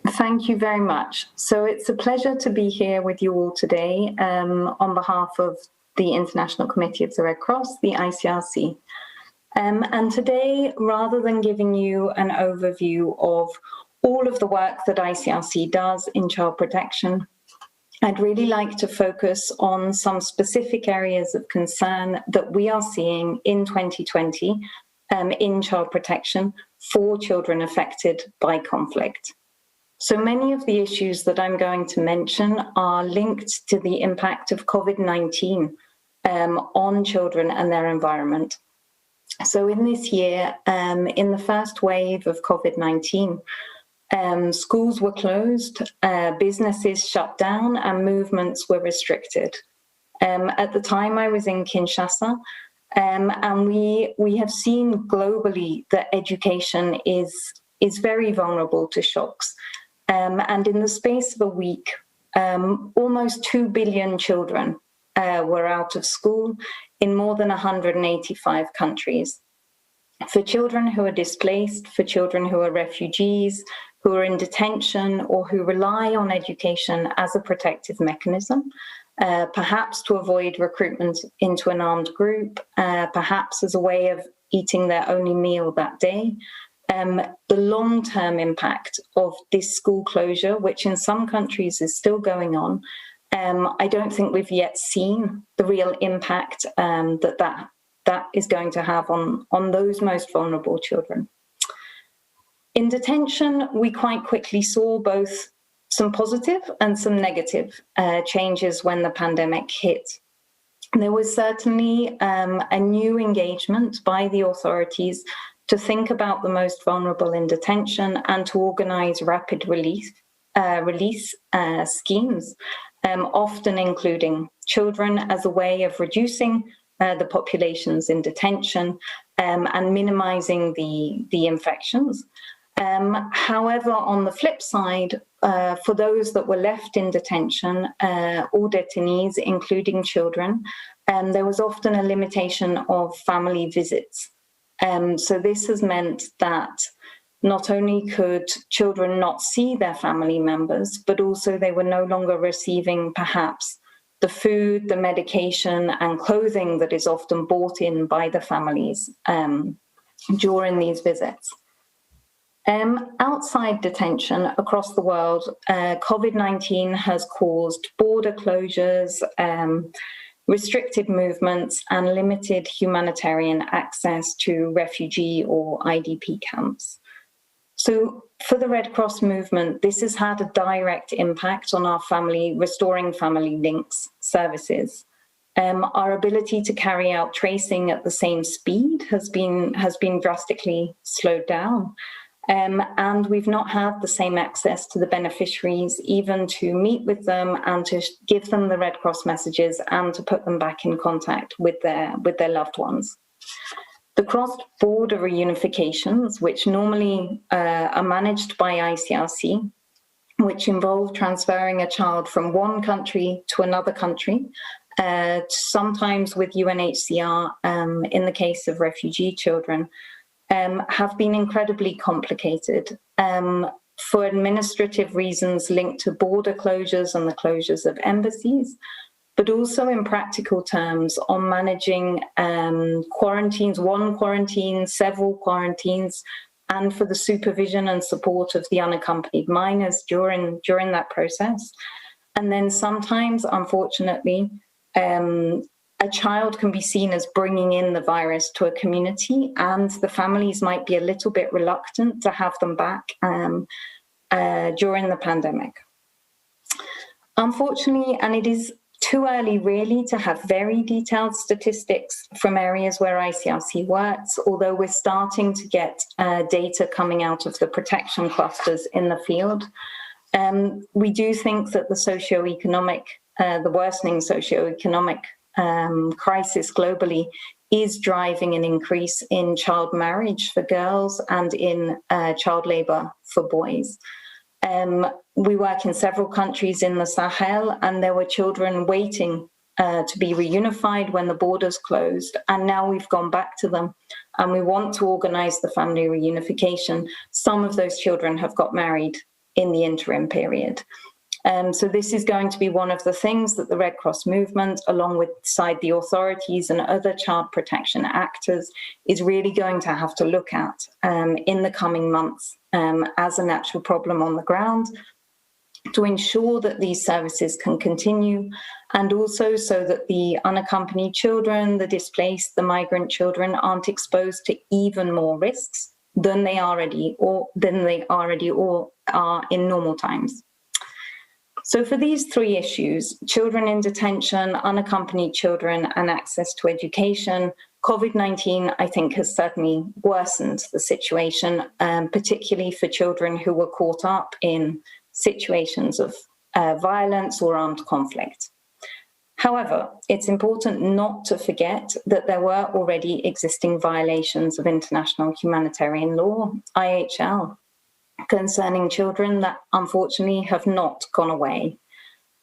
Thank you very much. So it's a pleasure to be here with you all today on behalf of the International Committee of the Red Cross, the ICRC. And today, rather than giving you an overview of all of the work that ICRC does in child protection, I'd really like to focus on some specific areas of concern that we are seeing in 2020 in child protection for children affected by conflict. So many of the issues that I'm going to mention are linked to the impact of COVID-19 on children and their environment. So in this year, in the first wave of COVID-19, schools were closed, businesses shut down, and movements were restricted. At the time, I was in Kinshasa, and we have seen globally that education is very vulnerable to shocks. And in the space of a week, almost 2 billion children were out of school in more than 185 countries. For children who are displaced, for children who are refugees, who are in detention, or who rely on education as a protective mechanism, perhaps to avoid recruitment into an armed group, perhaps as a way of eating their only meal that day. The long-term impact of this school closure, which in some countries is still going on, I don't think we've yet seen the real impact that is going to have on those most vulnerable children. In detention, we quite quickly saw both some positive and some negative changes when the pandemic hit. There was certainly a new engagement by the authorities to think about the most vulnerable in detention and to organize rapid release schemes, often including children, as a way of reducing the populations in detention and minimizing the infections. However, on the flip side, for those that were left in detention, all detainees, including children, there was often a limitation of family visits. So this has meant that not only could children not see their family members, but also they were no longer receiving perhaps the food, the medication and clothing that is often bought in by the families during these visits. Outside detention across the world, COVID-19 has caused border closures, restricted movements and limited humanitarian access to refugee or IDP camps. So for the Red Cross movement, this has had a direct impact on our restoring family links services. Our ability to carry out tracing at the same speed has been drastically slowed down. And we've not had the same access to the beneficiaries, even to meet with them and to give them the Red Cross messages and to put them back in contact with their loved ones. The cross-border reunifications, which normally are managed by ICRC, which involve transferring a child from one country to another country, sometimes with UNHCR in the case of refugee children, have been incredibly complicated for administrative reasons linked to border closures and the closures of embassies, but also in practical terms on managing quarantines, one quarantine, several quarantines, and for the supervision and support of the unaccompanied minors during that process. And then sometimes, unfortunately, a child can be seen as bringing in the virus to a community, and the families might be a little bit reluctant to have them back during the pandemic. Unfortunately, and it is too early really to have very detailed statistics from areas where ICRC works, although we're starting to get data coming out of the protection clusters in the field. We do think that the worsening socioeconomic crisis globally is driving an increase in child marriage for girls and in child labor for boys. We work in several countries in the Sahel, and there were children waiting to be reunified when the borders closed, and now we've gone back to them and we want to organize the family reunification. Some of those children have got married in the interim period. So this is going to be one of the things that the Red Cross movement, alongside the authorities and other child protection actors, is really going to have to look at in the coming months as an actual problem on the ground, to ensure that these services can continue, and also so that the unaccompanied children, the displaced, the migrant children aren't exposed to even more risks than they already are in normal times. So for these three issues, children in detention, unaccompanied children, and access to education, COVID-19, I think, has certainly worsened the situation, particularly for children who were caught up in situations of violence or armed conflict. However, it's important not to forget that there were already existing violations of international humanitarian law, IHL, concerning children that unfortunately have not gone away.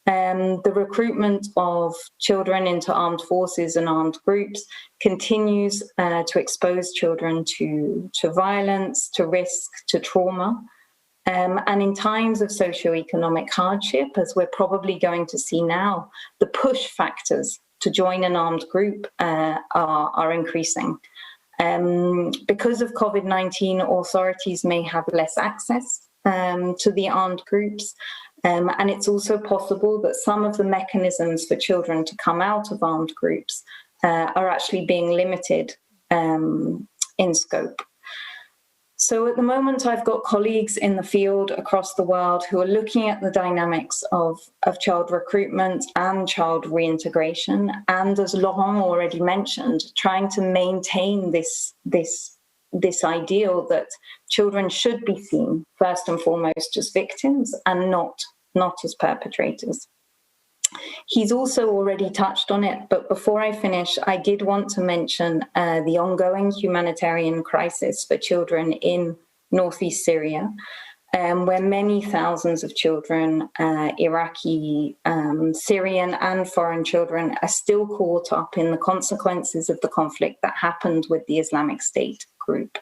The recruitment of children into armed forces and armed groups continues to expose children to violence, to risk, to trauma. And in times of socioeconomic hardship, as we're probably going to see now, the push factors to join an armed group are increasing. Because of COVID-19, authorities may have less access to the armed groups. And it's also possible that some of the mechanisms for children to come out of armed groups are actually being limited in scope. So at the moment, I've got colleagues in the field across the world who are looking at the dynamics of child recruitment and child reintegration. And as Laurent already mentioned, trying to maintain this ideal that children should be seen first and foremost as victims and not as perpetrators. He's also already touched on it, but before I finish, I did want to mention the ongoing humanitarian crisis for children in northeast Syria, where many thousands of children, Iraqi, Syrian and foreign children, are still caught up in the consequences of the conflict that happened with the Islamic State group.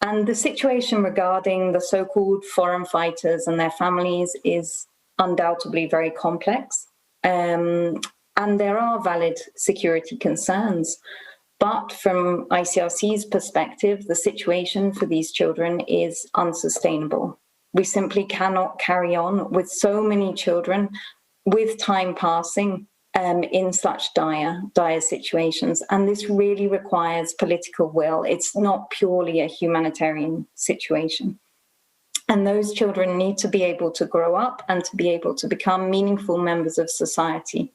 And the situation regarding the so-called foreign fighters and their families is undoubtedly very complex, and there are valid security concerns. But from ICRC's perspective, the situation for these children is unsustainable. We simply cannot carry on with so many children with time passing in such dire situations. And this really requires political will. It's not purely a humanitarian situation. And those children need to be able to grow up and to be able to become meaningful members of society.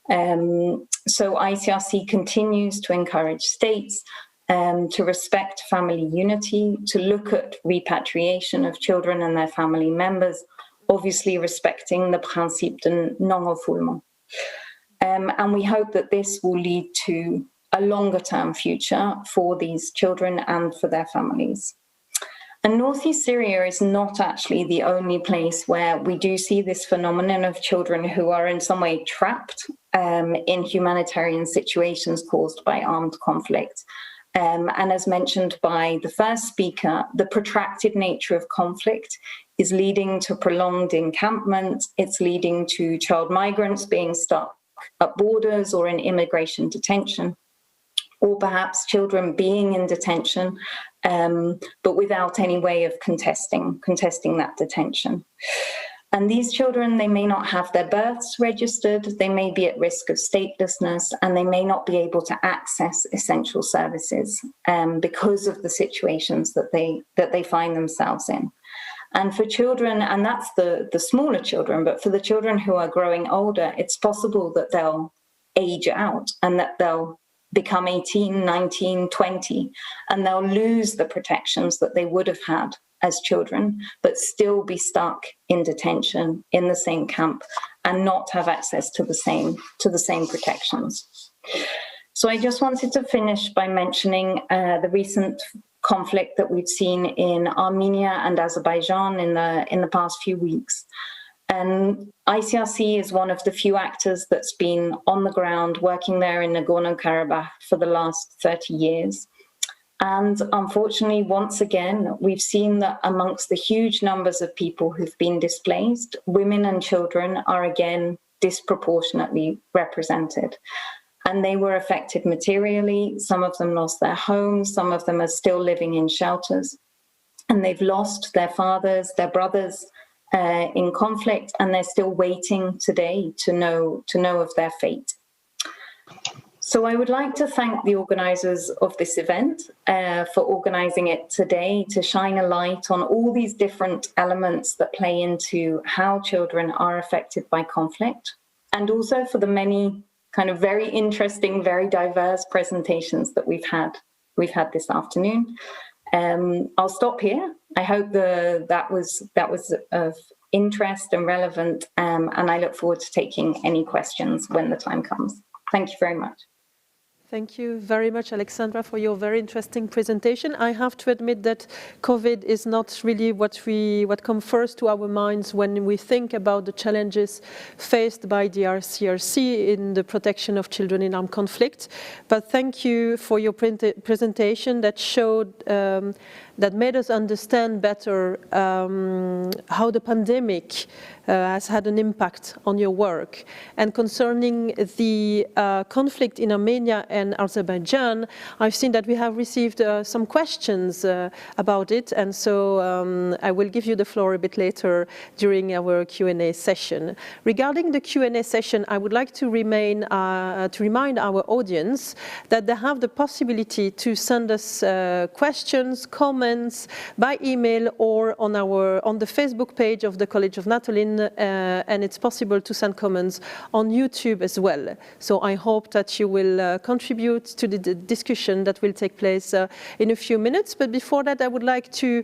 So ICRC continues to encourage states to respect family unity, to look at repatriation of children and their family members, obviously respecting the principe de non-refoulement. And we hope that this will lead to a longer-term future for these children and for their families. And northeast Syria is not actually the only place where we do see this phenomenon of children who are in some way trapped in humanitarian situations caused by armed conflict. And as mentioned by the first speaker, the protracted nature of conflict is leading to prolonged encampment. It's leading to child migrants being stuck at borders or in immigration detention, or perhaps children being in detention, but without any way of contesting that detention. And these children, they may not have their births registered, they may be at risk of statelessness, and they may not be able to access essential services because of the situations that they find themselves in. And for children, and that's the smaller children, but for the children who are growing older, it's possible that they'll age out and that they'll become 18, 19, 20, and they'll lose the protections that they would have had as children, but still be stuck in detention in the same camp and not have access to the same protections. So I just wanted to finish by mentioning the recent conflict that we've seen in Armenia and Azerbaijan in the past few weeks. And ICRC is one of the few actors that's been on the ground working there in Nagorno-Karabakh for the last 30 years. And unfortunately, once again, we've seen that amongst the huge numbers of people who've been displaced, women and children are again disproportionately represented. And they were affected materially. Some of them lost their homes. Some of them are still living in shelters. And they've lost their fathers, their brothers, in conflict, and they're still waiting today to know of their fate. So I would like to thank the organisers of this event for organising it today to shine a light on all these different elements that play into how children are affected by conflict, and also for the many kind of very interesting, very diverse presentations that we've had this afternoon. I'll stop here. I hope that was of interest and relevant, and I look forward to taking any questions when the time comes. Thank you very much. Thank you very much, Alexandra, for your very interesting presentation. I have to admit that COVID is not really what comes first to our minds when we think about the challenges faced by the ICRC in the protection of children in armed conflict. But thank you for your presentation that showed that made us understand better how the pandemic has had an impact on your work. And concerning the conflict in Armenia and Azerbaijan, I've seen that we have received some questions about it, and so I will give you the floor a bit later during our Q&A session. Regarding the Q&A session, I would like to remind our audience that they have the possibility to send us questions, comments, by email or on the Facebook page of the College of Natolin, and it's possible to send comments on YouTube as well. So I hope that you will contribute to the discussion that will take place in a few minutes. But before that, I would like to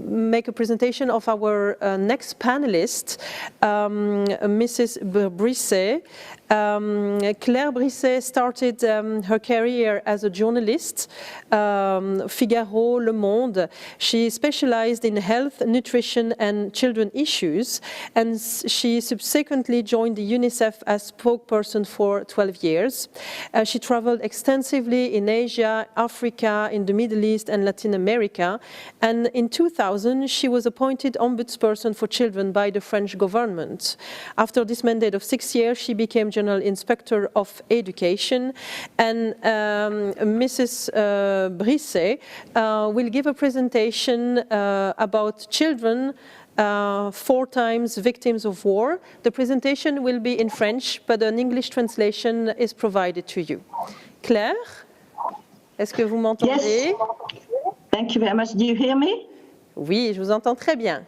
make a presentation of our next panelist, Mrs. Brisset. Claire Brisset started her career as a journalist, Figaro, Le Monde. She specialized in health, nutrition and children issues, and she subsequently joined the UNICEF as spokesperson for 12 years. She traveled extensively in Asia, Africa, in the Middle East and Latin America, and in 2000 she was appointed ombudsperson for children by the French government. After this mandate of 6 years, she became General Inspector of Education, and Mrs. Brisset will give a presentation about children 4 times victims of war. The presentation will be in French, but an English translation is provided to you. Claire, est-ce que vous m'entendez? Yes. Thank you very much. Do you hear me? Oui, je vous entends très bien.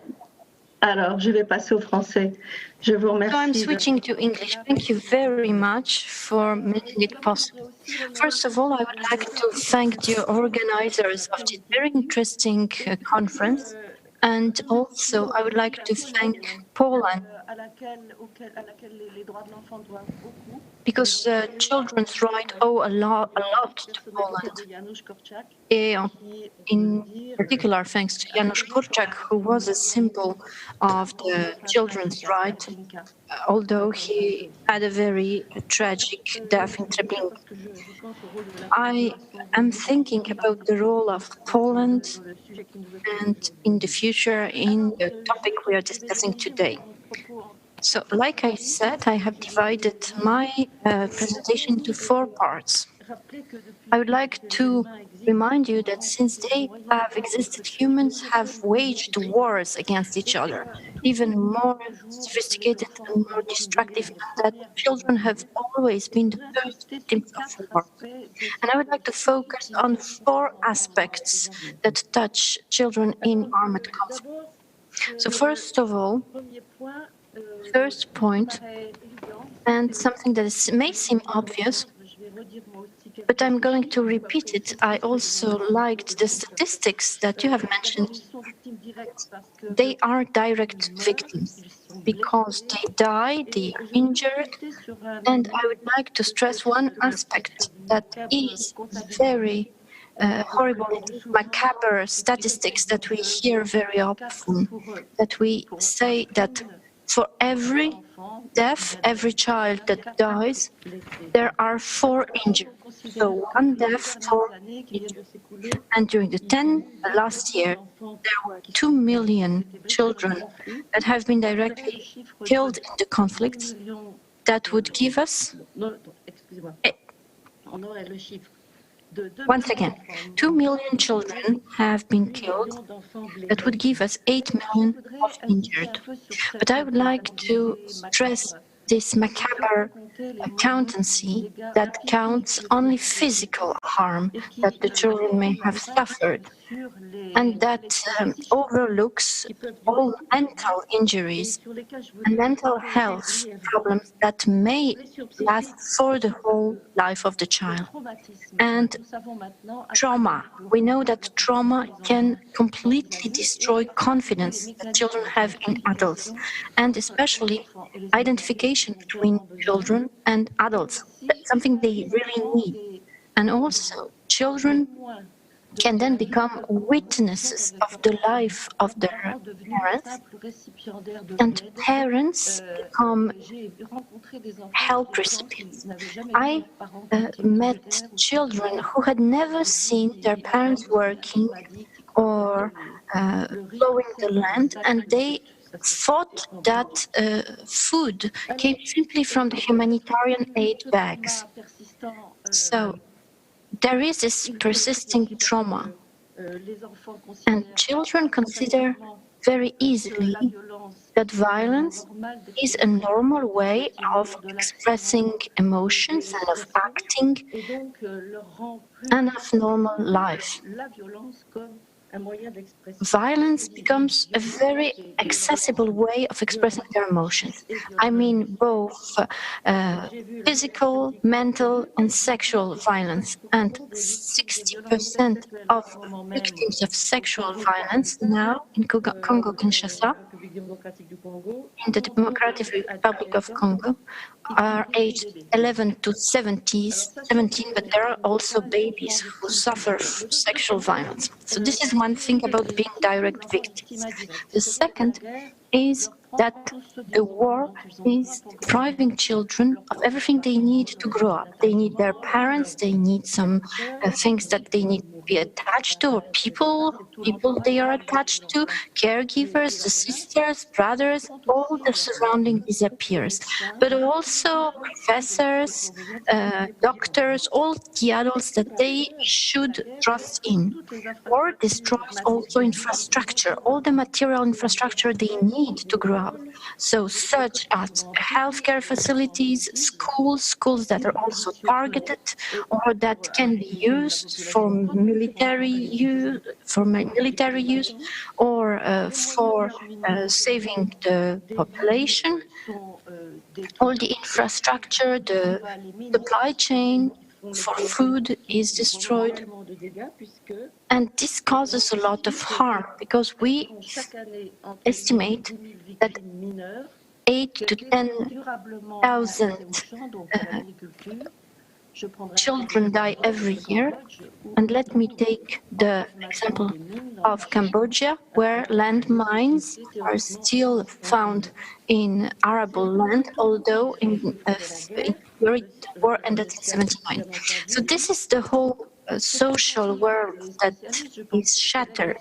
Alors, je vais passer au français. Je vous remercie. So I'm switching to English. Thank you very much for making it possible. First of all, I would like to thank the organizers of this very interesting conference. And also, I would like to thank Poland, because children's rights owe a lot to Poland. In particular, thanks to Janusz Korczak, who was a symbol of the children's rights, although he had a very tragic death in Treblinka. I am thinking about the role of Poland and in the future in the topic we are discussing today. So, like I said, I have divided my presentation into 4 parts. I would like to remind you that since they have existed, humans have waged wars against each other, even more sophisticated and more destructive, and that children have always been the first victims of war. And I would like to focus on 4 aspects that touch children in armed conflict. So first of all, first point, and something that may seem obvious, but I'm going to repeat it. I also liked the statistics that you have mentioned. They are direct victims because they die, they are injured, and I would like to stress one aspect that is very horrible, macabre statistics that we hear very often, that we say that for every death, every child that dies, there are 4 injured. So 1 death, 4 injured. And during the last year, there were 2 million children that have been directly killed in the conflicts. That would give us, once again, 2 million children have been killed. That would give us 8 million of injured. But I would like to stress this macabre accountancy that counts only physical harm that the children may have suffered. and that overlooks all mental injuries and mental health problems that may last for the whole life of the child. And trauma. We know that trauma can completely destroy confidence that children have in adults, and especially identification between children and adults. That's something they really need. And also, children can then become witnesses of the life of their parents, and parents become help recipients. I met children who had never seen their parents working or plowing the land, and they thought that food came simply from the humanitarian aid bags. So there is this persisting trauma, and children consider very easily that violence is a normal way of expressing emotions and of acting and of normal life. Violence becomes a very accessible way of expressing their emotions. I mean both physical, mental, and sexual violence. And 60% of victims of sexual violence now in Congo-Kinshasa, in the Democratic Republic of Congo, are aged 11 to 17, but there are also babies who suffer sexual violence. So this is one thing about being direct victims. The second is that the war is depriving children of everything they need to grow up. They need their parents, they need some things that they need to be attached to, or people they are attached to, caregivers, the sisters, brothers, all the surrounding disappears. But also professors, doctors, all the adults that they should trust in. War destroys also infrastructure, all the material infrastructure they need to grow up. So such as healthcare facilities, schools that are also targeted or that can be used for military use, or for saving the population. All the infrastructure, the supply chain for food is destroyed. And this causes a lot of harm because we estimate that 8,000 to 10,000 children die every year. And let me take the example of Cambodia, where landmines are still found in arable land, although in the war ended in 1979. So this is the whole social world that is shattered.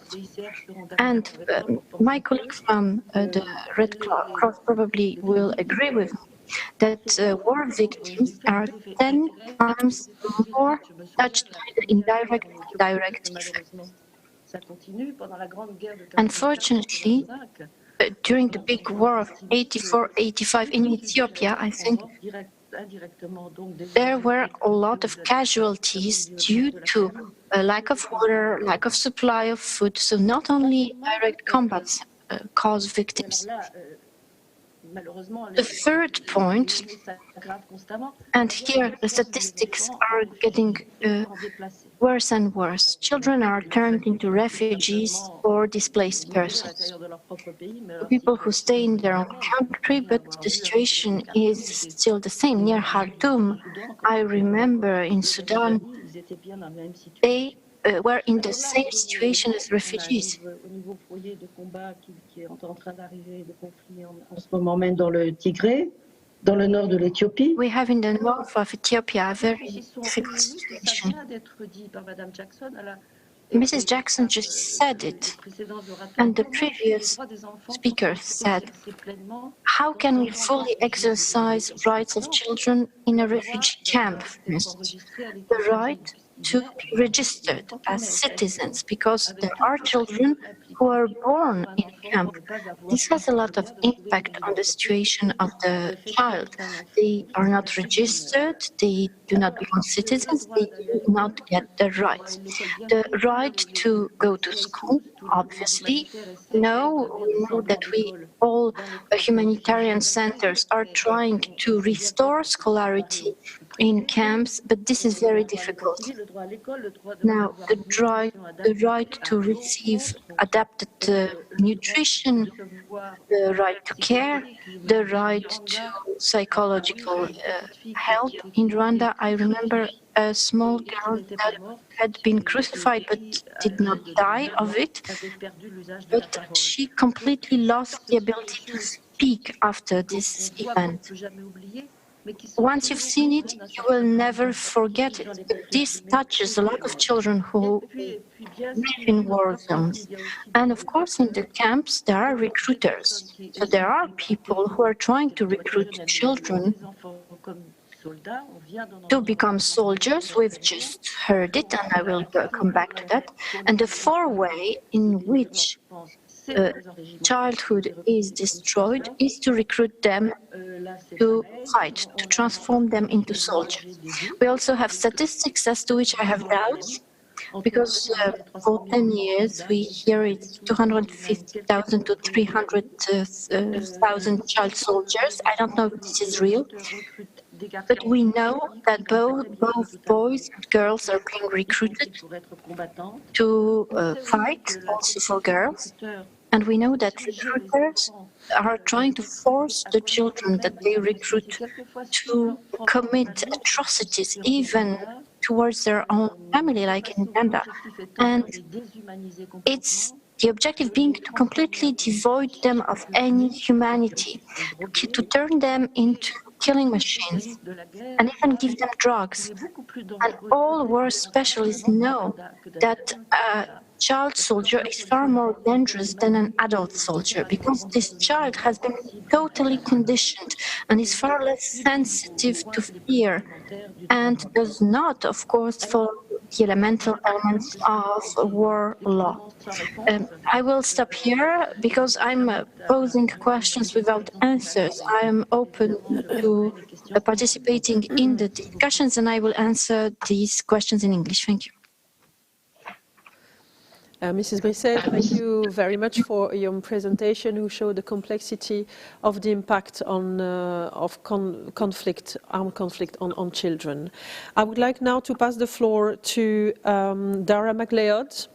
And my colleague from the Red Cross probably will agree with me that war victims are 10 times more touched by the indirect and direct effects. Unfortunately, during the big war of 84-85 in Ethiopia, I think there were a lot of casualties due to a lack of water, lack of supply of food. So not only direct combats cause victims. The third point, and here the statistics are getting worse and worse. Children are turned into refugees or displaced persons. People who stay in their own country, but the situation is still the same. Near Khartoum, I remember in Sudan, they were in the same situation as refugees. We have in the north of Ethiopia a very difficult situation. Mrs. Jackson just said it, and the previous speaker said, how can we fully exercise rights of children in a refugee camp, for instance? The right to be registered as citizens, because there are children who are born in camp. This has a lot of impact on the situation of the child. They are not registered, they do not become citizens, they do not get the rights. The right to go to school, obviously. We know that all humanitarian centers are trying to restore scholarity in camps, but this is very difficult. Now, the right to receive adapted nutrition, the right to care, the right to psychological help. In Rwanda, I remember a small girl that had been crucified but did not die of it, but she completely lost the ability to speak after this event. Once you've seen it, you will never forget it. But this touches a lot of children who live in war zones. And of course, in the camps, there are recruiters. So there are people who are trying to recruit children to become soldiers. We've just heard it, and I will come back to that. And the four-way in which childhood is destroyed is to recruit them to fight, to transform them into soldiers. We also have statistics as to which I have doubts, because for 10 years we hear it's 250,000 to 300,000 child soldiers. I don't know if this is real, but we know that both boys and girls are being recruited to fight, also for girls. And we know that recruiters are trying to force the children that they recruit to commit atrocities, even towards their own family, like in Uganda. And it's the objective being to completely devoid them of any humanity, to turn them into killing machines, and even give them drugs. And all war specialists know that a child soldier is far more dangerous than an adult soldier, because this child has been totally conditioned and is far less sensitive to fear and does not, of course, follow the elemental elements of war law. I will stop here because I'm posing questions without answers. I am open to participating in the discussions, and I will answer these questions in English. Thank you. Mrs. Brisset, thank you very much for your presentation, who showed the complexity of the impact on armed conflict on children. I would like now to pass the floor to Dara MacLeod,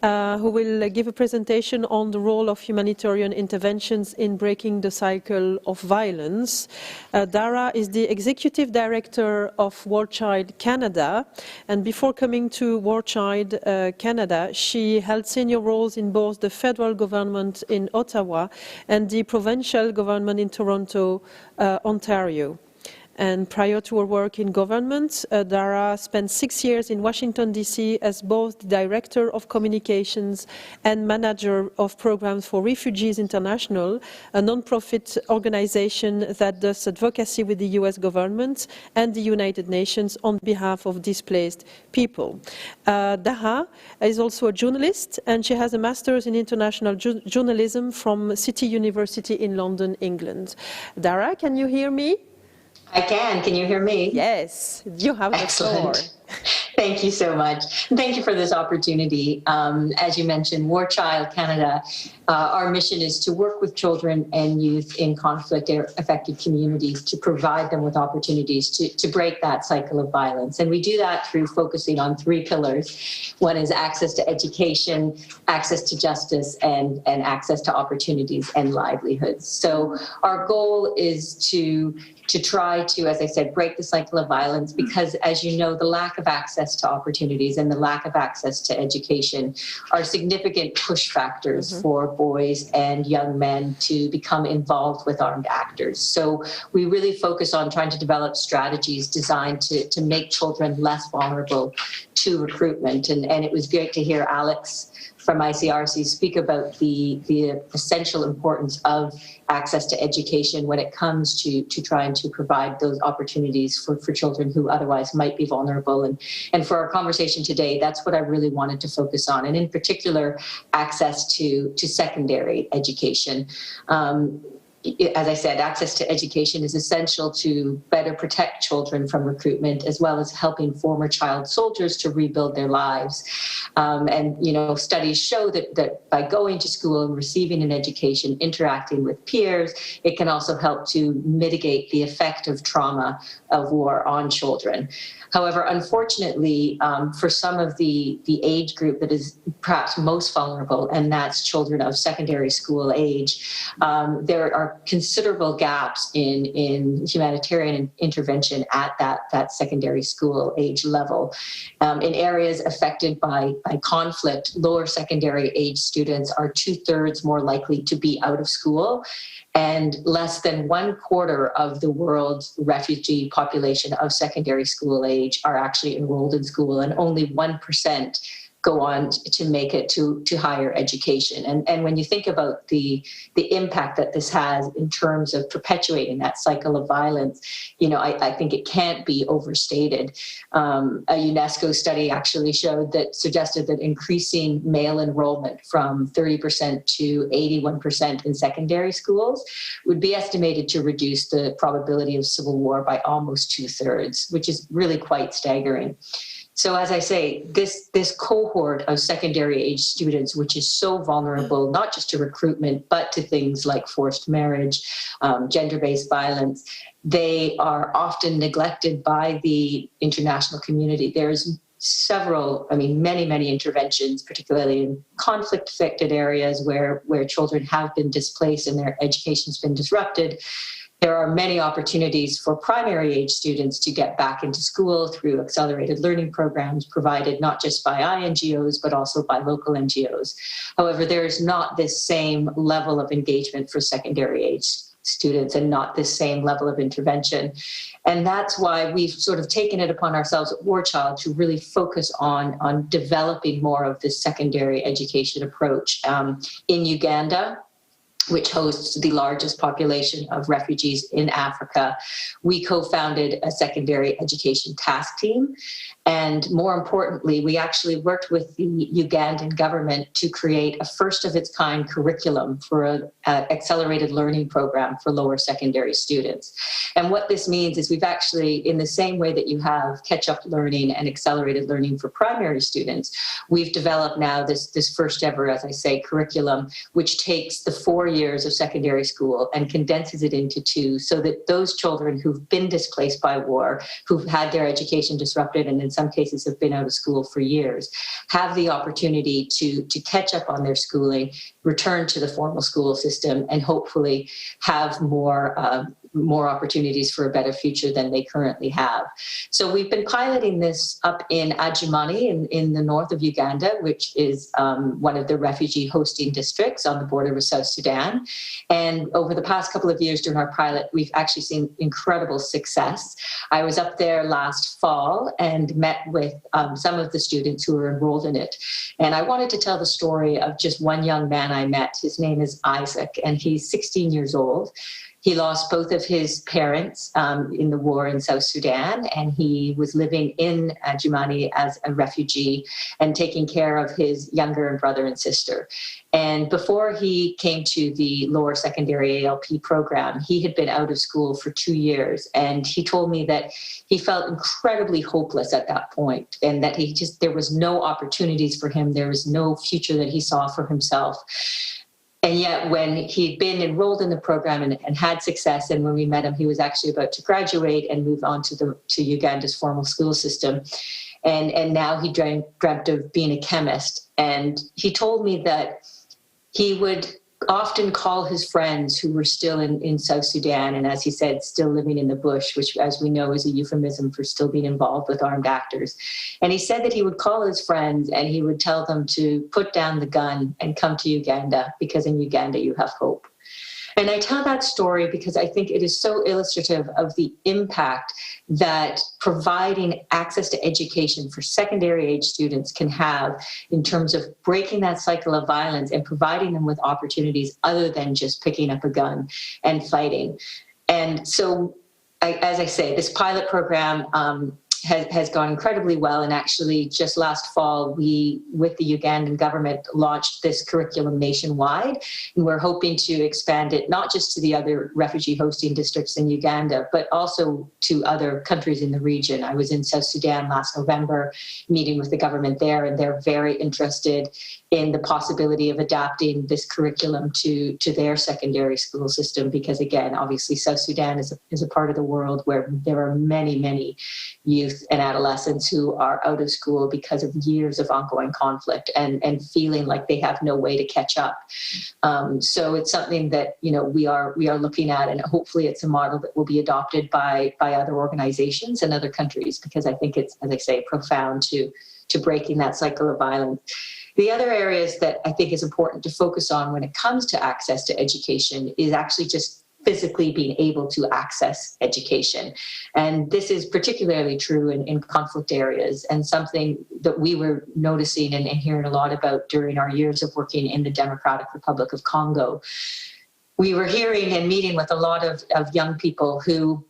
who will give a presentation on the role of humanitarian interventions in breaking the cycle of violence. Dara is the Executive Director of War Child Canada, and before coming to War Child Canada, she held senior roles in both the federal government in Ottawa and the provincial government in Toronto, Ontario. And prior to her work in government, Dara spent 6 years in Washington, D.C. as both the Director of Communications and Manager of Programs for Refugees International, a non-profit organization that does advocacy with the U.S. government and the United Nations on behalf of displaced people. Dara is also a journalist, and she has a master's in international journalism from City University in London, England. Dara, can you hear me? I can. Can you hear me? Yes, you have the floor. Thank you so much. Thank you for this opportunity. As you mentioned, War Child Canada, our mission is to work with children and youth in conflict-affected communities to provide them with opportunities to break that cycle of violence. And we do that through focusing on 3 pillars. One is access to education, access to justice, and access to opportunities and livelihoods. So our goal is to try to, as I said, break the cycle of violence, because, as you know, the lack of access to opportunities and the lack of access to education are significant push factors for boys and young men to become involved with armed actors. So we really focus on trying to develop strategies designed to make children less vulnerable to recruitment. And it was great to hear Alex from ICRC speak about the essential importance of access to education when it comes to trying to provide those opportunities for children who otherwise might be vulnerable. And for our conversation today, that's what I really wanted to focus on, and in particular, access to secondary education. As I said, access to education is essential to better protect children from recruitment, as well as helping former child soldiers to rebuild their lives. And, you know, studies show that by going to school and receiving an education, interacting with peers, it can also help to mitigate the effect of trauma of war on children. However, unfortunately, for some of the age group that is perhaps most vulnerable, and that's children of secondary school age, there are considerable gaps in humanitarian intervention at that secondary school age level. In areas affected by conflict, lower secondary age students are 2/3 more likely to be out of school, and less than 1/4 of the world's refugee population of secondary school age are actually enrolled in school, and only 1% go on to make it to higher education. And when you think about the impact that this has in terms of perpetuating that cycle of violence, you know, I think it can't be overstated. A UNESCO study actually suggested that increasing male enrollment from 30% to 81% in secondary schools would be estimated to reduce the probability of civil war by almost 2/3, which is really quite staggering. So as I say, this cohort of secondary age students, which is so vulnerable, not just to recruitment, but to things like forced marriage, gender-based violence, they are often neglected by the international community. There's many interventions, particularly in conflict-affected areas where children have been displaced and their education's been disrupted. There are many opportunities for primary age students to get back into school through accelerated learning programs provided not just by INGOs, but also by local NGOs. However, there is not this same level of engagement for secondary age students and not this same level of intervention. And that's why we've sort of taken it upon ourselves at War Child to really focus on developing more of this secondary education approach. In Uganda, which hosts the largest population of refugees in Africa, we co-founded a secondary education task team. And more importantly, we actually worked with the Ugandan government to create a first-of-its-kind curriculum for an accelerated learning program for lower secondary students. And what this means is we've actually, in the same way that you have catch-up learning and accelerated learning for primary students, we've developed now this first ever, as I say, curriculum, which takes the 4 years of secondary school and condenses it into 2, so that those children who've been displaced by war, who've had their education disrupted, and in some cases have been out of school for years, have the opportunity to catch up on their schooling, return to the formal school system, and hopefully have more opportunities for a better future than they currently have. So we've been piloting this up in Adjumani in the north of Uganda, which is one of the refugee hosting districts on the border with South Sudan. And over the past couple of years during our pilot, we've actually seen incredible success. I was up there last fall and met with some of the students who were enrolled in it. And I wanted to tell the story of just one young man I met. His name is Isaac, and he's 16 years old. He lost both of his parents in the war in South Sudan, and he was living in Adjumani as a refugee and taking care of his younger brother and sister. And before he came to the lower secondary ALP program, he had been out of school for 2 years. And he told me that he felt incredibly hopeless at that point, and that there was no opportunities for him. There was no future that he saw for himself. And yet when he'd been enrolled in the program and had success, and when we met him, he was actually about to graduate and move on to Uganda's formal school system. And now he dreamt of being a chemist. And he told me that he would often call his friends who were still in South Sudan, and as he said, still living in the bush, which, as we know, is a euphemism for still being involved with armed actors. And he said that he would call his friends and he would tell them to put down the gun and come to Uganda, because in Uganda you have hope. And I tell that story because I think it is so illustrative of the impact that providing access to education for secondary age students can have in terms of breaking that cycle of violence and providing them with opportunities other than just picking up a gun and fighting. And so, as I say, this pilot program has gone incredibly well. And actually, just last fall, we, with the Ugandan government, launched this curriculum nationwide. And we're hoping to expand it not just to the other refugee hosting districts in Uganda, but also to other countries in the region. I was in South Sudan last November, meeting with the government there, and they're very interested in the possibility of adapting this curriculum to their secondary school system, because again, obviously South Sudan is a part of the world where there are many, many youth and adolescents who are out of school because of years of ongoing conflict and feeling like they have no way to catch up. So it's something that, you know, we are looking at, and hopefully it's a model that will be adopted by other organizations and other countries, because I think it's, as I say, profound to breaking that cycle of violence. The other areas that I think is important to focus on when it comes to access to education is actually just physically being able to access education. And this is particularly true in conflict areas, and something that we were noticing and hearing a lot about during our years of working in the Democratic Republic of Congo. We were hearing and meeting with a lot of young people who,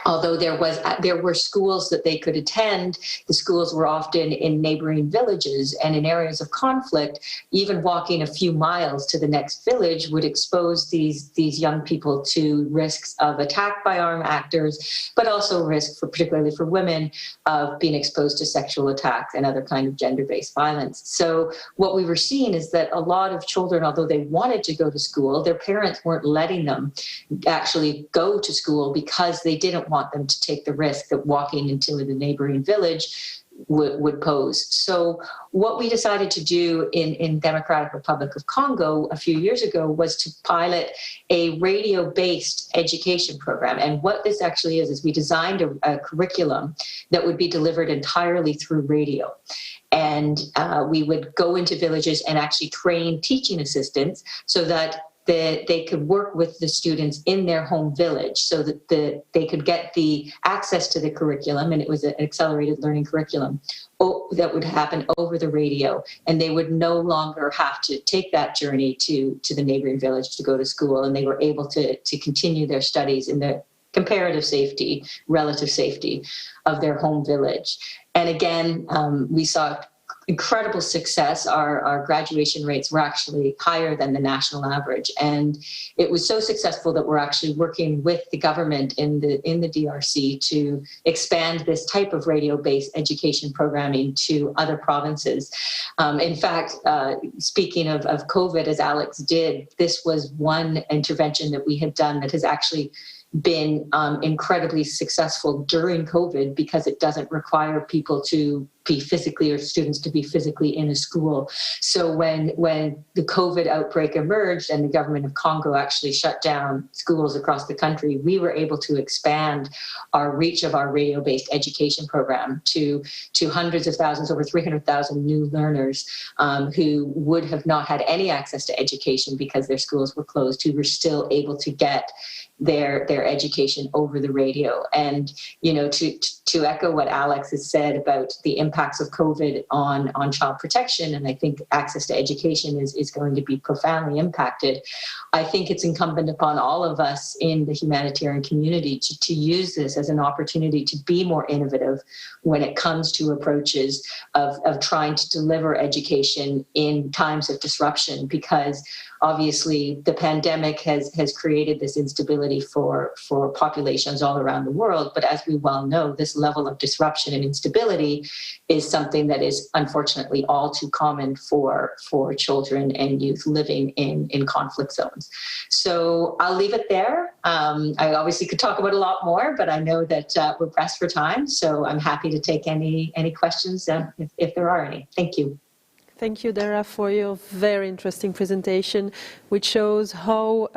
although there were schools that they could attend, the schools were often in neighboring villages, and in areas of conflict, even walking a few miles to the next village would expose these young people to risks of attack by armed actors, but also risk, particularly for women, of being exposed to sexual attacks and other kind of gender-based violence. So what we were seeing is that a lot of children, although they wanted to go to school, their parents weren't letting them actually go to school because they didn't want them to take the risk that walking into the neighboring village would pose. So what we decided to do in Democratic Republic of Congo a few years ago was to pilot a radio-based education program. And what this actually is we designed a curriculum that would be delivered entirely through radio. And we would go into villages and actually train teaching assistants so that they could work with the students in their home village so that they could get the access to the curriculum, and it was an accelerated learning curriculum that would happen over the radio, and they would no longer have to take that journey to the neighboring village to go to school, and they were able to continue their studies in the comparative safety, relative safety of their home village. And again, we saw incredible success. Our graduation rates were actually higher than the national average. And it was so successful that we're actually working with the government in the DRC to expand this type of radio-based education programming to other provinces. In fact, speaking of COVID, as Alex did, this was one intervention that we had done that has actually been incredibly successful during COVID, because it doesn't require people to be physically, or students to be physically in a school. So when the COVID outbreak emerged and the government of Congo actually shut down schools across the country, we were able to expand our reach of our radio-based education program to hundreds of thousands, over 300,000 new learners who would have not had any access to education because their schools were closed, who were still able to get their education over the radio. And, you know, to echo what Alex has said about the impacts of COVID on child protection, and I think access to education is going to be profoundly impacted, I think it's incumbent upon all of us in the humanitarian community to use this as an opportunity to be more innovative when it comes to approaches of trying to deliver education in times of disruption, because obviously the pandemic has created this instability for populations all around the world. But as we well know, this level of disruption and instability is something that is unfortunately all too common for children and youth living in conflict zones. So I'll leave it there. I obviously could talk about a lot more, but I know that we're pressed for time. So I'm happy to take any questions if there are any. Thank you. Thank you, Dara, for your very interesting presentation, which shows how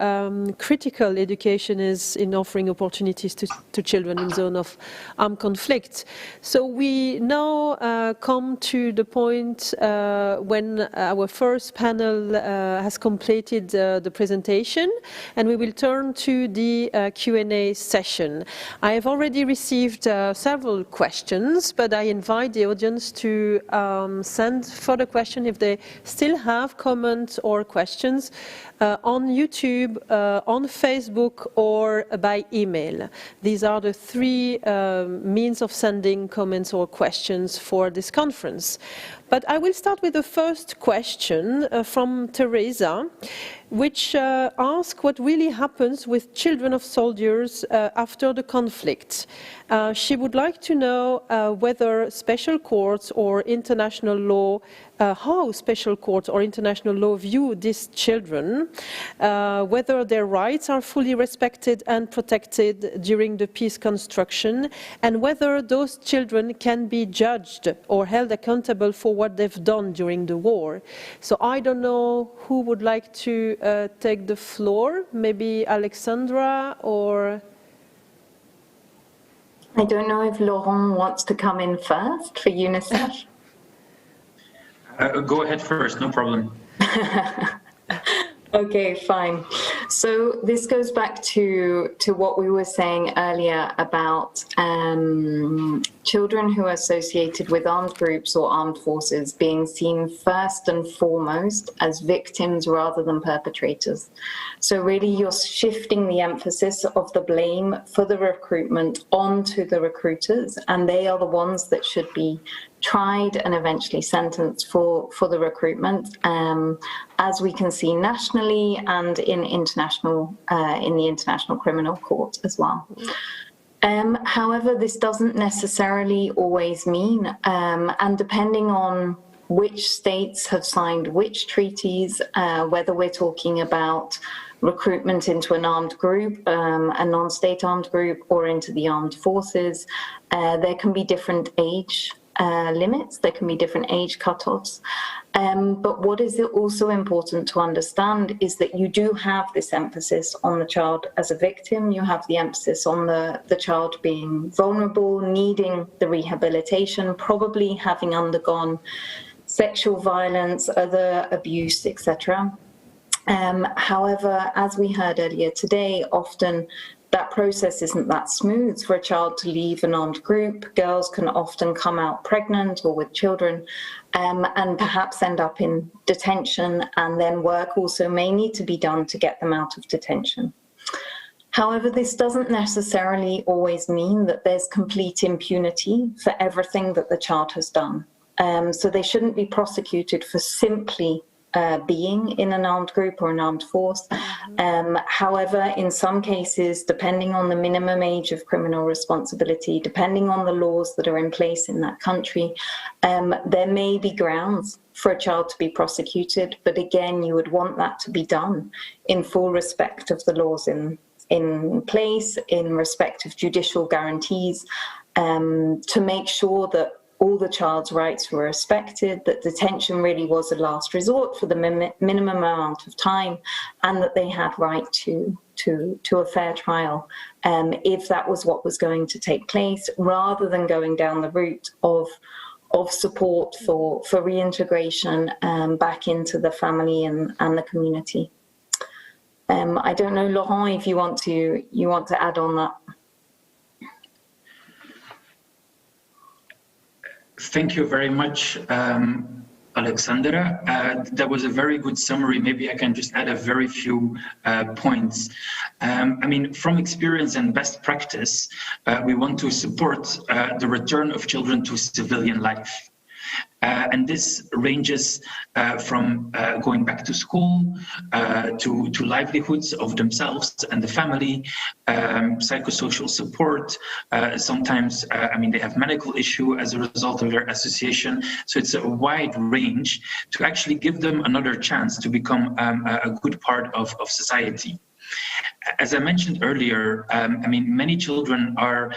critical education is in offering opportunities to children in zone of armed conflict. So we now come to the point when our first panel has completed the presentation, and we will turn to the Q&A session. I have already received several questions, but I invite the audience to send further questions if they still have comments or questions on YouTube, on Facebook, or by email. These are the three means of sending comments or questions for this conference. But I will start with the first question from Teresa, which asks what really happens with children of soldiers after the conflict. She would like to know whether special courts or international law, how special courts or international law view these children, whether their rights are fully respected and protected during the peace construction, and whether those children can be judged or held accountable for what they've done during the war. So I don't know who would like to take the floor, maybe Alexandra or... I don't know if Laurent wants to come in first for UNICEF. Go ahead first, no problem. Okay, fine. So this goes back to what we were saying earlier about children who are associated with armed groups or armed forces being seen first and foremost as victims rather than perpetrators. So really you're shifting the emphasis of the blame for the recruitment onto the recruiters, and they are the ones that should be tried and eventually sentenced for the recruitment, as we can see nationally and in the International Criminal Court as well. However, this doesn't necessarily always mean, and depending on which states have signed which treaties, whether we're talking about recruitment into an armed group, a non-state armed group, or into the armed forces, there can be different age limits, there can be different age cutoffs. But what is also important to understand is that you do have this emphasis on the child as a victim, you have the emphasis on the child being vulnerable, needing the rehabilitation, probably having undergone sexual violence, other abuse, etc. However, as we heard earlier today, often that process isn't that smooth for a child to leave an armed group. Girls can often come out pregnant or with children, and perhaps end up in detention, and then work also may need to be done to get them out of detention. However, this doesn't necessarily always mean that there's complete impunity for everything that the child has done. So they shouldn't be prosecuted for simply being in an armed group or an armed force. However, in some cases, depending on the minimum age of criminal responsibility, depending on the laws that are in place in that country, there may be grounds for a child to be prosecuted. But again, you would want that to be done in full respect of the laws in place, in respect of judicial guarantees, to make sure that all the child's rights were respected, that detention really was a last resort for the minimum amount of time, and that they had right to a fair trial, if that was what was going to take place, rather than going down the route of support for reintegration back into the family and the community. I don't know, Laurent, if you want to add on that. Thank you very much, Alexandra. That was a very good summary. Maybe I can just add a very few points. I mean, from experience and best practice, we want to support the return of children to civilian life. And this ranges from going back to school, to livelihoods of themselves and the family, psychosocial support. Sometimes, I mean, they have medical issue as a result of their association. So it's a wide range to actually give them another chance to become a good part of society. As I mentioned earlier, I mean, many children are,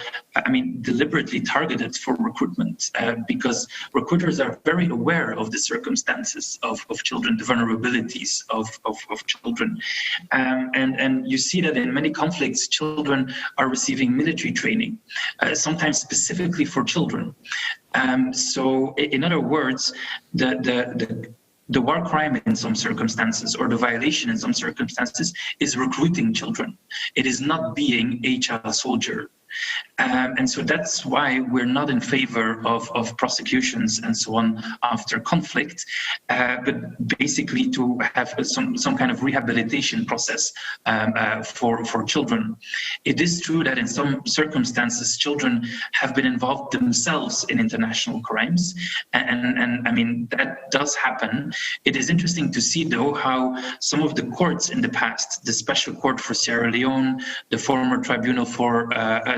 deliberately targeted for recruitment because recruiters are very aware of the circumstances of children, the vulnerabilities of children. And you see that in many conflicts, children are receiving military training, sometimes specifically for children. So in other words, the war crime in some circumstances or the violation in some circumstances is recruiting children. It is not being a child soldier. And so that's why we're not in favor of prosecutions and so on after conflict, but basically to have some kind of rehabilitation process for children. It is true that in some circumstances, children have been involved themselves in international crimes, and I mean, that does happen. It is interesting to see, though, how some of the courts in the past, the Special Court for Sierra Leone, the former Tribunal for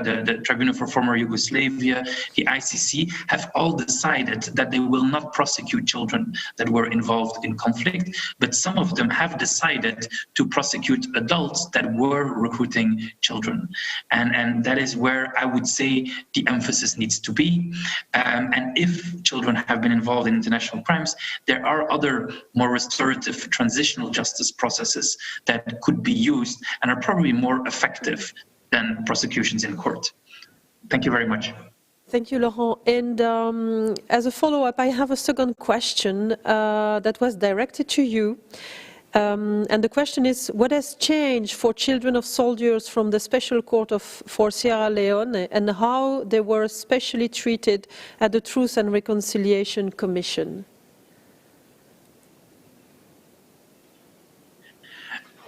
the Tribunal for former Yugoslavia, the ICC, have all decided that they will not prosecute children that were involved in conflict, but some of them have decided to prosecute adults that were recruiting children. And that is where I would say the emphasis needs to be. And if children have been involved in international crimes, there are other more restorative transitional justice processes that could be used and are probably more effective than prosecutions in court. Thank you very much. Thank you, Laurent. And as a follow-up, I have a second question that was directed to you. And the question is, what has changed for children of soldiers from the Special Court for Sierra Leone, and how they were specially treated at the Truth and Reconciliation Commission?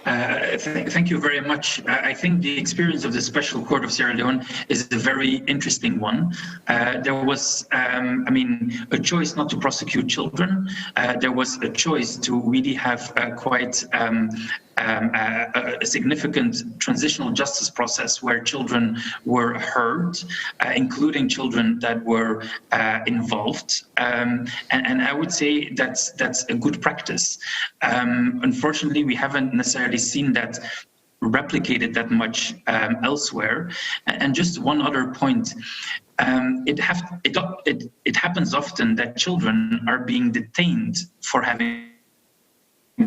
Thank you very much. I think the experience of the Special Court of Sierra Leone is a very interesting one. There was, a choice not to prosecute children. There was a choice to really have quite a significant transitional justice process where children were heard, including children that were involved. And I would say that's a good practice. Unfortunately, we haven't necessarily seen that replicated that much elsewhere. And just one other point. It happens often that children are being detained for having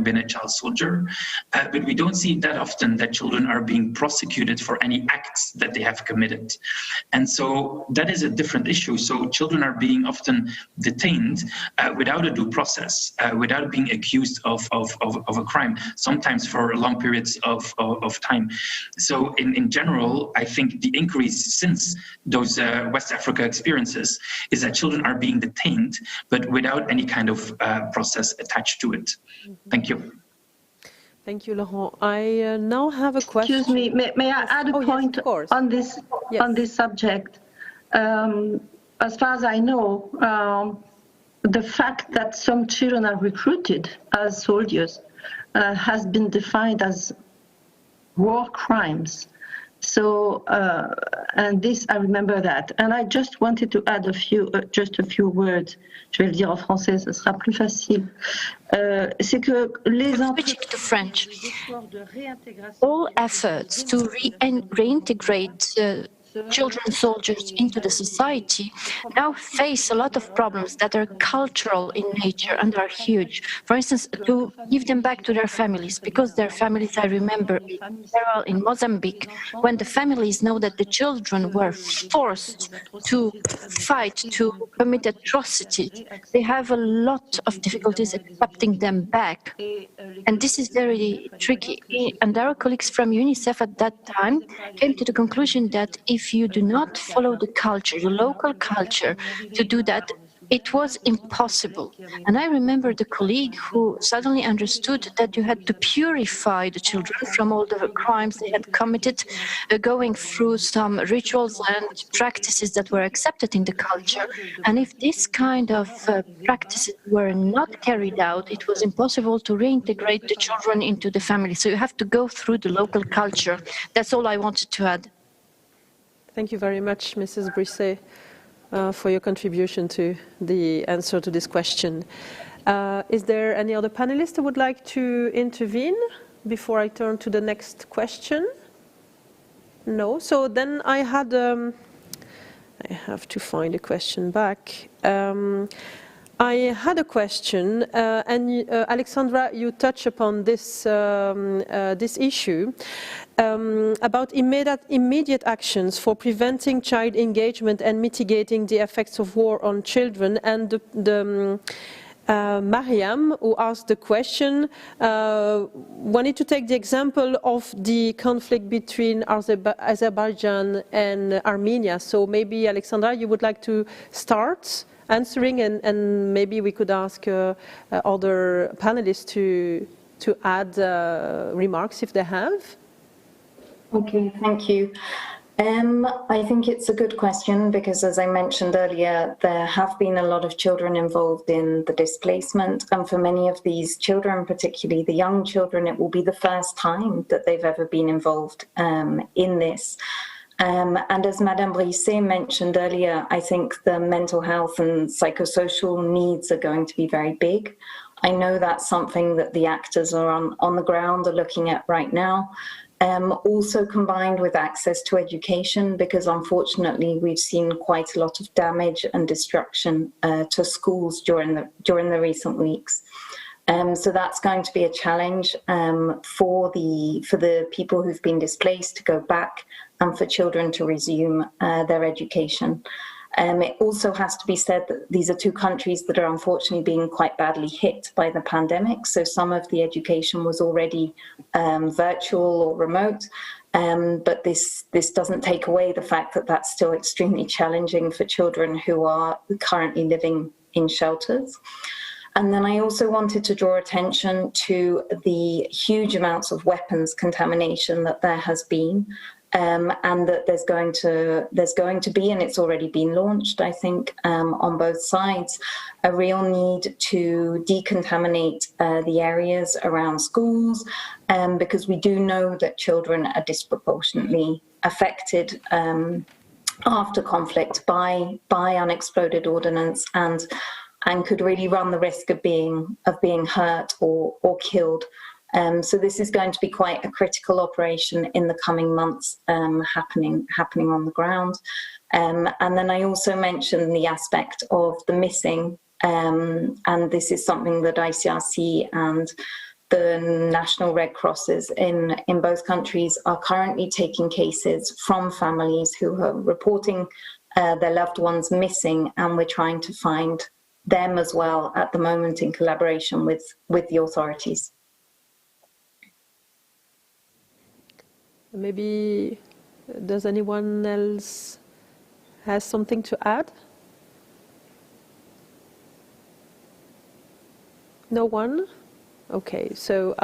been a child soldier, but we don't see that often that children are being prosecuted for any acts that they have committed. And so that is a different issue. So children are being often detained without a due process, without being accused of a crime, sometimes for long periods of time. So in general, I think the increase since those West Africa experiences is that children are being detained, but without any kind of process attached to it. Thank you. Thank you, Laurent. I now have a question. Excuse me, may I add a point on this on this subject? As far as I know, the fact that some children are recruited as soldiers has been defined as war crimes. So, and this, I remember that. And I just wanted to add just a few words. Je vais le dire en français, ce sera plus facile. C'est que les Switching to French, all efforts to reintegrate children soldiers into the society now face a lot of problems that are cultural in nature and are huge. For instance, to give them back to their families, because their families, I remember in Mozambique, when the families know that the children were forced to fight, to commit atrocity, they have a lot of difficulties accepting them back. And this is very tricky. And our colleagues from UNICEF at that time came to the conclusion that if you do not follow the culture, the local culture, to do that, it was impossible. And I remember the colleague who suddenly understood that you had to purify the children from all the crimes they had committed, going through some rituals and practices that were accepted in the culture. And if this kind of practices were not carried out, it was impossible to reintegrate the children into the family. So you have to go through the local culture. That's all I wanted to add. Thank you very much, Mrs. Brisset, for your contribution to the answer to this question. Is there any other panelist who would like to intervene before I turn to the next question? No. So then I had, I have to find a question back. I had a question, and Alexandra, you touch upon this this issue about immediate actions for preventing child engagement and mitigating the effects of war on children. And Mariam, who asked the question, wanted to take the example of the conflict between Azerbaijan and Armenia. So maybe, Alexandra, you would like to start answering, and maybe we could ask other panelists to add remarks if they have. Okay, thank you. I think it's a good question because, as I mentioned earlier, there have been a lot of children involved in the displacement, and for many of these children, particularly the young children, it will be the first time that they've ever been involved in this. And as Madame Brisset mentioned earlier, I think the mental health and psychosocial needs are going to be very big. I know that's something that the actors are on the ground are looking at right now. Also combined with access to education, because unfortunately we've seen quite a lot of damage and destruction to schools during the recent weeks. So that's going to be a challenge for the people who've been displaced to go back and for children to resume their education. It also has to be said that these are two countries that are unfortunately being quite badly hit by the pandemic. So some of the education was already virtual or remote, but this doesn't take away the fact that that's still extremely challenging for children who are currently living in shelters. And then I also wanted to draw attention to the huge amounts of weapons contamination that there has been. And that there's going to be, and it's already been launched, I think, on both sides, a real need to decontaminate the areas around schools, because we do know that children are disproportionately affected after conflict by unexploded ordnance and could really run the risk of being hurt or killed. So this is going to be quite a critical operation in the coming months, happening on the ground. And then I also mentioned the aspect of the missing, and this is something that ICRC and the National Red Crosses in both countries are currently taking cases from families who are reporting their loved ones missing, and we're trying to find them as well at the moment in collaboration with the authorities. Maybe does anyone else has something to add? No one? Okay, so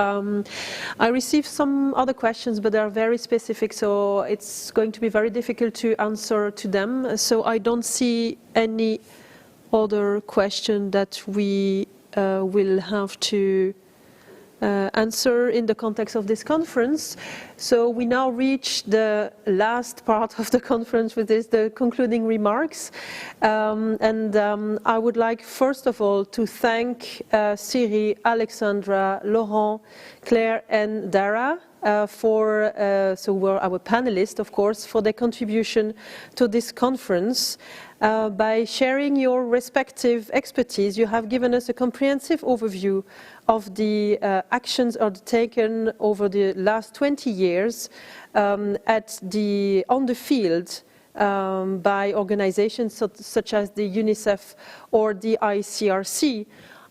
I received some other questions, but they are very specific, so it's going to be very difficult to answer to them. So I don't see any other question that we will have to answer in the context of this conference. So we now reach the last part of the conference, with the concluding remarks. I would like, first of all, to thank Siri, Alexandra, Laurent, Claire and Dara so we're our panelists, of course, for their contribution to this conference. By sharing your respective expertise, you have given us a comprehensive overview of the actions taken over the last 20 years on the field by organizations such as the UNICEF or the ICRC.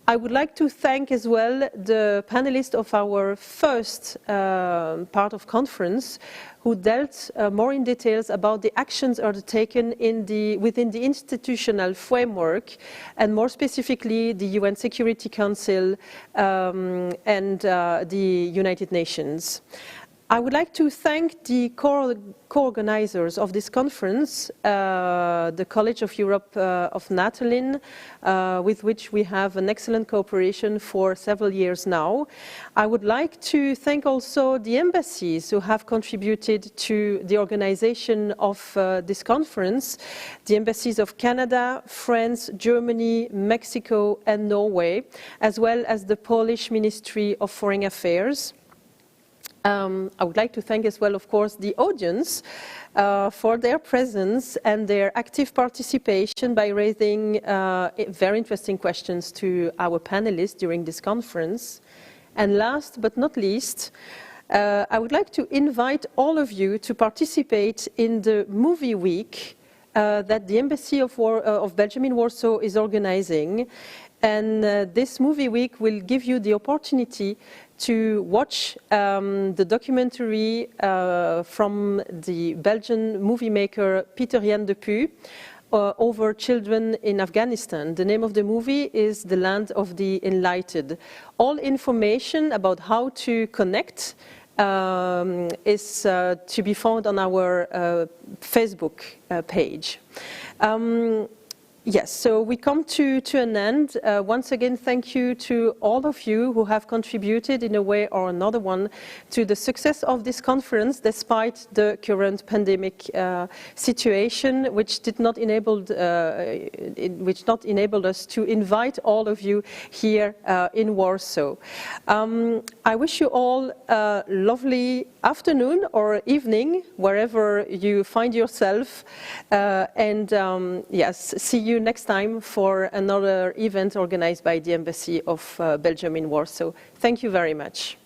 I would like to thank as well the panelists of our first part of conference, who dealt more in details about the actions taken within the institutional framework, and more specifically the UN Security Council and the United Nations. I would like to thank the co-organizers of this conference, the College of Europe of Natolin, with which we have an excellent cooperation for several years now. I would like to thank also the embassies who have contributed to the organization of this conference, the embassies of Canada, France, Germany, Mexico and Norway, as well as the Polish Ministry of Foreign Affairs. I would like to thank as well, of course, the audience for their presence and their active participation by raising very interesting questions to our panelists during this conference. And last but not least, I would like to invite all of you to participate in the movie week that the Embassy of Belgium in Warsaw is organizing. And this movie week will give you the opportunity to watch the documentary from the Belgian movie maker Pieter-Jan de Puy over children in Afghanistan. The name of the movie is The Land of the Enlightened. All information about how to connect is to be found on our Facebook page. Yes, so we come to an end. Once again, thank you to all of you who have contributed in a way or another one to the success of this conference, despite the current pandemic situation, which did not enable us to invite all of you here in Warsaw. I wish you all a lovely afternoon or evening, wherever you find yourself, and yes, see you next time for another event organized by the Embassy of Belgium in Warsaw. Thank you very much.